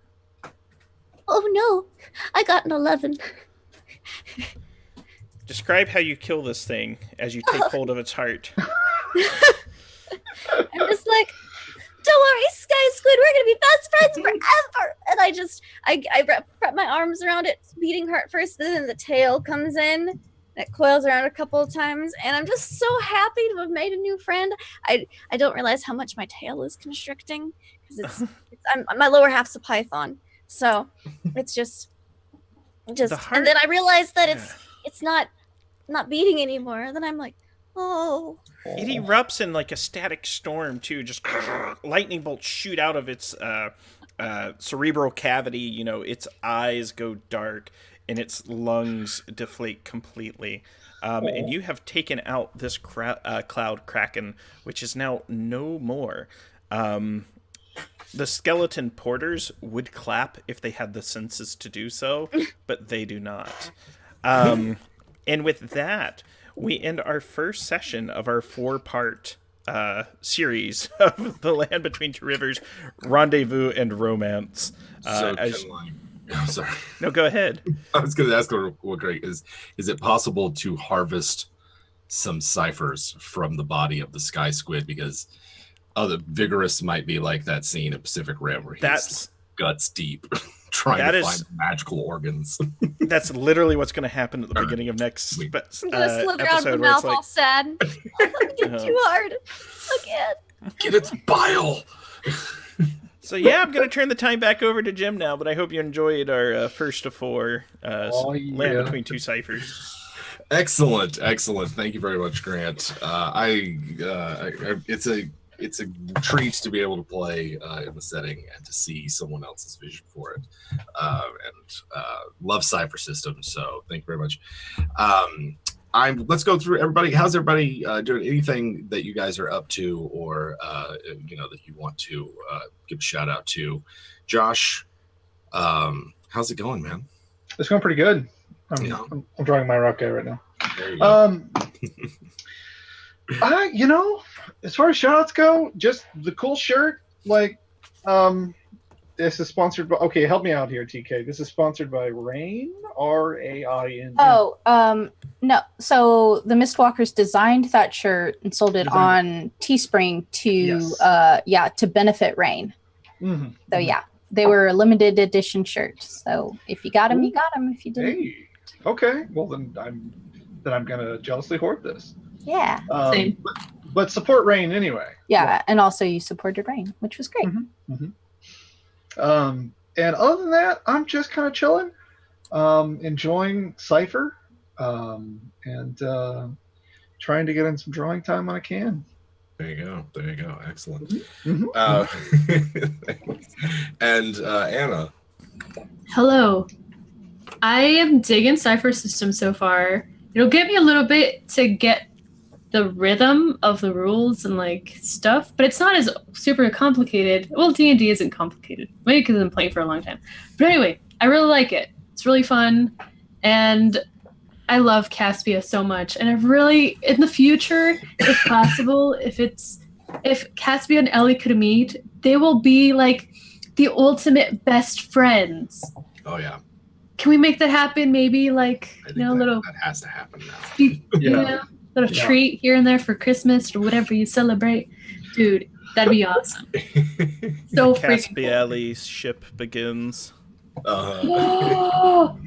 Oh no, I got an 11. Describe how you kill this thing as you take hold of its heart. I'm just like, don't worry, Sky Squid, we're gonna be best friends forever. And I wrap my arms around its beating heart first, and then the tail comes in, and it coils around a couple of times, and I'm just so happy to have made a new friend. I don't realize how much my tail is constricting because my lower half's a python, so it's just, and then I realize that it's not beating anymore. And then I'm like, oh. It erupts in like a static storm too. Just lightning bolts shoot out of its cerebral cavity. You know, its eyes go dark and its lungs deflate completely. And you have taken out this cloud kraken, which is now no more. The skeleton porters would clap if they had the senses to do so, but they do not. And with that, we end our first session of our 4-part series of The Land Between Two Rivers, Rendezvous, and Romance. I'm sorry. No, go ahead. I was going to ask real quick, is it possible to harvest some ciphers from the body of the sky squid? Because other vigorous might be like that scene in Pacific Rim where he's guts deep trying to find magical organs. That's literally what's going to happen at the beginning of next I'm gonna slither out of the mouth all sad. It's too hard again. Get its bile. So yeah, I'm going to turn the time back over to Jim now, but I hope you enjoyed our first of 4 Land Between Two Cyphers. Excellent. Thank you very much, Grant. It's a treat to be able to play in the setting and to see someone else's vision for it. And love Cypher System, so thank you very much. Let's go through everybody. How's everybody doing? Anything that you guys are up to, or that you want to give a shout out to? Josh, how's it going, man? It's going pretty good. I'm drawing my rock guy right now. There you go. As far as shoutouts go, just the cool shirt. Like, this is sponsored by. Okay, help me out here, TK. This is sponsored by Rain, RAIN. Oh, no. So the Mistwalkers designed that shirt and sold it on Teespring to benefit Rain. Mm-hmm. So yeah, they were a limited edition shirt. So if you got them, you got them. If you didn't, hey, okay. Well, then I'm gonna jealously hoard this. Yeah. Same. But support Rain anyway. Yeah, and also you supported Rain, which was great. Mm-hmm. Mm-hmm. And other than that, I'm just kind of chilling, enjoying Cipher, and trying to get in some drawing time when I can. There you go. Excellent. Mm-hmm. And Anna. Hello. I am digging Cypher System so far. It'll get me a little bit to get the rhythm of the rules and like stuff, but it's not as super complicated. Well, D&D isn't complicated, maybe because I've been playing for a long time. But anyway, I really like it. It's really fun, and I love Caspia so much. And I've really, in the future, if possible, if Caspia and Ellie could meet, they will be like the ultimate best friends. Oh yeah. Can we make that happen? Maybe like that has to happen now. Little treat here and there for Christmas or whatever you celebrate. Dude, that'd be awesome. So freaking cool. Caspiali's ship begins. The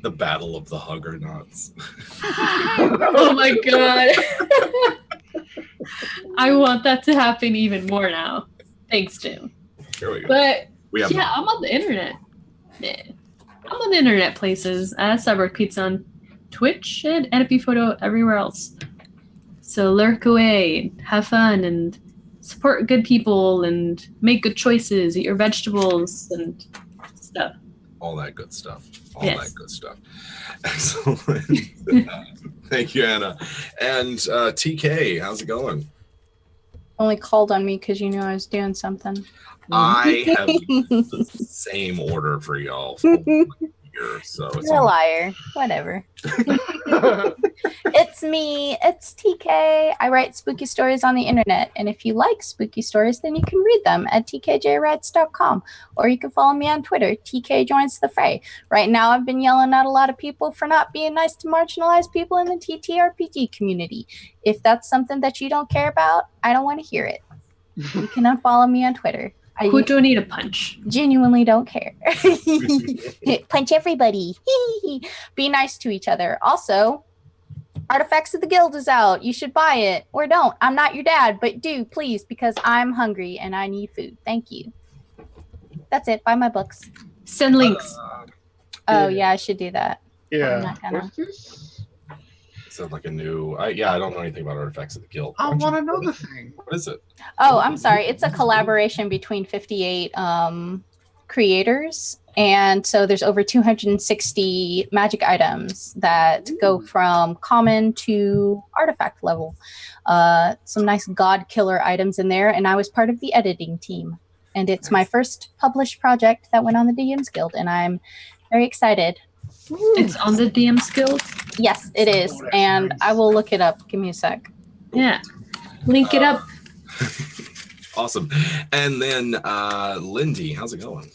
Battle of the Huggernauts. Oh my god. I want that to happen even more now. Thanks, Jim. Here we go. But I'm on the internet. Yeah. I'm on the internet places. Cyborg Pizza on Twitch and NFP Photo everywhere else. So lurk away, have fun, and support good people, and make good choices, eat your vegetables, and stuff. All that good stuff. Yes. Excellent. Thank you, Anna. And TK, how's it going? Only called on me because you knew I was doing something. I have the same order for y'all for years here, so it's You're a on. liar. Whatever. It's me. It's TK. I write spooky stories on the internet. And if you like spooky stories, then you can read them at tkjwrites.com. Or you can follow me on Twitter. TK joins the fray. Right now, I've been yelling at a lot of people for not being nice to marginalized people in the TTRPG community. If that's something that you don't care about, I don't want to hear it. You can unfollow me on Twitter. Who do I need to punch? Genuinely don't care. Punch everybody. Be nice to each other. Also, Artifacts of the Guild is out. You should buy it. Or don't. I'm not your dad, but do, please, because I'm hungry and I need food. Thank you. That's it. Buy my books. Send links. Oh, yeah, I should do that. I'm Yeah. not gonna. What's this? Sounds like a new. I don't know anything about Artifacts of the Guild. I want to know the thing. What is it? Oh, I'm sorry. It's a collaboration between 58 creators. And so there's over 260 magic items that go from common to artifact level. Some nice god killer items in there. And I was part of the editing team. And it's my first published project that went on the DM's Guild. And I'm very excited. It's on the DM's Guild. Yes, it is. Oh, that's And nice. I will look it up. Give me a sec. Yeah. Link it up. Awesome. And then Lindy, how's it going?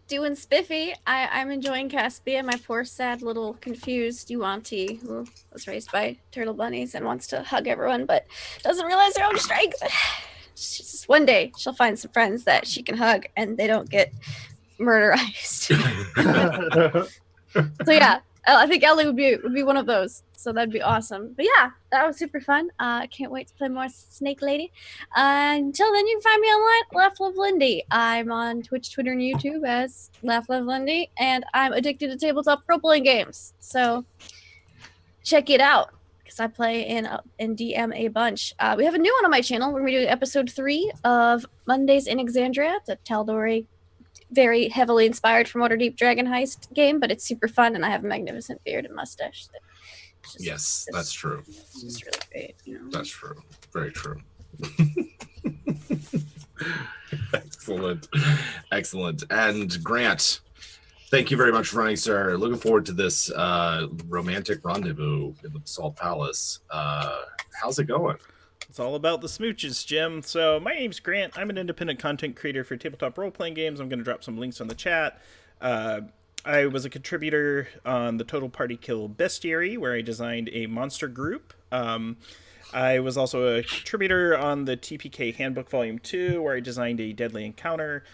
Doing spiffy. I'm enjoying Caspia, my poor, sad, little confused Yuanti who was raised by turtle bunnies and wants to hug everyone, but doesn't realize her own strength. She's just, one day she'll find some friends that she can hug and they don't get murderized. So yeah, I think Ellie would be one of those. So that'd be awesome. But yeah, that was super fun. I can't wait to play more Snake Lady. Until then, you can find me online, Laugh Love Lindy. I'm on Twitch, Twitter, and YouTube as Laugh Love Lindy, and I'm addicted to tabletop role-playing games. So check it out because I play in DM a bunch. We have a new one on my channel. We're gonna be doing episode 3 of Mondays in Exandria, the Tal'Dorei, very heavily inspired from Waterdeep Dragon Heist game, but it's super fun, and I have a magnificent beard and mustache. Yes, that's true. It's just really great. You know? That's true. Very true. Excellent. Excellent. And Grant, thank you very much for running, sir. Looking forward to this romantic rendezvous in the Salt Palace. How's it going? It's all about the smooches, Jim. So my name's Grant. I'm an independent content creator for tabletop role-playing games. I'm going to drop some links on the chat. I was a contributor on the Total Party Kill Bestiary, where I designed a monster group. I was also a contributor on the TPK Handbook Volume 2, where I designed a deadly encounter.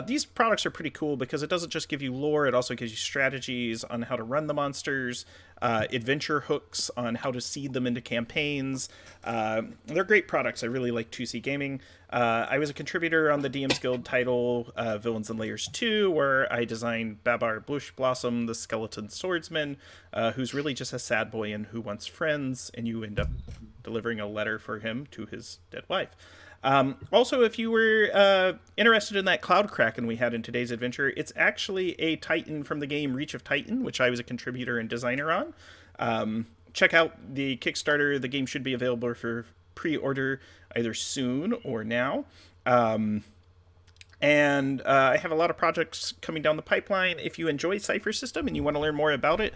These products are pretty cool because it doesn't just give you lore, it also gives you strategies on how to run the monsters, adventure hooks on how to seed them into campaigns. They're great products. I really like 2C Gaming. I was a contributor on the DM's Guild title, Villains and Layers 2, where I designed Babar Blush Blossom, the skeleton swordsman, who's really just a sad boy and who wants friends, and you end up delivering a letter for him to his dead wife. Also, if you were interested in that cloud kraken we had in today's adventure, it's actually a Titan from the game Reach of Titan, which I was a contributor and designer on. Check out the Kickstarter. The game should be available for pre-order either soon or now. And I have a lot of projects coming down the pipeline. If you enjoy Cypher System and you want to learn more about it,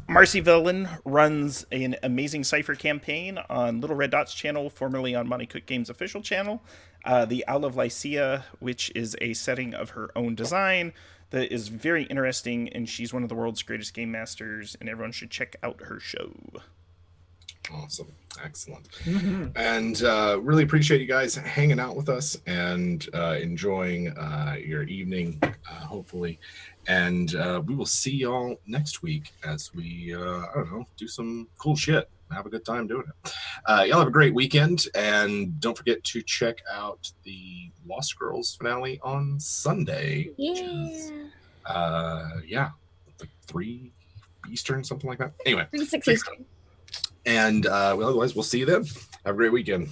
Marcy Vellin runs an amazing Cipher campaign on Little Red Dot's channel, formerly on Monty Cook Games' official channel. The Owl of Lycia, which is a setting of her own design that is very interesting, and she's one of the world's greatest game masters, and everyone should check out her show. Awesome. Excellent. And really appreciate you guys hanging out with us and enjoying your evening, hopefully. And we will see y'all next week as we, I don't know, do some cool shit. Have a good time doing it. Y'all have a great weekend. And don't forget to check out the Lost Girls finale on Sunday. Yeah. Like 3 Eastern, something like that. Anyway. 3 to 6 Eastern. And otherwise, we'll see you then. Have a great weekend.